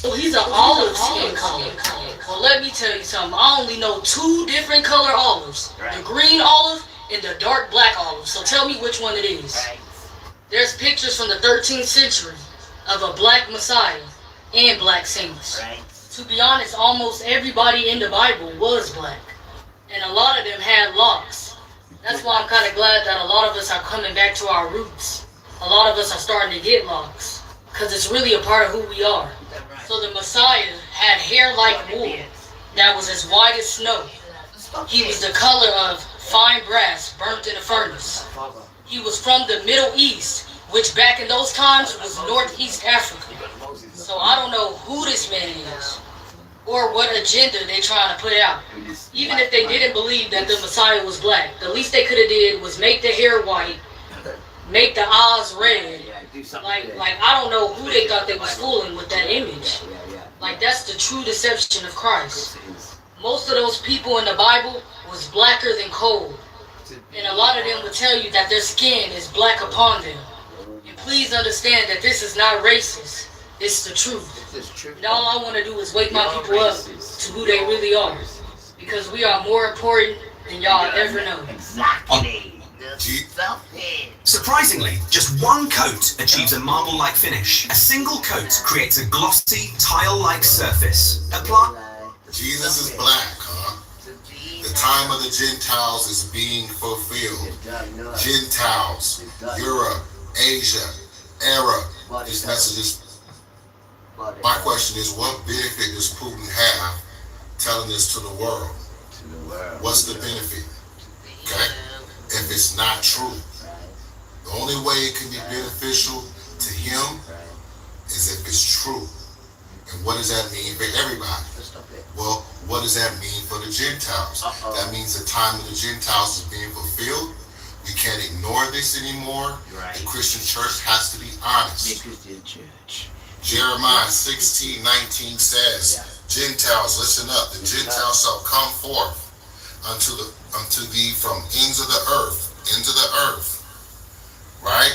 So he's an olive skin color. Well, let me tell you something. I only know two different color olives. The green olive and the dark black olive. So tell me which one it is. There's pictures from the 13th century of a black Messiah and black saints. To be honest, almost everybody in the Bible was black. And a lot of them had locks. That's that's why I'm kind of glad that a lot of us are coming back to our roots. A lot of us are starting to get locks, because it's really a part of who we are. So the Messiah had hair like wool that was as white as snow. He was the color of fine brass burnt in a furnace. He was from the Middle East, which back in those times was Northeast Africa. So I don't know who this man is, or what agenda they're trying to put out. Even if they didn't believe that the Messiah was black, the least they could have did was make the hair white, make the eyes red. Like I don't know who they thought they was fooling with that image. Like that's the true deception of Christ. Most of those people in the Bible was blacker than coal. And a lot of them will tell you that their skin is black upon them. And please understand that this is not racist. It's the truth. And all I want to do is wake my people up to who they really are. Because we are more important than y'all ever know. Exactly. Surprisingly, just one coat achieves a marble-like finish. A single coat creates a glossy, tile-like surface. Apply. Jesus is black, huh? The time of the Gentiles is being fulfilled. Gentiles, Europe, Asia, Arab. This message is. My question is, what benefit does Putin have telling this to the world? What's the benefit? Okay? If it's not true. The only way it can be beneficial to him is if it's true. And what does that mean for everybody? Well, what does that mean for the Gentiles? That means the time of the Gentiles is being fulfilled. We can't ignore this anymore. The Christian church has to be honest. Jeremiah 16:19 says, Gentiles, listen up. The Gentiles shall come forth unto thee from ends of the earth, right?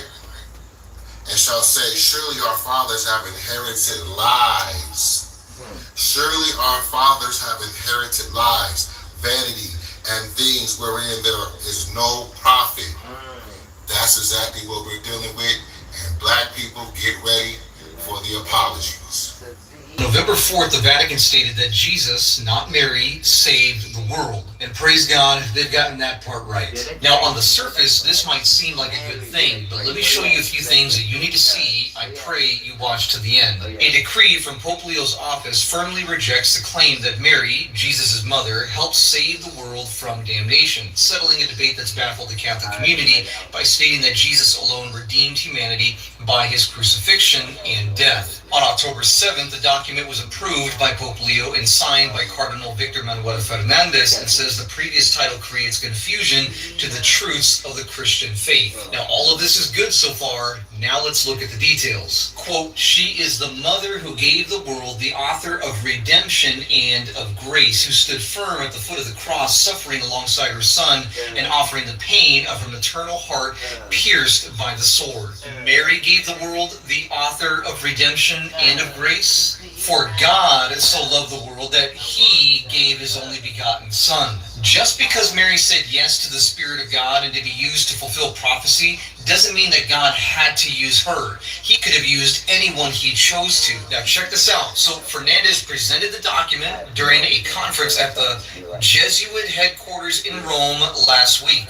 And shall say, surely our fathers have inherited lies. Surely our fathers have inherited lies, vanity, and things wherein there is no profit. That's exactly what we're dealing with. And black people, get ready for the apologies. November 4th, the Vatican stated that Jesus, not Mary, saved the world. And praise God, they've gotten that part right. Now, on the surface, this might seem like a good thing, but let me show you a few things that you need to see. I pray you watch to the end. A decree from Pope Leo's office firmly rejects the claim that Mary, Jesus' mother, helped save the world from damnation, settling a debate that's baffled the Catholic community by stating that Jesus alone redeemed humanity by his crucifixion and death. On October 7th, the document was approved by Pope Leo and signed by Cardinal Victor Manuel Fernandez, and says the previous title creates confusion to the truths of the Christian faith. Now, all of this is good so far. Now let's look at the details. Quote, she is the mother who gave the world, the author of redemption and of grace, who stood firm at the foot of the cross, suffering alongside her son and offering the pain of her maternal heart pierced by the sword. Mary gave the world, the author of redemption and of grace. For God so loved the world that he gave his only begotten Son. Just because Mary said yes to the Spirit of God and to be used to fulfill prophecy doesn't mean that God had to use her. He could have used anyone he chose to. Now check this out. So Fernandez presented the document during a conference at the Jesuit headquarters in Rome last week.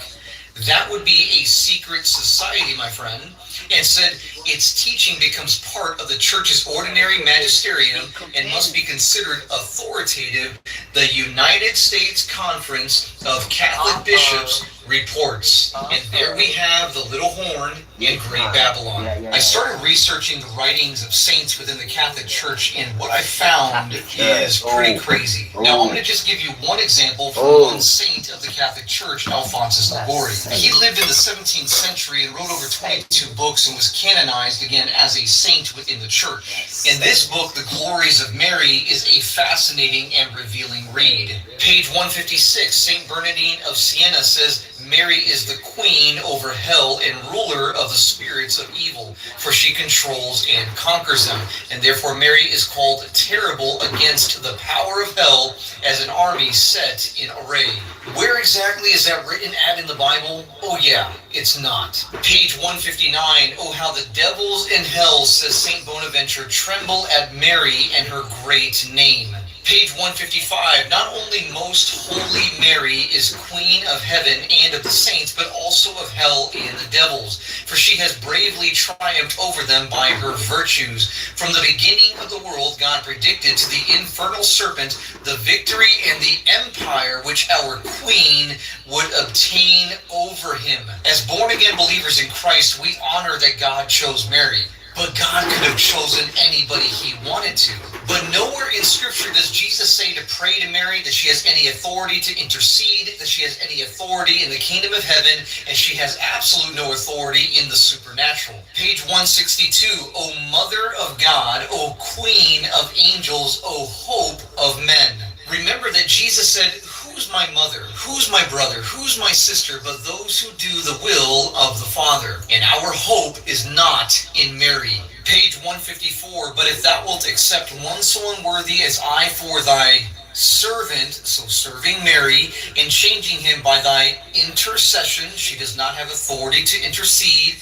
That would be a secret society, my friend, and said its teaching becomes part of the church's ordinary magisterium and must be considered authoritative. The United States Conference of Catholic Bishops reports. And there we have the little horn in Great Babylon. I started researching the writings of saints within the Catholic Church, and what I found is pretty crazy. Now, I'm going to just give you one example from one saint of the Catholic Church, Alphonsus Liguori. He lived in the 17th century and wrote over 22 books and was canonized again as a saint within the church. In this book, The Glories of Mary is a fascinating and revealing read. Page 156, St. Bernardine of Siena says, Mary is the queen over hell and ruler of the spirits of evil, for she controls and conquers them, and therefore Mary is called terrible against the power of hell as an army set in array. Where exactly is that written at in the Bible? Oh yeah, it's not. Page 159, oh how the devils in hell, says St. Bonaventure, tremble at Mary and her great name. Page 155. Not only most holy Mary is queen of heaven and of the saints, but also of hell and the devils. For she has bravely triumphed over them by her virtues. From the beginning of the world, God predicted to the infernal serpent the victory and the empire which our queen would obtain over him. As born-again believers in Christ, we honor that God chose Mary. But God could have chosen anybody he wanted to. But nowhere in Scripture does Jesus say to pray to Mary, that she has any authority to intercede, that she has any authority in the kingdom of heaven, and she has absolute no authority in the supernatural. Page 162. O Mother of God, O Queen of angels, O hope of men. Remember that Jesus said, who's my mother? Who's my brother? Who's my sister? But those who do the will of the Father. And our hope is not in Mary. Page 154. But if thou wilt accept one so unworthy as I for thy servant, so serving Mary, and changing him by thy intercession, she does not have authority to intercede,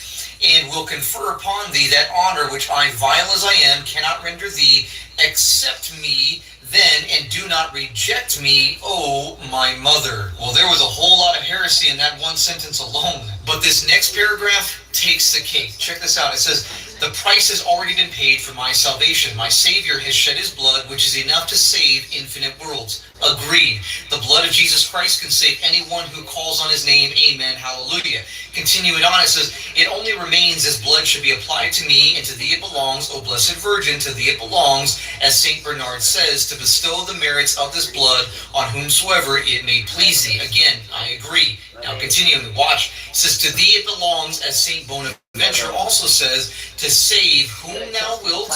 and will confer upon thee that honor which I, vile as I am, cannot render thee, accept me then, and do not reject me, O my mother. Well, there was a whole lot of heresy in that one sentence alone. But this next paragraph takes the cake. Check this out. It says, the price has already been paid for my salvation. My Savior has shed his blood, which is enough to save infinite worlds. Agreed. The blood of Jesus Christ can save anyone who calls on his name. Amen. Hallelujah. Continuing on, it says, it only remains as blood should be applied to me, and to thee it belongs, O Blessed Virgin, to thee it belongs, as St. Bernard says, to bestow the merits of this blood on whomsoever it may please thee. Again, I agree. Now continuing, watch. It says, to thee it belongs, as St. Bonaventure also says, to save whom thou wilt,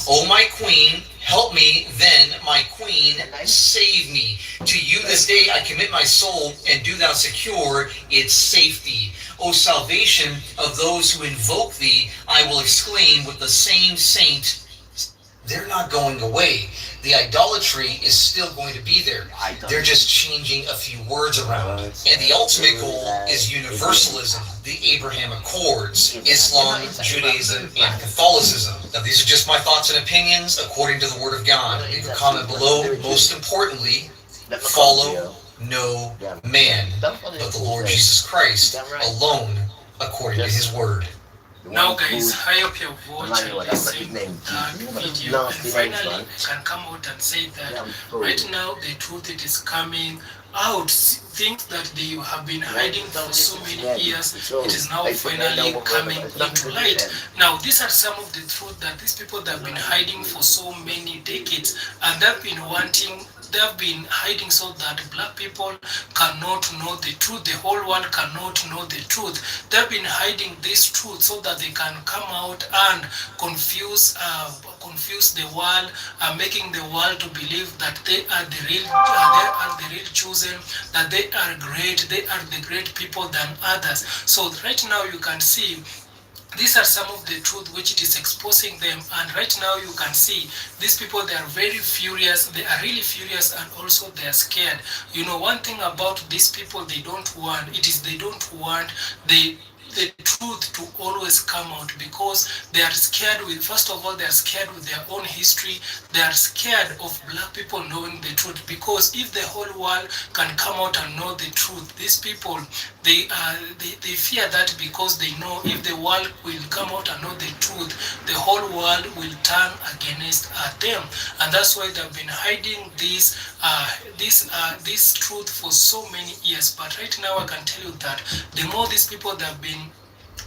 O my queen, help me, then, my queen, save me. To you this day I commit my soul, and do thou secure its safety. O salvation of those who invoke thee, I will exclaim with the same saint, they're not going away. The idolatry is still going to be there. They're just changing a few words around. And the ultimate goal is universalism, the Abraham Accords, Islam, Judaism, and Catholicism. Now, these are just my thoughts and opinions according to the Word of God. Leave a comment below. Most importantly, follow no man, but the Lord Jesus Christ alone, according to his Word. Now guys, I hope you've watched and listened that video, and finally can come out and say that right now the truth it is coming out. Things that they have been hiding for so many years, it is now finally coming into light. Now these are some of the truth that these people that have been hiding for so many decades, and they've been hiding so that black people cannot know the truth, the whole world cannot know the truth. They've been hiding this truth so that they can come out and confuse the world, making the world to believe that they are the real chosen, that they are great, they are the great people than others. So right now you can see these are some of the truth which it is exposing them, and right now you can see these people, they are very furious, they are really furious, and also they are scared. You know, one thing about these people, they don't want the truth to always come out, because they are scared with, first of all, they are scared with their own history. They are scared of black people knowing the truth, because if the whole world can come out and know the truth, these people, they fear that, because they know if the world will come out and know the truth, the whole world will turn against them. And that's why they've been hiding this truth for so many years. But right now I can tell you that the more these people that have been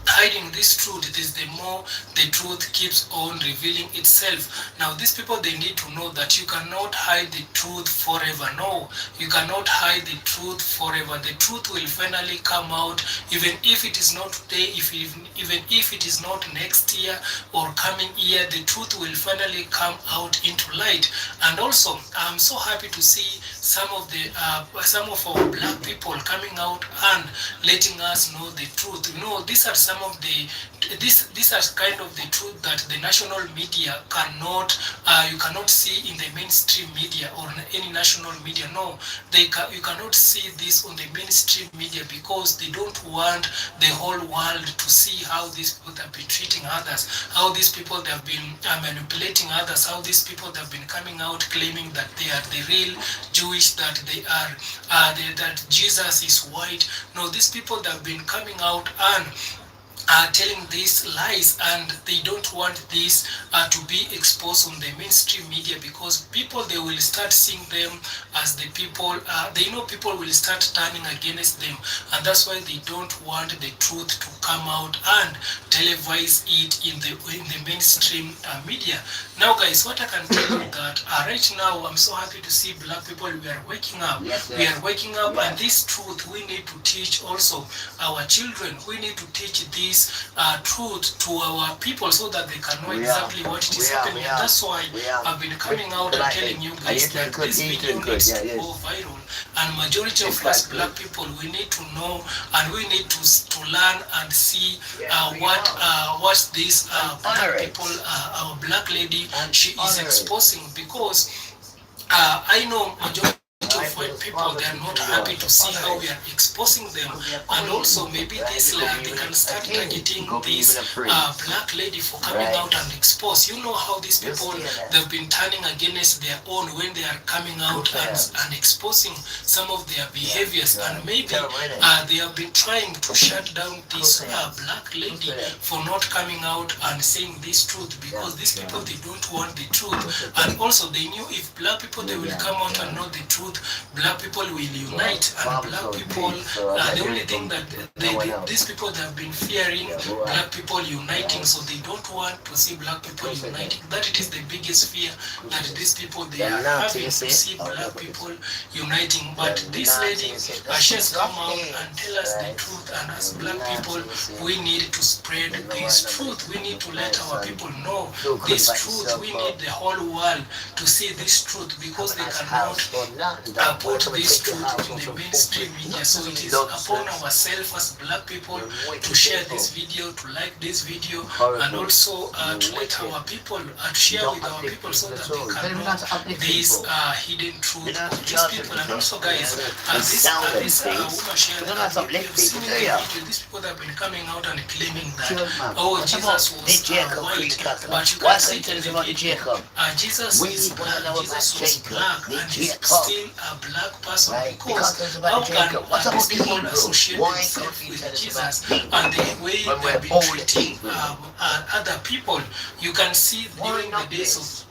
hiding this truth, it is the more the truth keeps on revealing itself. Now these people, they need to know that you cannot hide the truth forever. No, you cannot hide the truth forever. The truth will finally come out, even if it is not today, even if it is not next year or coming year, the truth will finally come out into light. And also, I'm so happy to see some of our black people coming out and letting us know the truth. You know, these are some of the these are kind of the truth that the national media cannot you cannot see in the mainstream media or any national media. No, you cannot see this on the mainstream media because they don't want the whole world to see how these people have been treating others, how these people have been manipulating others, how these people have been coming out claiming that they are the real Jewish, that they are that Jesus is white. No, these people that have been coming out and are telling these lies, and they don't want this to be exposed on the mainstream media because people, they will start seeing them as the people they know people will start turning against them, and that's why they don't want the truth to come out and televise it in the mainstream media. Now guys, what I can tell you that right now I'm so happy to see black people, we are waking up. We are waking up, and this truth we need to teach also our children. We need to teach this truth to our people so that they can know exactly what it is happening. And that's why I've been coming out and telling you guys that this video needs to go viral, and majority of us black people, we need to know and we need to learn and see what this black people, our black lady, she is exposing, because I know majority of white people, they are not happy to see how we are exposing them, and also maybe this they can start targeting this black lady for coming out and expose. You know how these people, they've been turning against their own when they are coming out and exposing some of their behaviors, and maybe they have been trying to shut down this black lady for not coming out and saying this truth, because these people, they don't want the truth, and also they knew if black people, they will come out and know the truth, black people will unite, and black people, the only thing that these people, they have been fearing black people uniting, so they don't want to see black people uniting. That it is the biggest fear that these people, they are having, to see black people uniting. But this lady, she has come out and tell us the truth, and as black people, we need to spread this truth. We need to let our people know this truth. We need the whole world to see this truth, because they cannot put this truth in the mainstream media. So it is upon ourselves as black people to share this video, to like this video, and also to let our people share with our people so that they can know this hidden truth of these people. And also guys, this woman shared that we have seen in the video, these people that have been coming out and claiming that, oh, Jesus was white, but you can see in the video, Jesus is black, Jesus was black, and he's still a black person, because how can these people associate themselves with Jesus and the way they've been treating other people? You can see during the days of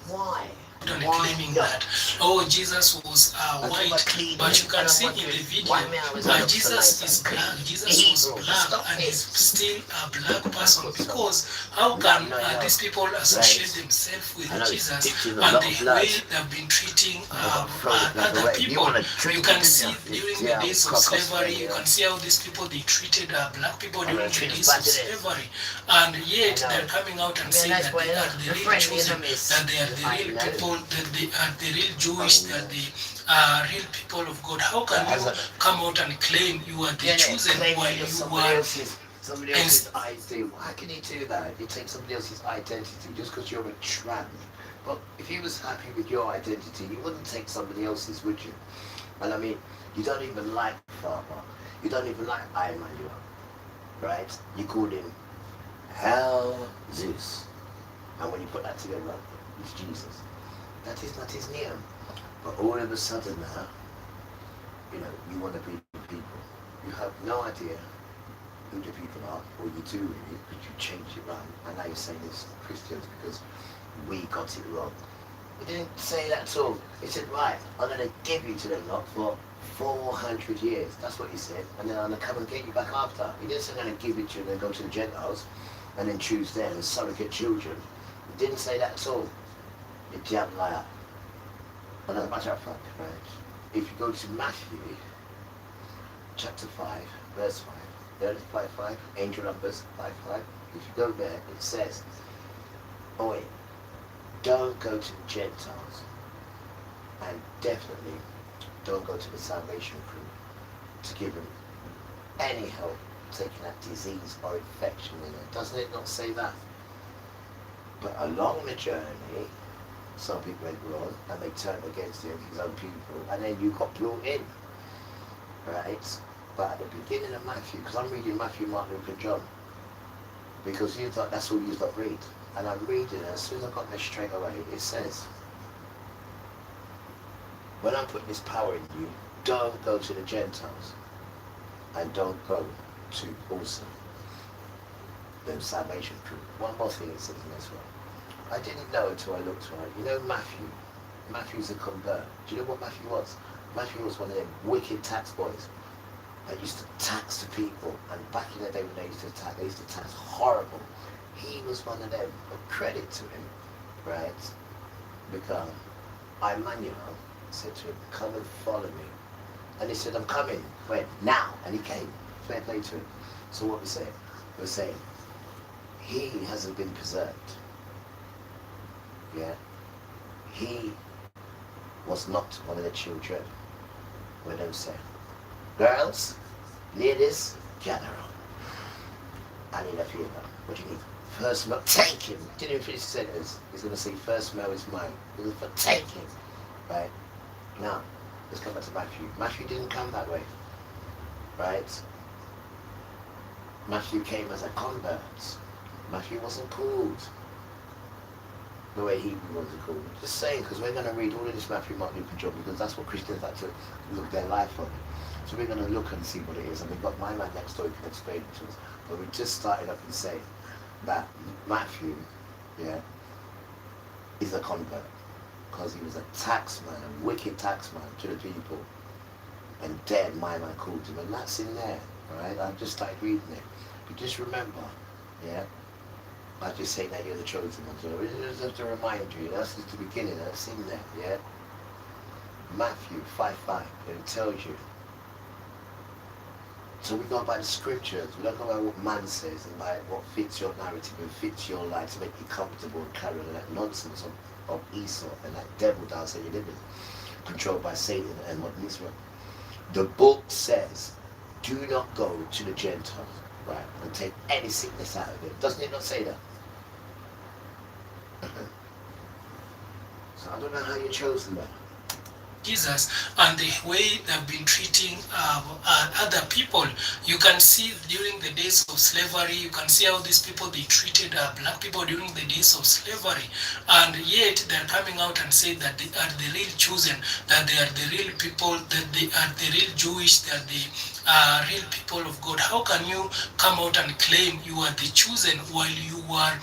claiming that, oh, Jesus was white, but you can see in the video Jesus is black, Jesus was black, and he's still a black person, because how can these people associate themselves with Jesus and the way they've been treating other people? You can see during the days of slavery, you can see how these people, they treated black people during the days of slavery, and yet they're coming out and saying that they are the real chosen, that they are the real people, that they are the real Jewish, that they are real people of God. How can you come out and claim you are the chosen while you are somebody else's identity? Why can you do that? You take somebody else's identity just because you're a tramp. But if you was happy with your identity, you wouldn't take somebody else's, would you? And I mean, you don't even like Father. You don't even like Emmanuel, right? You called him Hell Zeus. And when you put that together, it's Jesus. That is not his name. But all of a sudden now, you want to be people. You have no idea who the people are, or you do really, but you change it around. And now you're saying it's Christians because we got it wrong. He didn't say that at all. He said, right, I'm going to give you to them lot for 400 years. That's what he said. And then I'm going to come and get you back after. He didn't say I'm going to give it to you and then go to the Gentiles and then choose them as surrogate children. He didn't say that at all. You damn liar. But as a matter of fact, right, if you go to Matthew chapter 5, verse 5, there is 5, angel numbers 5. If you go there, it says, oh, don't go to the Gentiles, and definitely don't go to the salvation crew to give them any help taking that disease or infection in it. Doesn't it not say that? But along the journey, some people went wrong and they turned against him, his own people, and then you got brought in, right? But at the beginning of Matthew, because I'm reading Matthew, Mark, Luke, and John, because you thought that's all you got read, and I'm reading it. As soon as I got there straight away, it says, when I'm putting this power in you, don't go to the Gentiles, and don't go to also the salvation crew. One more thing it says in this one. I didn't know until I looked right. You know Matthew? Matthew's a convert. Do you know what Matthew was? Matthew was one of them wicked tax boys that used to tax the people. And back in the day when they used to tax horrible. He was one of them. But credit to him, right? Because Emmanuel said to him, come and follow me. And he said, I'm coming. When? Now. And he came. Fair play to him. So what we're saying? We're saying, he hasn't been preserved. Yeah, he was not one of the children. We don't say, girls, ladies, gather on. I need a favor. What do you need? First milk, take him. Didn't even finish the sentence. He's going to say, first milk is mine. He's going to take him. Right? Now, let's come back to Matthew. Matthew didn't come that way. Right? Matthew came as a convert. Matthew wasn't called the way Hebrew ones are called. Just saying, because we're going to read all of this Matthew, Mark, Luke, and John, because that's what Christians like to look their life on. So we're going to look and see what it is, and we've got my man next door who can explain it to us. But we just started up and saying that Matthew, yeah, is a convert, because he was a taxman, a wicked taxman to the people, and then my man called him, and that's in there, alright? I've just started reading it. But just remember, yeah, I just say that you're the chosen one. So we just have to remind you, that's just the beginning, that's in there, yeah? Matthew 5:5, it tells you. So we go by the scriptures, we don't go by what man says and by what fits your narrative and fits your life to make you comfortable and carry on that nonsense of Esau and that devil dance that you live in, controlled by Satan and what Israel. The book says, do not go to the Gentiles, right, and take any sickness out of it. Doesn't it not say that? So I don't know how you're chosen that. Jesus and the way they've been treating other people. You can see during the days of slavery, you can see how these people, they treated black people during the days of slavery, and yet they're coming out and say that they are the real chosen, that they are the real people, that they are the real Jewish, they are the real people of God. How can you come out and claim you are the chosen while you are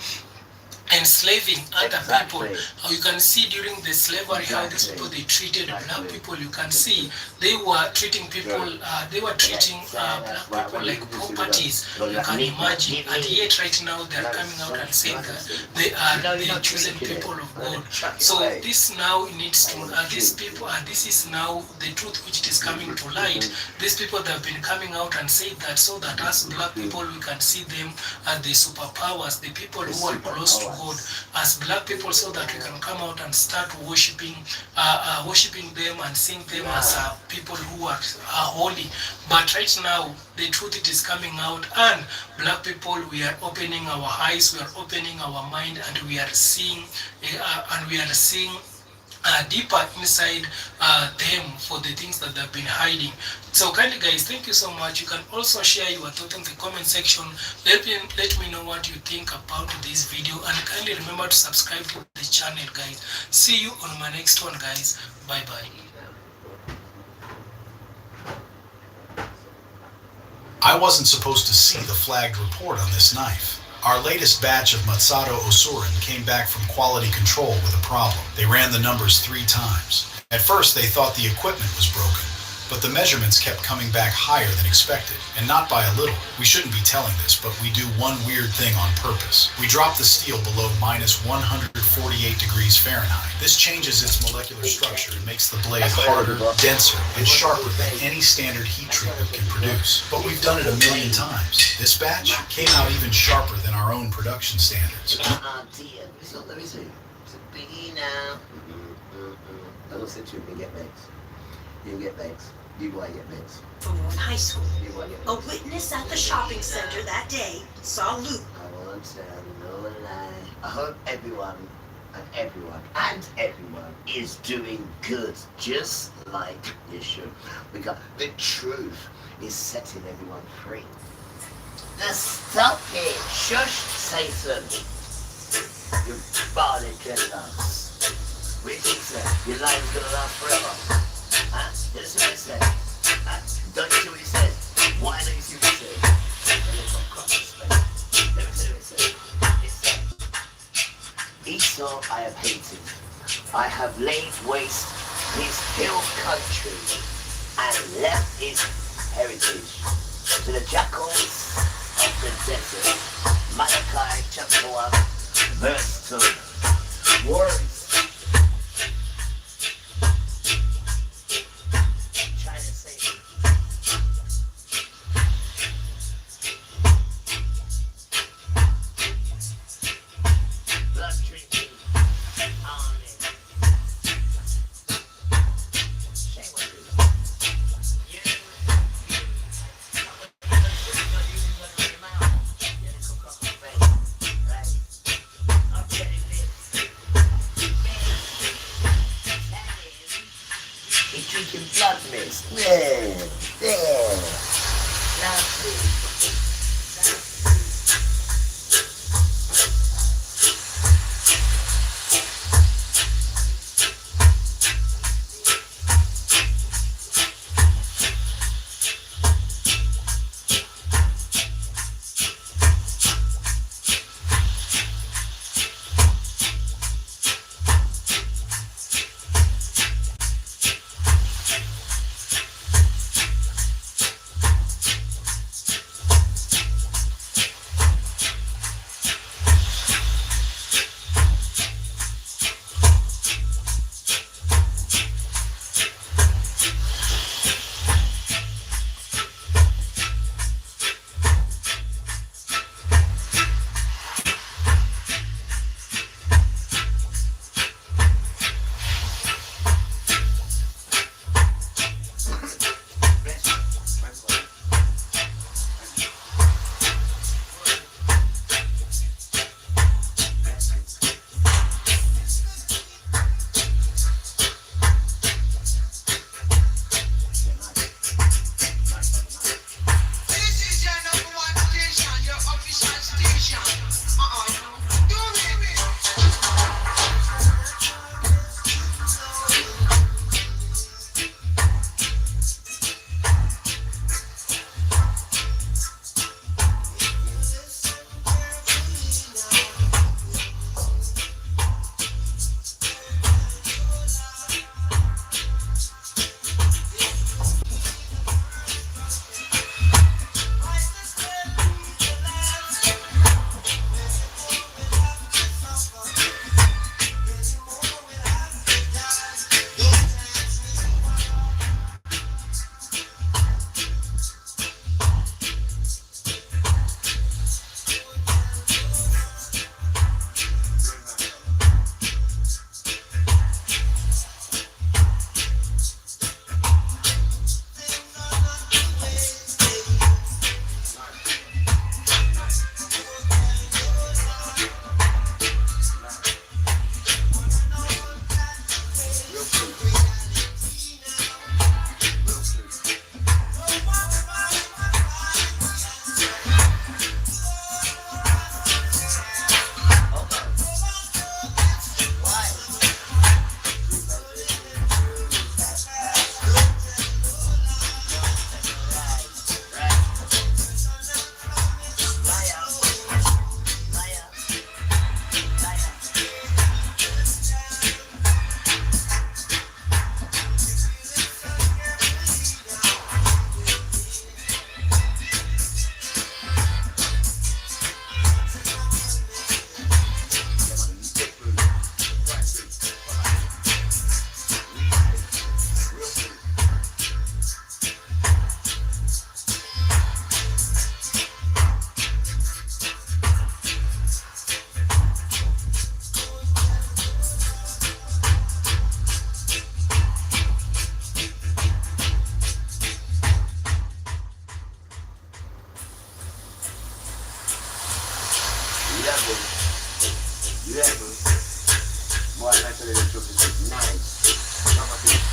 enslaving other people? You can see during the slavery how these people, they treated black people. You can see they were treating people, black people like properties. You can imagine, and yet right now they are coming out and saying that they are the chosen people of God. So this now needs to, these people, this is now the truth which is coming to light. These people that have been coming out and saying that, so that us black people, we can see them as the superpowers, the people who are close to God as black people, so that we can come out and start worshiping them and seeing them as people who are holy. But right now the truth, it is coming out, and black people, we are opening our eyes, we are opening our mind, and we are seeing deeper inside them for the things that they've been hiding. So kindly guys, thank you so much. You can also share your thoughts in the comment section. Let me know what you think about this video, and kindly remember to subscribe to the channel, guys. See you on my next one, guys. Bye bye. I wasn't supposed to see the flagged report on this knife. Our latest batch of Matsato Osurin came back from quality control with a problem. They ran the numbers 3 times. At first they thought the equipment was broken, but the measurements kept coming back higher than expected, and not by a little. We shouldn't be telling this, but we do one weird thing on purpose. We drop the steel below minus 148 degrees Fahrenheit. This changes its molecular structure and makes the blade harder, denser, and sharper than any standard heat treatment can produce. But we've done it a million times. This batch came out even sharper than our own production standards. It's not there, is it? It's a biggie now. As I said to you, you can get bags. You can get bags. You go and get bits. From Warren High School. You go and get A bits. witness at the shopping center that day saw Luke. I won't tell no lie. I hope everyone is doing good, just like you should. Because the truth is setting everyone free. Now stop it. Shush, Satan. You barley nuts. What did he say? Your life's gonna last forever. Huh? Listen what he said. Huh? Don't you see what he said? Why don't you see what he said? Let me tell you what he said. He said, Esau I have hated. I have laid waste his hill country and left his heritage to the jackals of the desert. Malachi chapter 1, verse 2. Words. Trying to say blood drinking army. Shame on you. You Level. Boy, I tell you the truth, it's nice. Not my people.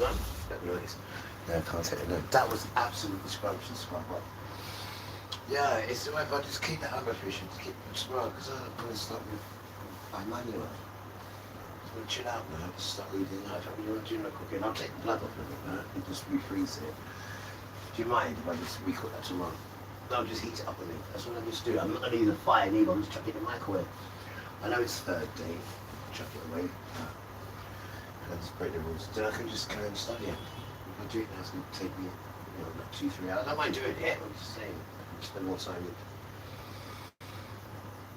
run. That noise. No, I can't take it. No, that was absolutely scrumptious, my boy. Yeah, it's the way if I just keep the other fish and keep it small, because I'm going to start with manual. I'm going to chill out now, just start reading life. I mean, you want to do no cooking, I'll take the blood off of it, right? And just refreeze it. Do you mind if I just recook that tomorrow? No, just heat it up with me. That's what I just do. I'm not going to use a fire neither, I'll just chuck it in the microwave. I know it's third day, chuck it away. And I just break the rules. Then I can just carry on studying. If I do it now, it's going to take me, like 2-3 hours. I don't mind doing it, I'm just saying. Spend more time with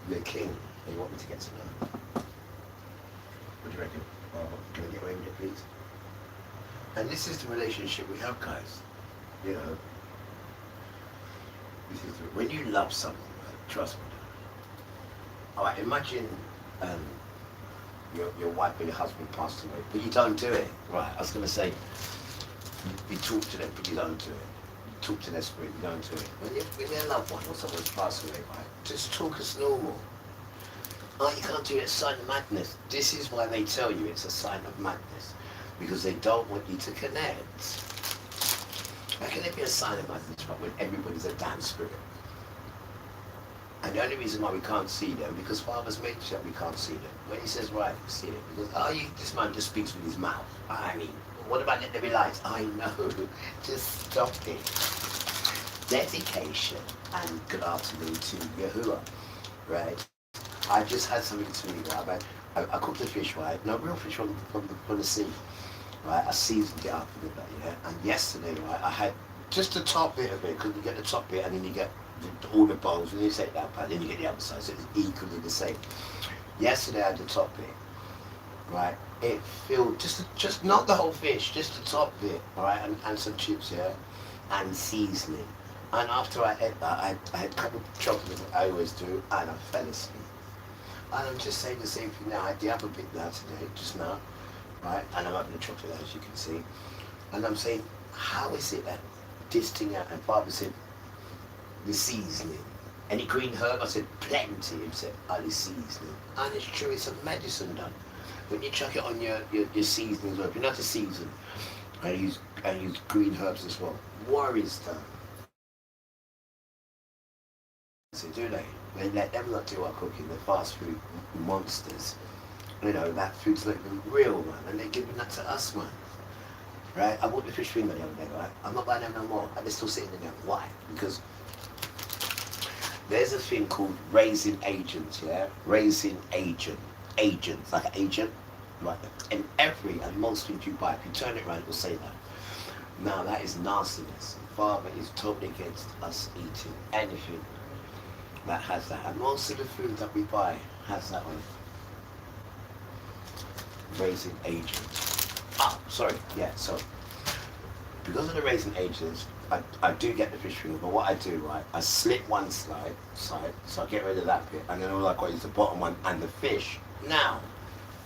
the king they want me to get to know. What do you reckon? Can we get away with it, please? And this is the relationship we have, guys. You know, this is when you love someone, right? Trust me. All right, imagine your wife or your husband passed away, but you don't do it. Right, I was going to say, you talk to them, but you don't do it. Talk to their spirit, you don't do it. When you're a loved one or someone's passed away, right, just talk as normal. Oh, you can't do it, it's a sign of madness. This is why they tell you it's a sign of madness. Because they don't want you to connect. How can it be a sign of madness, right, when everybody's a damn spirit? And the only reason why we can't see them, because Father's made sure we can't see them. When he says, right, see it, because, this man just speaks with his mouth. I mean, what about let there be light? I know, just stop it. Dedication and good afternoon to Yahuwah, right? I just had something to eat, right? I cooked the fish, right? No, real fish from the sea, right? I seasoned it up a little bit, yeah? And yesterday, right, I had just the top bit of it, because you get the top bit and then you get all the bones, and you take that part, then you get the other side, so it's equally the same. Yesterday I had the top bit, right? It filled, just not the whole fish, just the top bit, right? And some chips, yeah? And seasoning. And after I ate that, I had a couple of chocolate, I always do, and I fell asleep. And I'm just saying the same thing now. I had the other bit now today, just now, right? And I'm having the chocolate, as you can see. And I'm saying, how is it that this thing out? And Barbara said, the seasoning. Any green herb? I said, plenty. He said, the seasoning. And it's true, it's a medicine done. When you chuck it on your seasoning as well, if you know how to season, I use green herbs as well. Worries done. So do they? They let them not do our cooking, the fast food monsters. You know, that food's not even real, man, and they're giving that to us, man. Right? I bought the fish finger the other day, right? I'm not buying them no more, and they're still sitting in there. Why? Because there's a thing called raising agents, yeah? Raising agents, like an agent, right? And most things you buy, if you turn it around, it will say that. Now that is nastiness. Father is totally against us eating anything that has that. And most of the food that we buy has that one. Raising agents. Sorry, yeah, so because of the raising agents, I do get the fish finger, but what I do, right, I slit one side, so I get rid of that bit, and then all I got is the bottom one and the fish. Now,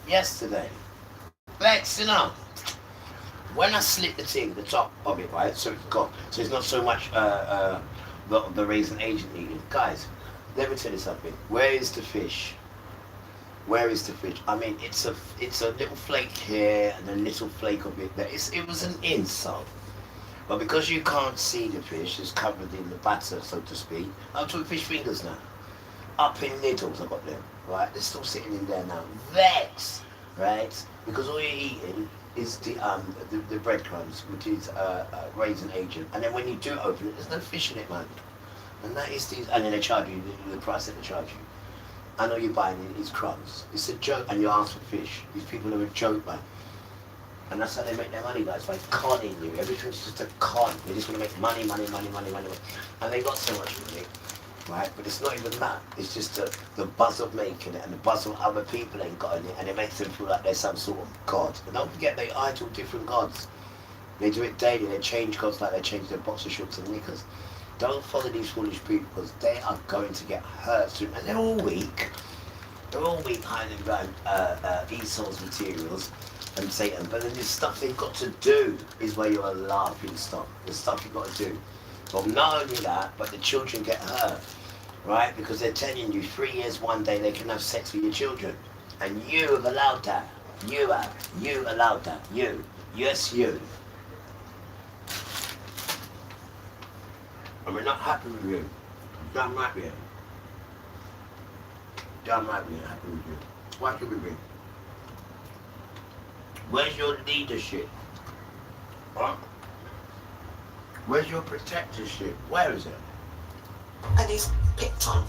yesterday, let's, when I slit the thing, the top of it, right, so it's not so much the raisin agent eating. Guys, let me tell you something. Where is the fish? Where is the fish? I mean, it's a little flake here and a little flake of it there. It was an insult. But because you can't see the fish, it's covered in the batter, so to speak. I'm talking fish fingers now. Up in needles, I got them, right? They're still sitting in there now. Vexed, right? Because all you're eating is the breadcrumbs, which is raisin agent. And then when you do open it, there's no fish in it, man. And that is and then they charge you the price that they charge you. I know you're buying it, it's crumbs. It's a joke, and you ask for fish. These people are a joke, man. And that's how they make their money, guys, by conning you. Everything's just a con. They just want to make money. And they got so much money, right? But it's not even that. It's just the buzz of making it and the buzz of other people ain't got in it, and it makes them feel like they're some sort of god. And don't forget, they idol different gods. They do it daily. They change gods like they change their boxer shorts and knickers. Don't follow these foolish people, because they are going to get hurt soon. And they're all weak. They're all weak hiding behind Esau's materials and Satan. But then the stuff they've got to do is where you're a laughing stock. The stuff you've got to do. But not only that, but the children get hurt. Right? Because they're telling you 3 years, one day they can have sex with your children. And you have allowed that. You allowed that. You. Yes, you. And we're not happy with you. Damn right we are. Damn right we are happy with you. Why should we be? Where's your leadership? Huh? Where's your protectorship? Where is it? And he's picked on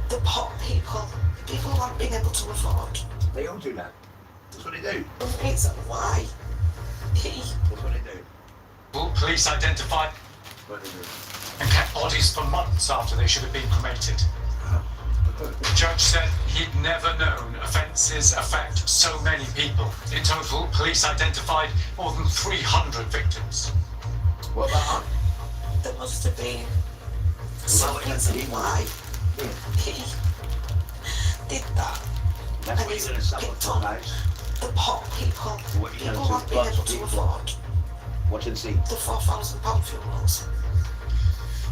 the poor people who haven't been able to afford. They all do that. That's what they do. The reason why That's what they do. Police identified That's what they do. and kept bodies for months after they should have been cremated. The judge said he'd never known offences affect so many people. In total, police identified more than 300 victims. What about us? there must have been some reason why he did that. That's And what he's you're going to suffer picked from, on guys. the poor people What who you're going haven't to been do able to to people. afford Watch and see. the £4,000 funerals.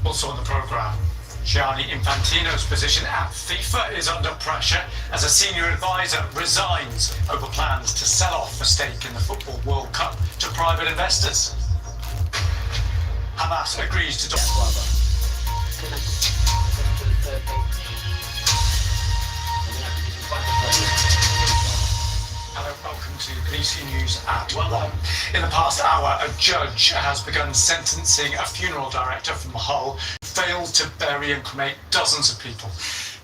Also on the programme, Gianni Infantino's position at FIFA is under pressure as a senior advisor resigns over plans to sell off a stake in the Football World Cup to private investors. Hamas agrees to... Hello, welcome to BBC News at 1. In the past hour, a judge has begun sentencing a funeral director from Hull who failed to bury and cremate dozens of people.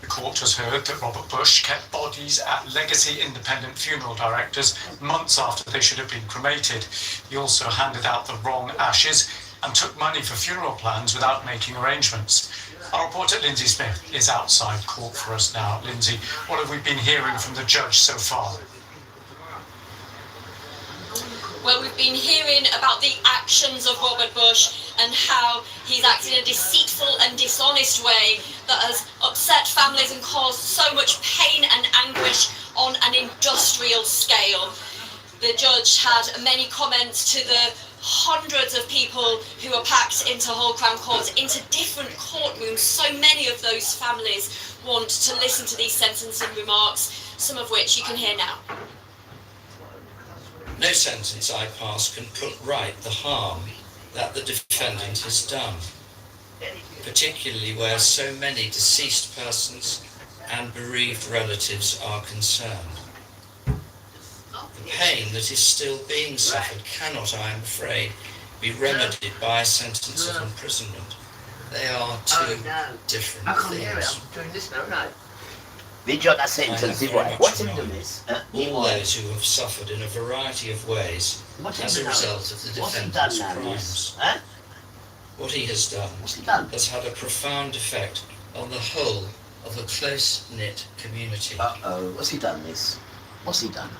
The court has heard that Robert Bush kept bodies at legacy independent funeral directors months after they should have been cremated. He also handed out the wrong ashes and took money for funeral plans without making arrangements. Our reporter Lindsay Smith is outside court for us now. Lindsay, what have we been hearing from the judge so far? Well, we've been hearing about the actions of Robert Bush and how he's acted in a deceitful and dishonest way that has upset families and caused so much pain and anguish on an industrial scale. The judge had many comments to the hundreds of people who were packed into Hull Crown Court, into different courtrooms. So many of those families want to listen to these sentencing remarks, some of which you can hear now. No sentence I pass can put right the harm that the defendant has done, particularly where so many deceased persons and bereaved relatives are concerned. The pain that is still being suffered cannot, I am afraid, be remedied by a sentence of imprisonment. They are two different I can't things. hear it. I'm doing this now, right? Did you that sentence? What's in this? All those who have suffered in a variety of ways as a result of the defendant's crimes. What he has done has had a profound effect on the whole of a close-knit community. Uh-oh, what's he done, miss? What's he done?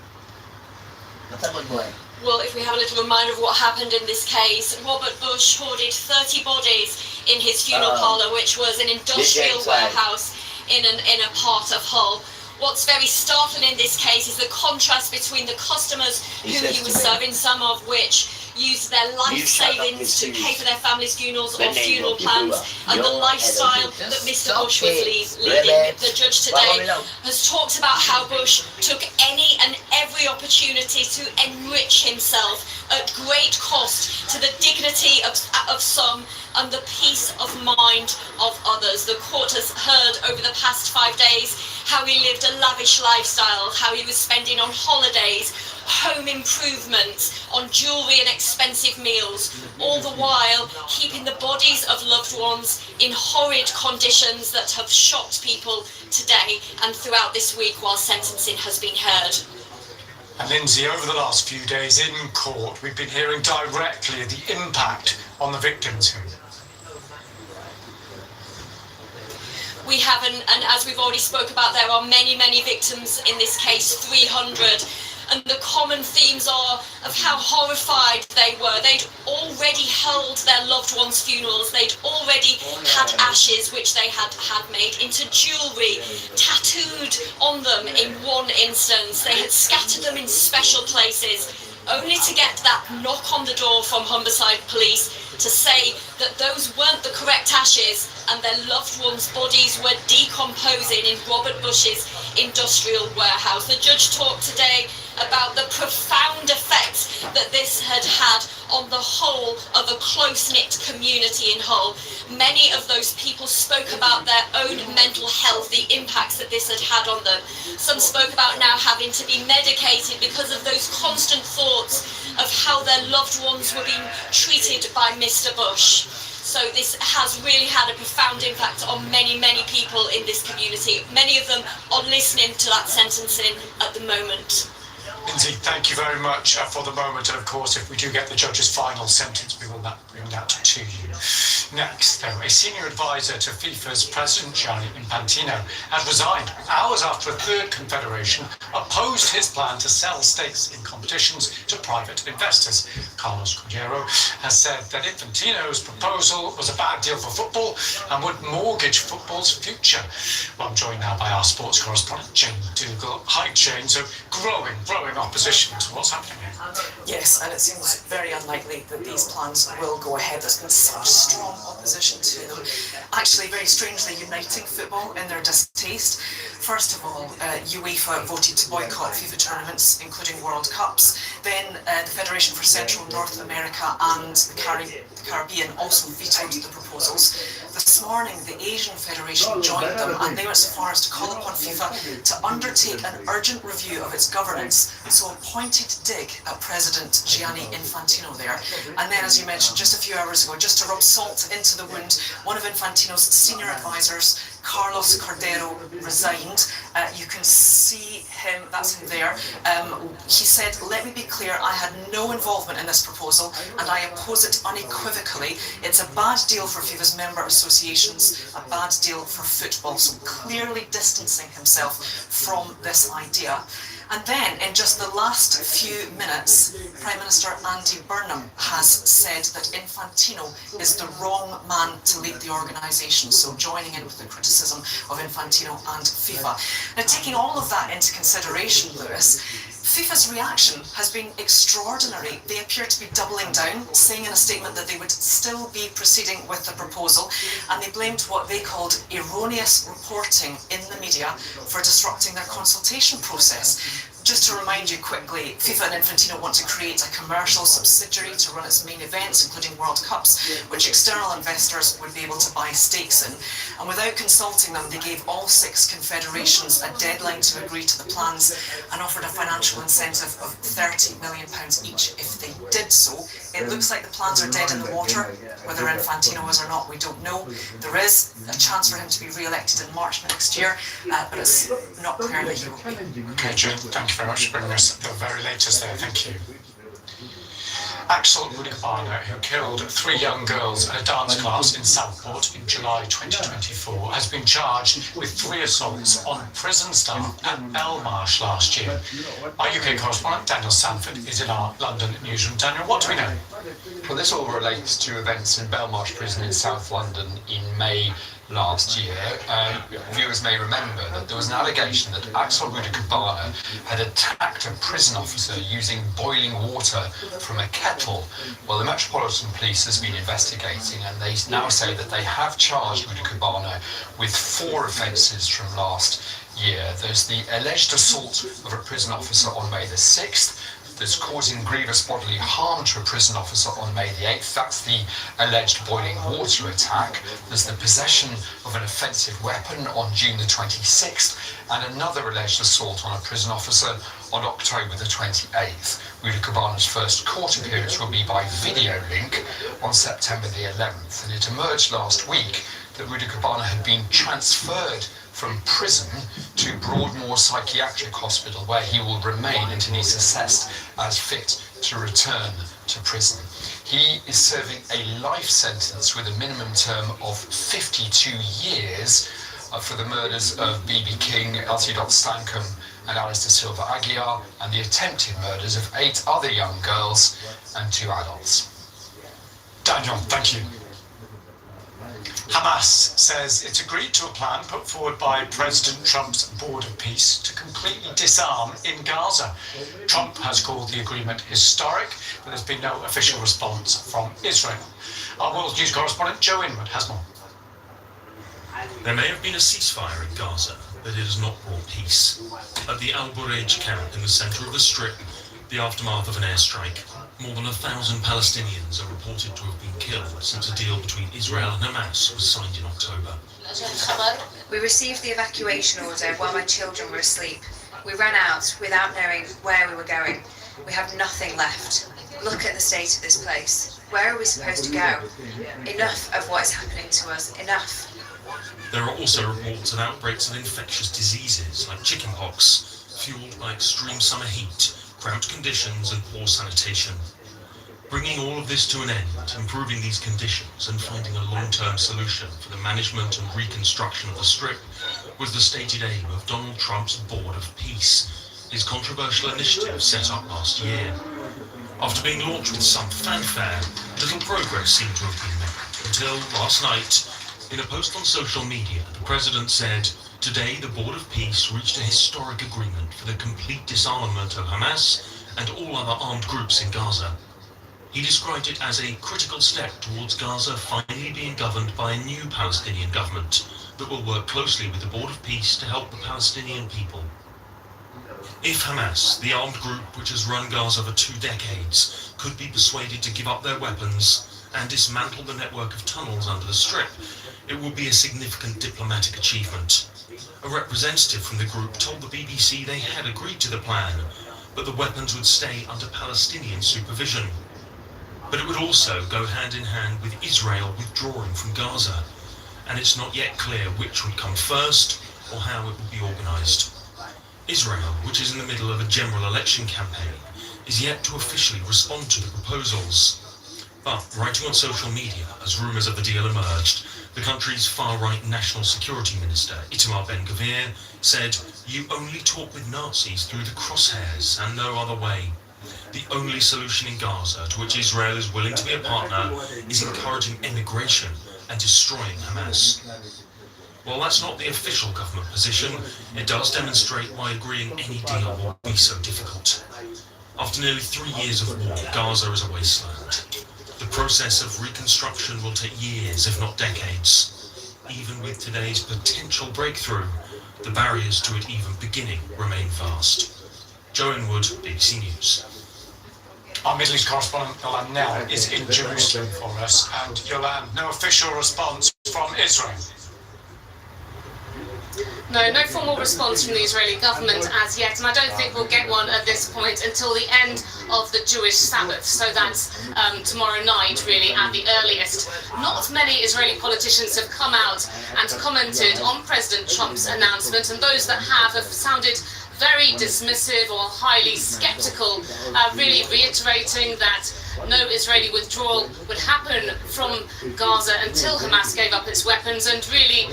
What's that boy? Well, if we have a little reminder of what happened in this case, Robert Bush hoarded 30 bodies in his funeral parlour, which was an industrial warehouse in a part of Hull. What's very startling in this case is the contrast between the customers who he was serving, some of which used their life savings to pay for their families' funerals or funeral plans, and the lifestyle that Mr. Bush was leading. The judge today has talked about how Bush took any and every opportunity to enrich himself at great cost to the dignity of some and the peace of mind of others. The court has heard over the past 5 days how he lived a lavish lifestyle, how he was spending on holidays, home improvements, on jewellery and expensive meals, all the while keeping the bodies of loved ones in horrid conditions that have shocked people today and throughout this week while sentencing has been heard. And Lindsay, over the last few days in court, we've been hearing directly the impact on the victims here. We have, and as we've already spoke about, there are many, many victims in this case, 300. And the common themes are of how horrified they were. They'd already held their loved ones' funerals. They'd already had ashes, which they had made into jewellery, tattooed on them in one instance. They had scattered them in special places, only to get that knock on the door from Humberside Police to say that those weren't the correct ashes and their loved ones' bodies were decomposing in Robert Bush's industrial warehouse. The judge talked today about the profound effect that this had had on the whole of a close-knit community in Hull. Many of those people spoke about their own mental health, the impacts that this had had on them. Some spoke about now having to be medicated because of those constant thoughts of how their loved ones were being treated by Mr. Bush. So this has really had a profound impact on many, many people in this community. Many of them are listening to that sentencing at the moment. Indeed, thank you very much for the moment. And of course, if we do get the judge's final sentence, we will bring that to you. Next, though, a senior advisor to FIFA's president, Gianni Infantino, has resigned hours after a third confederation opposed his plan to sell stakes in competitions to private investors. Carlos Cordero has said that Infantino's proposal was a bad deal for football and would mortgage football's future. Well, I'm joined now by our sports correspondent, Jane Dougal. Hi, Jane. So growing opposition to what's happening here. Yes, and it seems very unlikely that these plans will go ahead. There's been such strong opposition to them. Actually, very strangely uniting football in their distaste. First of all, UEFA voted to boycott FIFA tournaments, including World Cups. Then the Federation for Central North America and the Caribbean also vetoed the proposals. This morning, the Asian Federation joined them, and they went so far as to call upon FIFA to undertake an urgent review of its governance. So a pointed dig at President Gianni Infantino there. And then, as you mentioned just a few hours ago, just to rub salt into the wound, one of Infantino's senior advisors, Carlos Cordero, resigned. You can see him, that's him there. He said, "Let me be clear, I had no involvement in this proposal and I oppose it unequivocally. It's a bad deal for FIFA's member associations, a bad deal for football." So clearly distancing himself from this idea. And then, in just the last few minutes, Prime Minister Andy Burnham has said that Infantino is the wrong man to lead the organisation, so joining in with the criticism of Infantino and FIFA. Now, taking all of that into consideration, Lewis, FIFA's reaction has been extraordinary. They appear to be doubling down, saying in a statement that they would still be proceeding with the proposal, and they blamed what they called erroneous reporting in the media for disrupting their consultation process. Just to remind you quickly, FIFA and Infantino want to create a commercial subsidiary to run its main events, including World Cups, which external investors would be able to buy stakes in. And without consulting them, they gave all 6 confederations a deadline to agree to the plans and offered a financial incentive of £30 million each if they did so. It looks like the plans are dead in the water. Whether Infantino is or not, we don't know. There is a chance for him to be re-elected in March next year, but it's not clear that he will be. Okay, Jim, thank you very much for bringing us the very latest there. Thank you. Axel Rudikbana, who killed 3 young girls at a dance class in Southport in July 2024, has been charged with 3 assaults on prison staff at Belmarsh last year. Our UK correspondent Daniel Sanford is in our London newsroom. Daniel, what do we know? Well, this all relates to events in Belmarsh Prison in South London in May last year. Viewers may remember that there was an allegation that Axel Rudikbana had attacked a prison officer using boiling water from a kettle. Well, the Metropolitan Police has been investigating, and they now say that they have charged Rudikbana with 4 offences from last year. There's the alleged assault of a prison officer on May the 6th. There's causing grievous bodily harm to a prison officer on May the 8th. That's the alleged boiling water attack. There's the possession of an offensive weapon on June the 26th, and another alleged assault on a prison officer on October the 28th. Rudikbana's first court appearance will be by video link on September the 11th, and it emerged last week that Rudikbana had been transferred from prison to Broadmoor Psychiatric Hospital, where he will remain until he's assessed as fit to return to prison. He is serving a life sentence with a minimum term of 52 years for the murders of B.B. King, Elsie Dot Stankham and Alice de Silva Aguiar, and the attempted murders of 8 other young girls and 2 adults. Daniel, thank you. Hamas says it's agreed to a plan put forward by President Trump's Board of Peace to completely disarm in Gaza. Trump has called the agreement historic, but there's been no official response from Israel. Our world news correspondent Joe Inwood has more. There may have been a ceasefire in Gaza, but it has not brought peace. At the Al Bureij camp in the center of the Strip, the aftermath of an airstrike, more than 1,000 Palestinians are reported to have been killed since a deal between Israel and Hamas was signed in October. We received the evacuation order while my children were asleep. We ran out without knowing where we were going. We have nothing left. Look at the state of this place. Where are we supposed to go? Enough of what is happening to us. Enough. There are also reports of outbreaks of infectious diseases like chickenpox, fueled by extreme summer heat, cramped conditions and poor sanitation. Bringing all of this to an end, improving these conditions and finding a long-term solution for the management and reconstruction of the Strip was the stated aim of Donald Trump's Board of Peace, his controversial initiative set up last year. After being launched with some fanfare, little progress seemed to have been made, until last night, in a post on social media, the president said, "Today the Board of Peace reached a historic agreement for the complete disarmament of Hamas and all other armed groups in Gaza." He described it as a critical step towards Gaza finally being governed by a new Palestinian government that will work closely with the Board of Peace to help the Palestinian people. If Hamas, the armed group which has run Gaza for 2 decades, could be persuaded to give up their weapons and dismantle the network of tunnels under the Strip, it would be a significant diplomatic achievement. A representative from the group told the BBC they had agreed to the plan, but the weapons would stay under Palestinian supervision. But it would also go hand in hand with Israel withdrawing from Gaza, and it's not yet clear which would come first or how it would be organised. Israel, which is in the middle of a general election campaign, is yet to officially respond to the proposals. But writing on social media as rumours of the deal emerged, the country's far-right National Security Minister, Itamar Ben-Gvir, said, "You only talk with Nazis through the crosshairs and no other way. The only solution in Gaza to which Israel is willing to be a partner is encouraging emigration and destroying Hamas." While that's not the official government position, it does demonstrate why agreeing any deal will be so difficult. After nearly 3 years of war, Gaza is a wasteland. The process of reconstruction will take years, if not decades. Even with today's potential breakthrough, the barriers to it even beginning remain vast. Joe Inwood, BBC News. Our Middle East correspondent Yolan Nell is in Jerusalem for us. And Yolan, no official response from Israel. No formal response from the Israeli government as yet, and I don't think we'll get one at this point until the end of the Jewish Sabbath. So that's tomorrow night, really, at the earliest. Not many Israeli politicians have come out and commented on President Trump's announcement, and those that have sounded very dismissive or highly skeptical, really reiterating that no Israeli withdrawal would happen from Gaza until Hamas gave up its weapons, and really,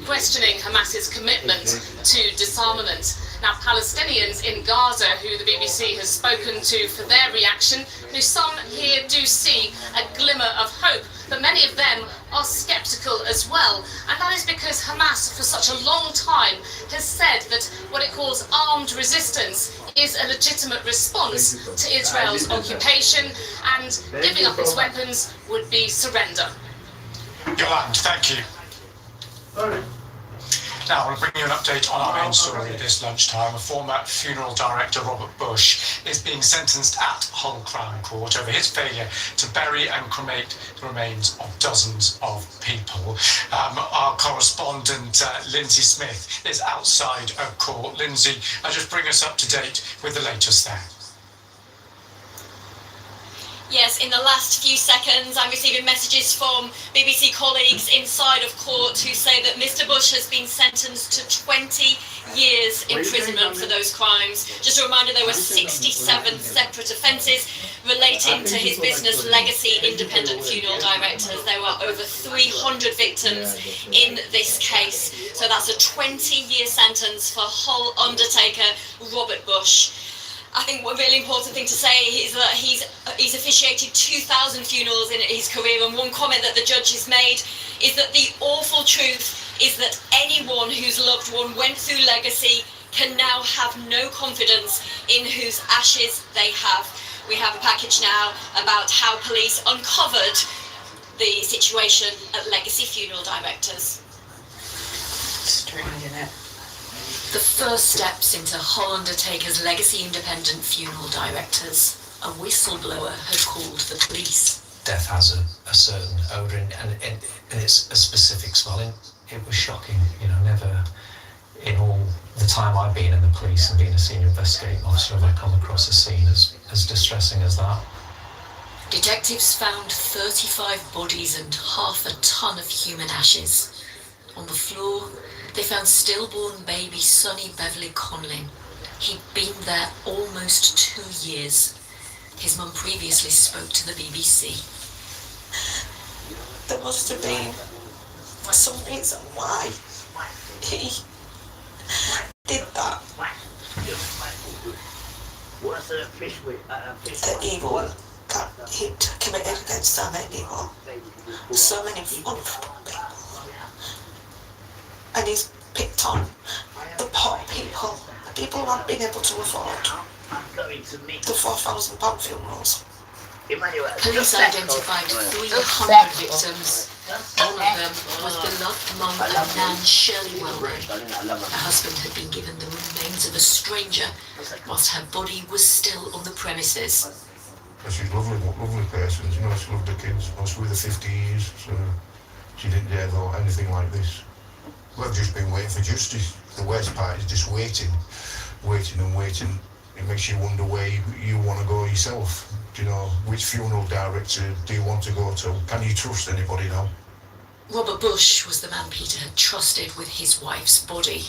questioning Hamas's commitment to disarmament. Now, Palestinians in Gaza, who the BBC has spoken to for their reaction, some here do see a glimmer of hope, but many of them are sceptical as well. And that is because Hamas, for such a long time, has said that what it calls armed resistance is a legitimate response to Israel's occupation, and giving up its weapons would be surrender. Yolande, thank you. Now, I want to bring you an update on our main story this lunchtime. A former funeral director, Robert Bush, is being sentenced at Hull Crown Court over his failure to bury and cremate the remains of dozens of people. Our correspondent, Lindsay Smith, is outside of court. Lindsay, just bring us up to date with the latest there. Yes, in the last few seconds, I'm receiving messages from BBC colleagues inside of court who say that Mr. Bush has been sentenced to 20 years imprisonment for those crimes. Just a reminder, there were 67 separate offences relating to his business Legacy Independent Funeral Directors. There were over 300 victims in this case. So that's a 20-year sentence for Hull undertaker Robert Bush. I think one really important thing to say is that he's officiated 2,000 funerals in his career, and one comment that the judge has made is that the awful truth is that anyone whose loved one went through Legacy can now have no confidence in whose ashes they have. We have a package now about how police uncovered the situation at Legacy Funeral Directors. The first steps into Hull Undertaker's legacy independent funeral directors. A whistleblower had called the police. Death has a certain odour and it's a specific smell. It was shocking, never in all the time I've been in the police and been a senior investigating officer have I come across a scene as distressing as that. Detectives found 35 bodies and half a ton of human ashes. On the floor, they found stillborn baby Sonny Beverly Conlin. He'd been there almost 2 years. His mum previously spoke to the BBC. There must have been some reason why he did that. The evil that he'd committed against so many people. So many wonderful people. And he's picked on the poor people, the people who aren't being able to afford the £4,000 funerals. Police identified 300 victims. One of them was beloved mum and Nan Shirley Wellman. Her husband had been given the remains of a stranger, whilst her body was still on the premises. She's a lovely person, she loved her kids. She was with her 50 years, so she didn't dare do anything like this. We've just been waiting for justice. The worst part is just waiting. It makes you wonder where you want to go yourself. Which funeral director do you want to go to? Can you trust anybody now? Robert Bush was the man Peter had trusted with his wife's body,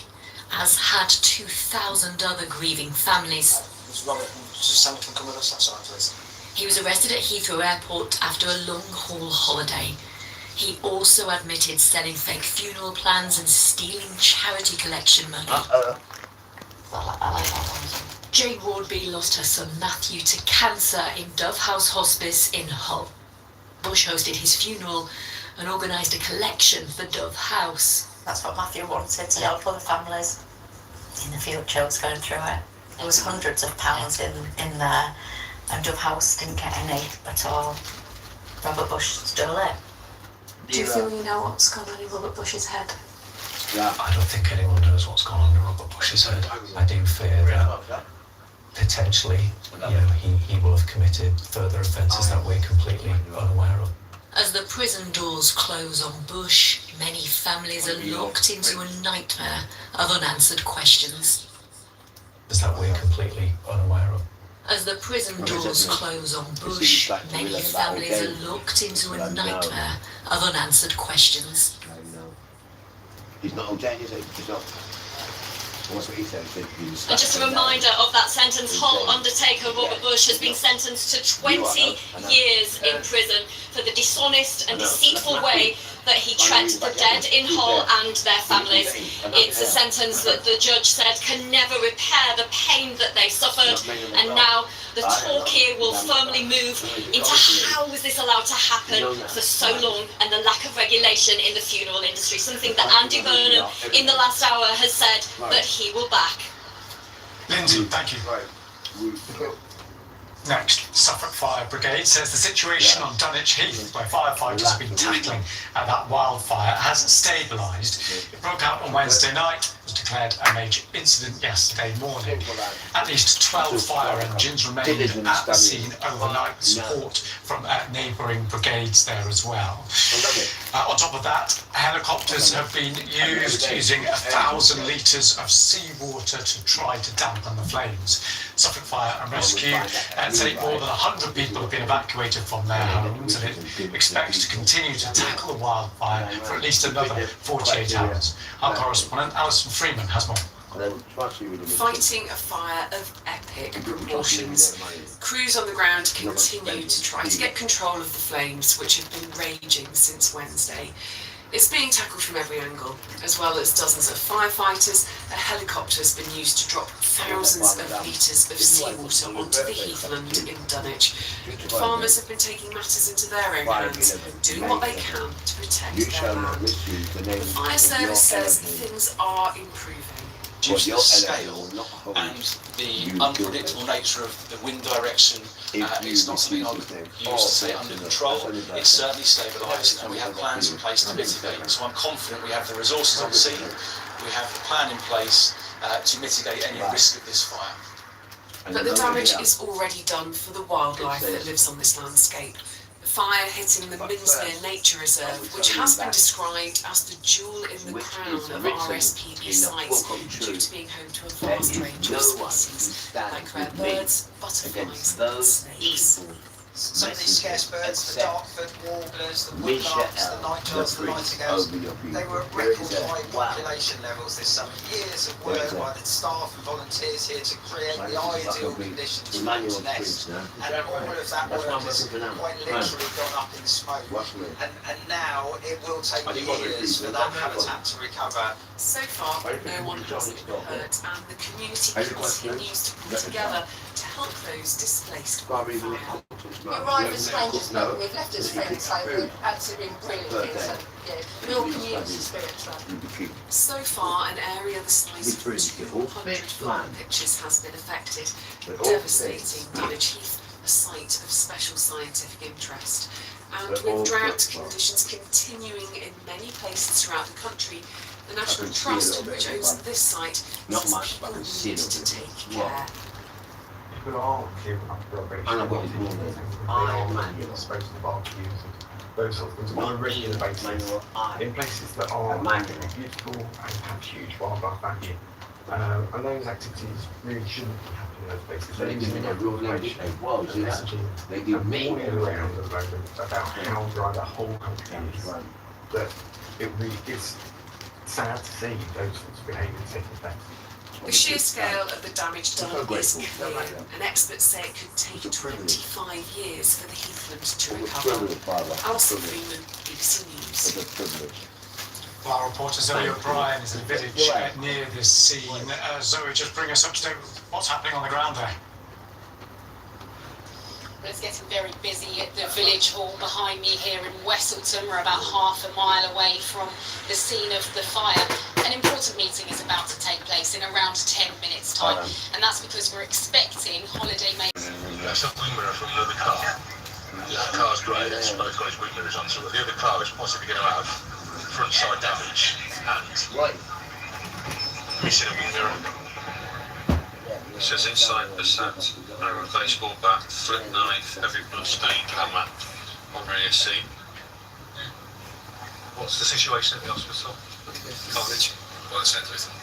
as had 2,000 other grieving families. Robert, just someone can come with us outside, please. He was arrested at Heathrow Airport after a long-haul holiday. He also admitted selling fake funeral plans and stealing charity collection money. Jane Wardby lost her son Matthew to cancer in Dove House Hospice in Hull. Bush hosted his funeral and organised a collection for Dove House. That's what Matthew wanted, to help other families in the future was going through it. There was hundreds of pounds in there, and Dove House didn't get any at all. Robert Bush stole it. Do you feel you know what's gone on in Robert Bush's head? I don't think anyone knows what's gone on in Robert Bush's head. I do fear that potentially, he will have committed further offences that we're completely unaware of. As the prison doors close on Bush, many families are locked into a nightmare of unanswered questions. Is that we're completely unaware of. As the prison doors close on Bush, many families are locked into a nightmare of unanswered questions. He's not okay, is he? He's not. What's what he said? And just a reminder of that sentence, Hull Undertaker Robert Bush has been sentenced to 20 years in prison for the dishonest and deceitful way that he treated the dead in Hull and their families. It's a sentence that the judge said can never repair the pain that they suffered, and now the talk here will firmly move into how was this allowed to happen for so long and the lack of regulation in the funeral industry, something that Andy Burnham in the last hour has said that he will back. Lindsay, thank you. Next, Suffolk Fire Brigade says the situation on Dunwich Heath, where firefighters have been tackling that wildfire, has stabilised. It broke out on Wednesday night, was declared a major incident yesterday morning. At least 12 fire engines remained at the scene overnight, with support from neighbouring brigades there as well. On top of that, helicopters have been used, using 1,000 litres of seawater to try to dampen the flames. Suffolk Fire and Rescue say more than 100 people have been evacuated from their homes, and it expects to continue to tackle the wildfire for at least another 48 hours. Our correspondent Alison Freeman has more. Fighting a fire of epic proportions. Crews on the ground continue to try to get control of the flames, which have been raging since Wednesday. It's being tackled from every angle, as well as dozens of firefighters. A helicopter has been used to drop thousands of litres of seawater onto the heathland in Dunwich. Farmers have been taking matters into their own hands, doing what they can to protect their land. The fire service says things are improving. Due to the scale and the unpredictable nature of the wind direction, it's not something I would use to say under control. It's certainly stabilised, and we have plans in place to mitigate. So I'm confident we have the resources on scene, we have the plan in place to mitigate any risk of this fire. But the damage is already done for the wildlife that lives on this landscape. The fire hitting the Minsmere Nature Reserve, which has been described as the jewel in the crown of RSPB sites, due to being home to a vast range of species, like rare birds, butterflies and snakes. Some of these scarce birds, the dark-footed warblers, the woodlarks, the nightjars, the nightingales, they were at record high population levels this summer. Years of work by the staff and volunteers here to create the ideal conditions for them to nest. And all of that work has quite literally gone up in smoke. And now it will take years for that habitat to recover. So far, no one has been hurt, and the community continues to pull together to help those displaced by the fire. You arrive as strangers, but we've left as friends, so we've absolutely been brilliant here. So, yeah, real community spirit. So far, an area the size of 200 football pitches has been affected. Devastating Dunwich Heath, a site of special scientific interest. And with drought conditions continuing in many places throughout the country, the National Trust, which owns this site, says people need to take care. People are clearing up rubbish. They're supposed to barbecues and those sorts of things on a regular basis in places that are beautiful and have huge wildlife value. And those activities really shouldn't be happening in those places. They need to be messaging and all around at the moment about how dry the whole country is. That it really is sad to see those sorts of behaviours taking place. The sheer scale of the damage done is clear, and experts say it could take 25 years for the heathland to recover. Alison Freeman, BBC News. Well, our reporter Zoe O'Brien is in a village near this scene. Zoe, just bring us up to date with what's happening on the ground there. It's getting very busy at the village hall behind me here in Westleton. We're about half a mile away from the scene of the fire. An important meeting is about to take place in around 10 minutes' time, and that's because we're expecting holidaymakers. That's a wing mirror from the other car. The car's grey, it's both got its wing mirrors on, so the other car is possibly going to have front side damage and missing a wing mirror. It says inside the set, a baseball bat, flip knife, heavy blood-stained hammer on rear seat. What's the situation at the hospital? Carnage. By the centre, isn't it?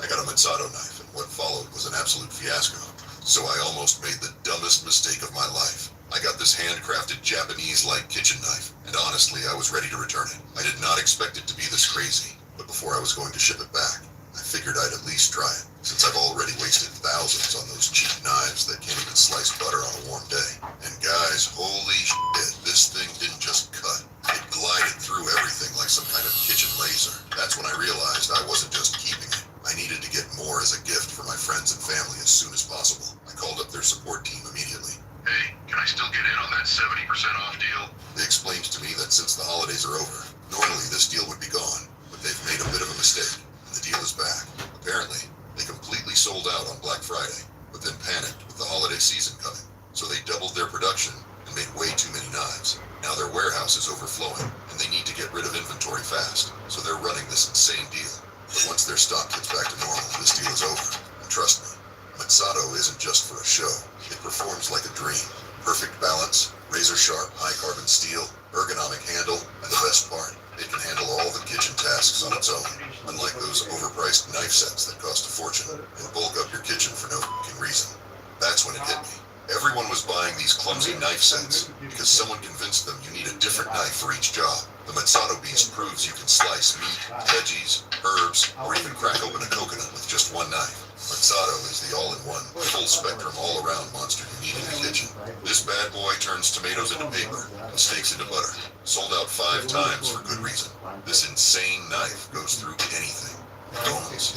I got a Misha'el knife, and what followed was an absolute fiasco. So I almost made the dumbest mistake of my life. I got this handcrafted Japanese-like kitchen knife, and honestly, I was ready to return it. I did not expect it to be this crazy, but before I was going to ship it back, I figured I'd at least try it, since I've already wasted thousands on those cheap knives that can't even slice butter on a warm day. And guys, holy shit, this thing didn't just cut. It glided through everything like some kind of kitchen laser. That's when I realized I wasn't just keeping it. I needed to get more as a gift for my friends and family as soon as possible. I called up their support team immediately. Hey, can I still get in on that 70% off deal? They explained to me that since the holidays are over, normally this deal would be gone, but they've made a bit of a mistake, and the deal is back. Apparently, they completely sold out on Black Friday, but then panicked with the holiday season coming. So they doubled their production and made way too many knives. Now their warehouse is overflowing, and they need to get rid of inventory fast, so they're running this insane deal. But once their stock gets back to normal, this deal is over. And trust me, Misha'el isn't just for a show. It performs like a dream. Perfect balance, razor-sharp, high-carbon steel, ergonomic handle, and the best part, it can handle all the kitchen tasks on its own. Unlike those overpriced knife sets that cost a fortune and bulk up your kitchen for no f***ing reason. That's when it hit me. Everyone was buying these clumsy knife sets because someone convinced them you need a different knife for each job. The Mozzato beast proves you can slice meat, veggies, herbs, or even crack open a coconut with just one knife. Mozzato is the all-in-one, full-spectrum, all-around monster you need in the kitchen. This bad boy turns tomatoes into paper and steaks into butter. Sold out 5 times for good reason. This insane knife goes through anything. Bones,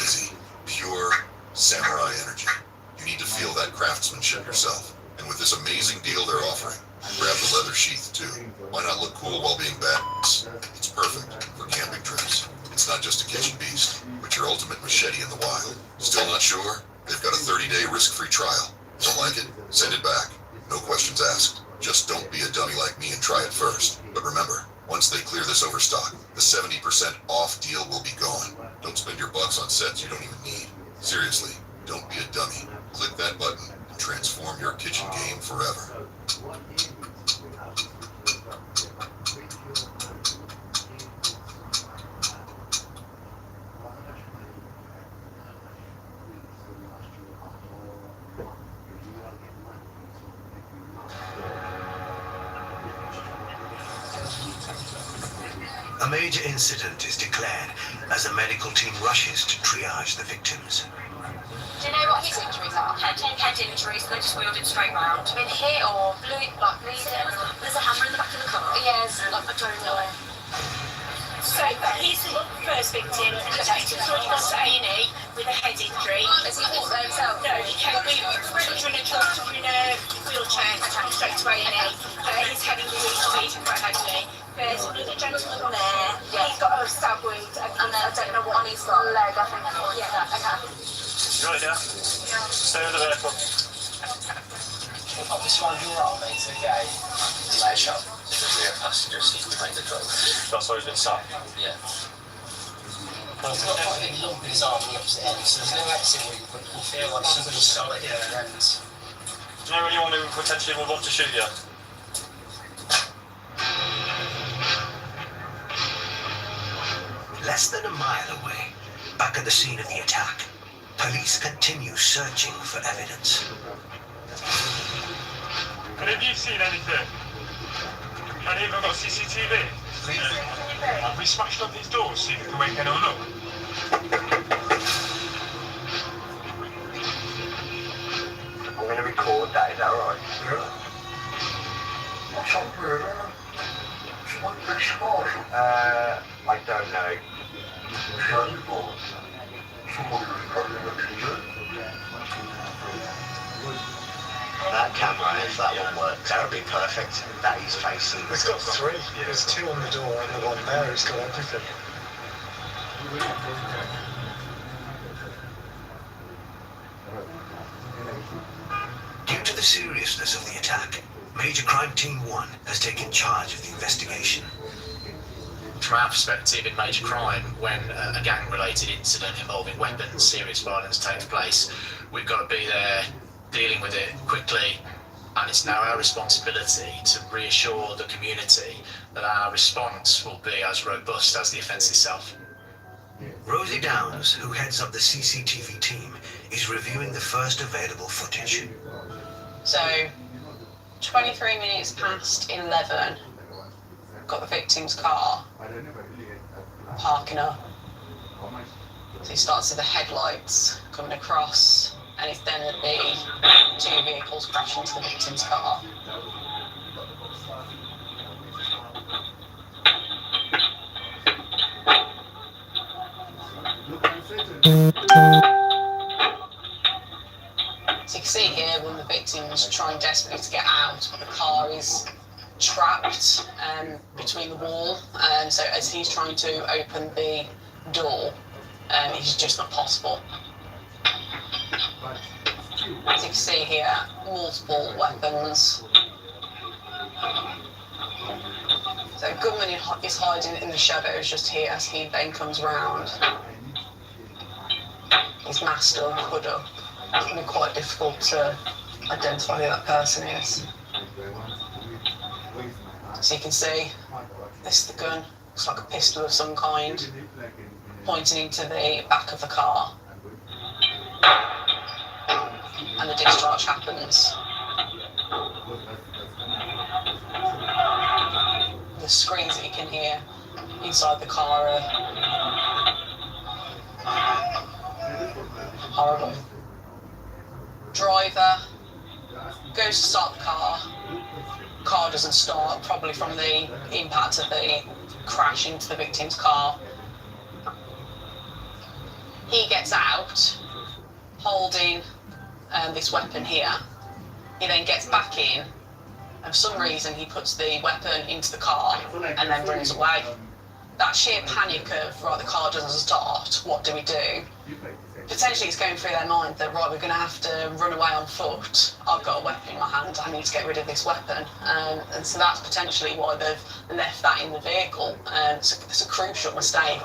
easy, pure samurai energy. You need to feel that craftsmanship yourself. And with this amazing deal they're offering, grab the leather sheath too. Why not look cool while being badass? It's perfect for camping trips. It's not just a kitchen beast, but your ultimate machete in the wild. Still not sure? They've got a 30-day risk-free trial. Don't like it? Send it back. No questions asked. Just don't be a dummy like me and try it first. But remember, once they clear this overstock, the 70% off deal will be gone. Don't spend your bucks on sets you don't even need. Seriously, don't be a dummy. Click that button and transform your kitchen game forever. A major incident is declared as the medical team rushes to triage the victims. Do you know what his injuries are? Head injuries, they just wheeled him straight round. In here or bleeding? There's a hammer in the back of the car. Yes, I don't know. So he's the first victim and he takes him to A&E with a head injury. Has he walked there himself? No, he came in a wheelchair and came straight to A&E. He's heading the bleeding quite heavily. There's another gentleman on there. Yeah. He's got a stab wound and I don't know what on his leg, I think. Yeah, okay. You right now? Yeah. Stay with the vehicle. I'll describe your arm, mate, okay? Ledge up in the rear passenger seat behind the driver. That's why he's been sat? Yeah. He's got quite a big lump in his arm on the opposite end, so there's no exit where you feel like somebody's solid at their ends. Do you know anyone who potentially would want to shoot you? Less than a mile away, back at the scene of the attack, police continue searching for evidence. Have you seen anything? Any of them got CCTV? Have we smashed up his doors, see if we can wake anyone up? I'm going to record that, is that alright? Yeah. What's up with it? I don't know. That camera, if that one works, that would be perfect. That is facing. It's got 3. There's 2 on the door and the one there. It's got everything. Due to the seriousness of the attack, Major Crime Team 1 has taken charge of the investigation. From our perspective in major crime, when a gang-related incident involving weapons, serious violence takes place, we've got to be there dealing with it quickly, and it's now our responsibility to reassure the community that our response will be as robust as the offence itself. Rosie Downs, who heads up the CCTV team, is reviewing the first available footage. So, 23 minutes past 11, got the victim's car parking up. So he starts with the headlights coming across, and it's then the 2 vehicles crash into the victim's car. So you can see here when the victim's trying desperately to get out, but the car is trapped between the wall, and so as he's trying to open the door, it's just not possible. As you can see here, multiple weapons. So Goodman is hiding in the shadows just here as he then comes round. He's masked up, hood up. It's going to be quite difficult to identify who that person is. So you can see, this is the gun. Looks like a pistol of some kind, pointing into the back of the car. And the discharge happens. The screens that you can hear inside the car are horrible. Driver goes to start the car doesn't start, probably from the impact of the crash into the victim's car. He gets out holding this weapon here. He then gets back in, and for some reason he puts the weapon into the car and then runs away. That sheer panic of, right, the car doesn't start, what do we do? Potentially it's going through their mind that, right, we're going to have to run away on foot. I've got a weapon in my hand, I need to get rid of this weapon. And so that's potentially why they've left that in the vehicle. It's a crucial mistake.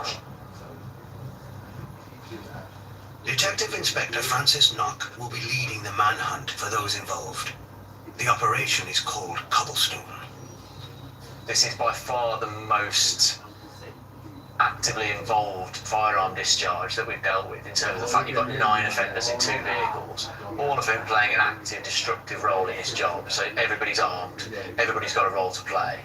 Detective Inspector Francis Knock will be leading the manhunt for those involved. The operation is called Cobblestone. This is by far the most actively involved firearm discharge that we've dealt with, in terms of the fact you've got 9 offenders in 2 vehicles, all of whom playing an active, destructive role in this job. So everybody's armed, everybody's got a role to play.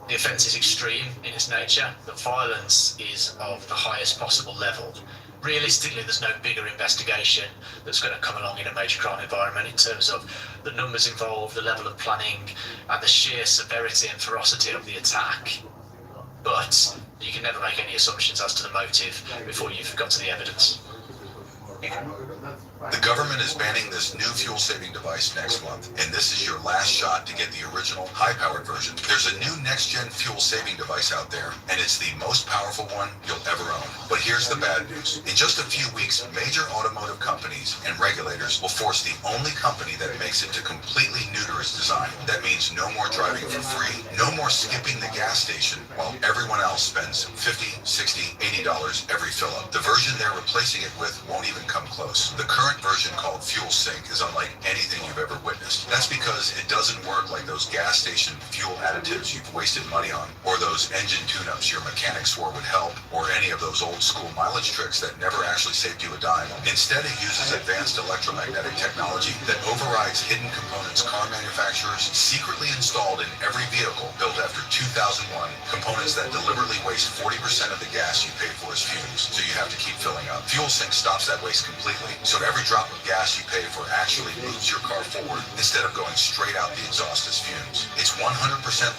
The offence is extreme in its nature. The violence is of the highest possible level. Realistically, there's no bigger investigation that's going to come along in a major crime environment in terms of the numbers involved, the level of planning, and the sheer severity and ferocity of the attack. But you can never make any assumptions as to the motive before you've got to the evidence. The government is banning this new fuel-saving device next month, and this is your last shot to get the original high-powered version. There's a new next-gen fuel-saving device out there, and it's the most powerful one you'll ever own. But here's the bad news. In just a few weeks, major automotive companies and regulators will force the only company that makes it to completely neuter its design. That means no more driving for free, no more skipping the gas station while everyone else spends $50, $60, $80 every fill-up. The version they're replacing it with won't even come close. The current version, called Fuel Sync, is unlike anything you've ever witnessed. That's because it doesn't work like those gas station fuel additives you've wasted money on, or those engine tune-ups your mechanic swore would help, or any of those old school mileage tricks that never actually saved you a dime. Instead, it uses advanced electromagnetic technology that overrides hidden components car manufacturers secretly installed in every vehicle built after 2001, components that deliberately waste 40% of the gas you pay for as fumes, so you have to keep filling up. Fuel Sync stops that waste completely, so every drop of gas you pay for actually moves your car forward instead of going straight out the exhaust as fumes. It's 100%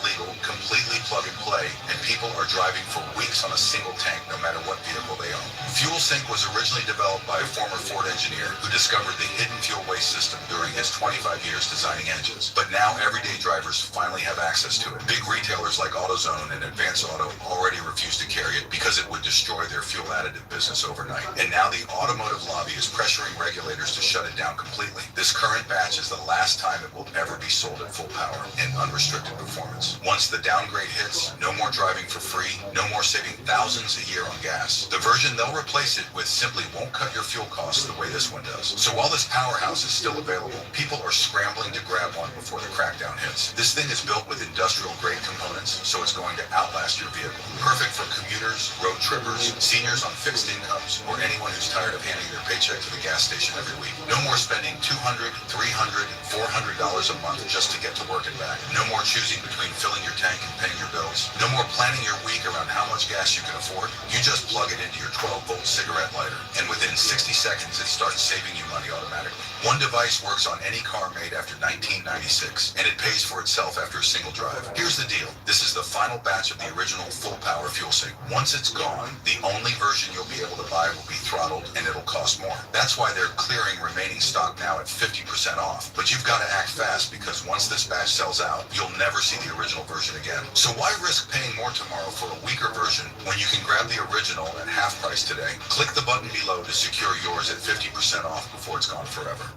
legal, completely plug and play, and people are driving for weeks on a single tank no matter what vehicle they own. Fuel Sync was originally developed by a former Ford engineer who discovered the hidden fuel waste system during his 25 years designing engines. But now everyday drivers finally have access to it. Big retailers like AutoZone and Advance Auto already refuse to carry it because it would destroy their fuel additive business overnight. And now the automotive lobby is pressuring regulators to shut it down completely. This current batch is the last time it will ever be sold at full power and unrestricted performance. Once the downgrade hits, no more driving for free, no more saving thousands a year on gas. The version they'll replace it with simply won't cut your fuel costs the way this one does. So while this powerhouse is still available, people are scrambling to grab one before the crackdown hits. This thing is built with industrial grade components, so it's going to outlast your vehicle. Perfect for commuters, road trippers, seniors on fixed incomes, or anyone who's tired of handing their paycheck to the gas station every week. No more spending $200, $300, $400 a month just to get to work and back. No more choosing between filling your tank and paying your bills. No more planning your week around how much gas you can afford. You just plug it into your 12-volt cigarette lighter, and within 60 seconds it starts saving you money automatically. One device works on any car made after 1996, and it pays for itself after a single drive. Here's the deal. This is the final batch of the original full-power Fuel Sync. Once it's gone, the only version you'll be able to buy will be throttled, and it'll cost more. That's why they're clearing remaining stock now at 50% off. But you've got to act fast, because once this batch sells out, you'll never see the original version again. So why risk paying more tomorrow for a weaker version when you can grab the original at half price today? Click the button below to secure yours at 50% off before it's gone forever.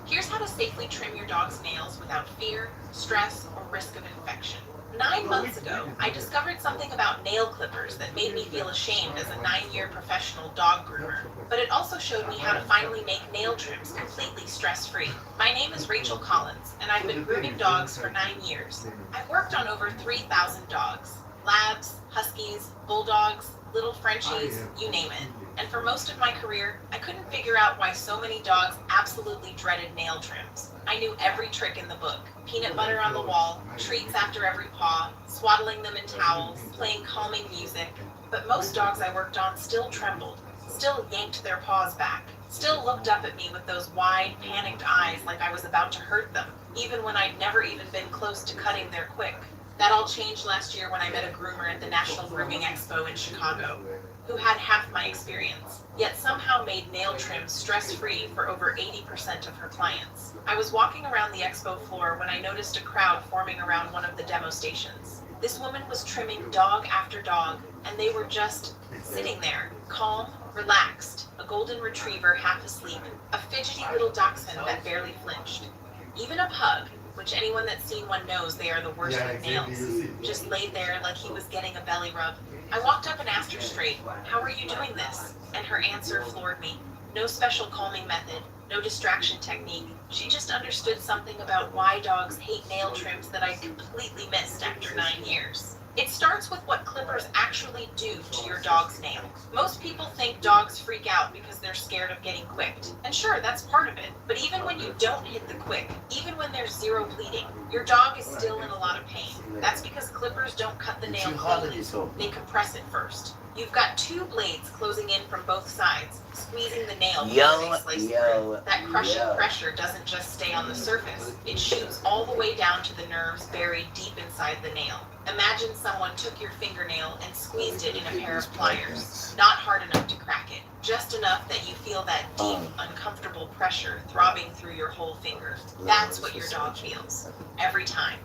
Here's how to safely trim your dog's nails without fear, stress, or risk of infection. 9 months ago, I discovered something about nail clippers that made me feel ashamed as a 9-year professional dog groomer. But it also showed me how to finally make nail trims completely stress-free. My name is Rachel Collins, and I've been grooming dogs for 9 years. I've worked on over 3,000 dogs. Labs, Huskies, Bulldogs, little Frenchies, you name it. And for most of my career, I couldn't figure out why so many dogs absolutely dreaded nail trims. I knew every trick in the book. Peanut butter on the wall, treats after every paw, swaddling them in towels, playing calming music. But most dogs I worked on still trembled, still yanked their paws back, still looked up at me with those wide, panicked eyes like I was about to hurt them, even when I'd never even been close to cutting their quick. That all changed last year when I met a groomer at the National Grooming Expo in Chicago, who had half my experience, yet somehow made nail trim stress-free for over 80% of her clients. I was walking around the expo floor when I noticed a crowd forming around one of the demo stations. This woman was trimming dog after dog, and they were just sitting there, calm, relaxed, a golden retriever half asleep, a fidgety little dachshund that barely flinched. Even a pug, which anyone that's seen one knows they are the worst with nails, just laid there like he was getting a belly rub. I walked up and asked her straight, "How are you doing this?" And her answer floored me. No special calming method, no distraction technique. She just understood something about why dogs hate nail trims that I completely missed after 9 years. It starts with what clippers actually do to your dog's nail. Most people think dogs freak out because they're scared of getting quicked. And sure, that's part of it. But even when you don't hit the quick, even when there's zero bleeding, your dog is still in a lot of pain. That's because clippers don't cut the nail cleanly. They compress it first. You've got two blades closing in from both sides, squeezing the nail before they slice through. That crushing pressure doesn't just stay on the surface. It shoots all the way down to the nerves buried deep inside the nail. Imagine someone took your fingernail and squeezed it in a pair of pliers. Not hard enough to crack it, just enough that you feel that deep, uncomfortable pressure throbbing through your whole finger. That's what your dog feels, every time.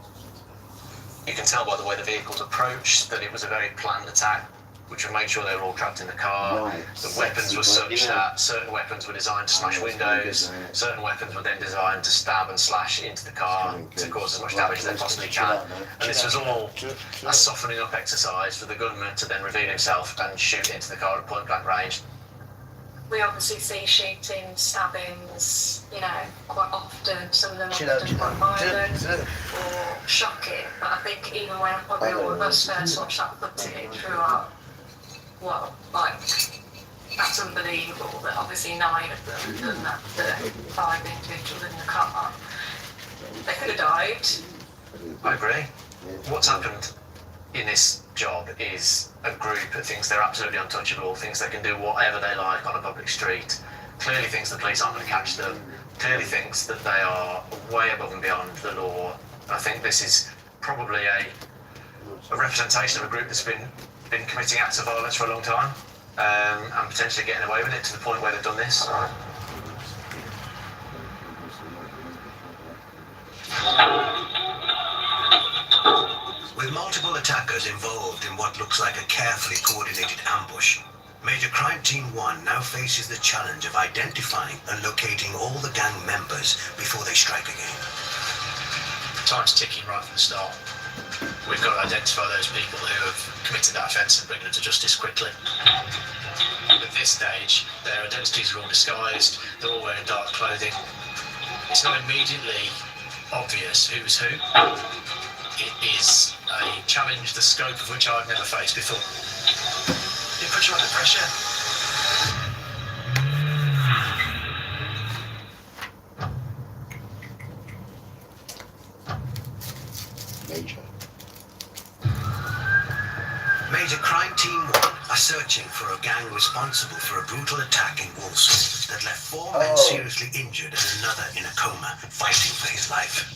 You can tell by the way the vehicles approached that it was a very planned attack, which would make sure they were all trapped in the car. The weapons were such that certain weapons were designed to smash windows, certain weapons were then designed to stab and slash into the car to cause as much damage as they possibly can. And this was all a softening up exercise for the gunman to then reveal himself and shoot into the car at point blank range. We obviously see shooting, stabbings, quite often. Some of them often quite violent or shocking. But I think even when probably all of us first watched that footage throughout, that's unbelievable that obviously 9 of them and that the 5 individuals in the car, they could have died. I agree. What's happened in this job is a group that thinks they're absolutely untouchable, thinks they can do whatever they like on a public street, clearly thinks the police aren't going to catch them, clearly thinks that they are way above and beyond the law. I think this is probably a representation of a group that's been committing acts of violence for a long time and potentially getting away with it to the point where they've done this. With multiple attackers involved in what looks like a carefully coordinated ambush, Major Crime Team 1 now faces the challenge of identifying and locating all the gang members before they strike again. Time's ticking right from the start. We've got to identify those people who have committed that offence and bring them to justice quickly. At this stage, their identities are all disguised, they're all wearing dark clothing. It's not immediately obvious who's who. It is a challenge, the scope of which I've never faced before. It puts you under pressure. Major Crime Team 1 are searching for a gang responsible for a brutal attack in Walsall that left 4 men seriously injured and another in a coma, fighting for his life.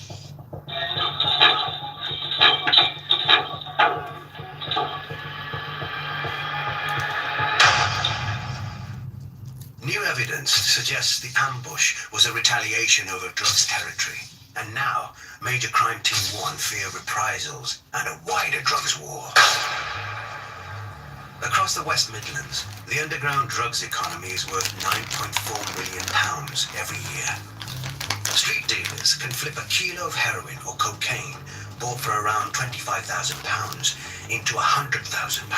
New evidence suggests the ambush was a retaliation over drugs territory. And now, Major Crime Team 1 fear reprisals and a wider drugs war. Across the West Midlands, the underground drugs economy is worth £9.4 million every year. Street dealers can flip a kilo of heroin or cocaine bought for around £25,000 into £100,000.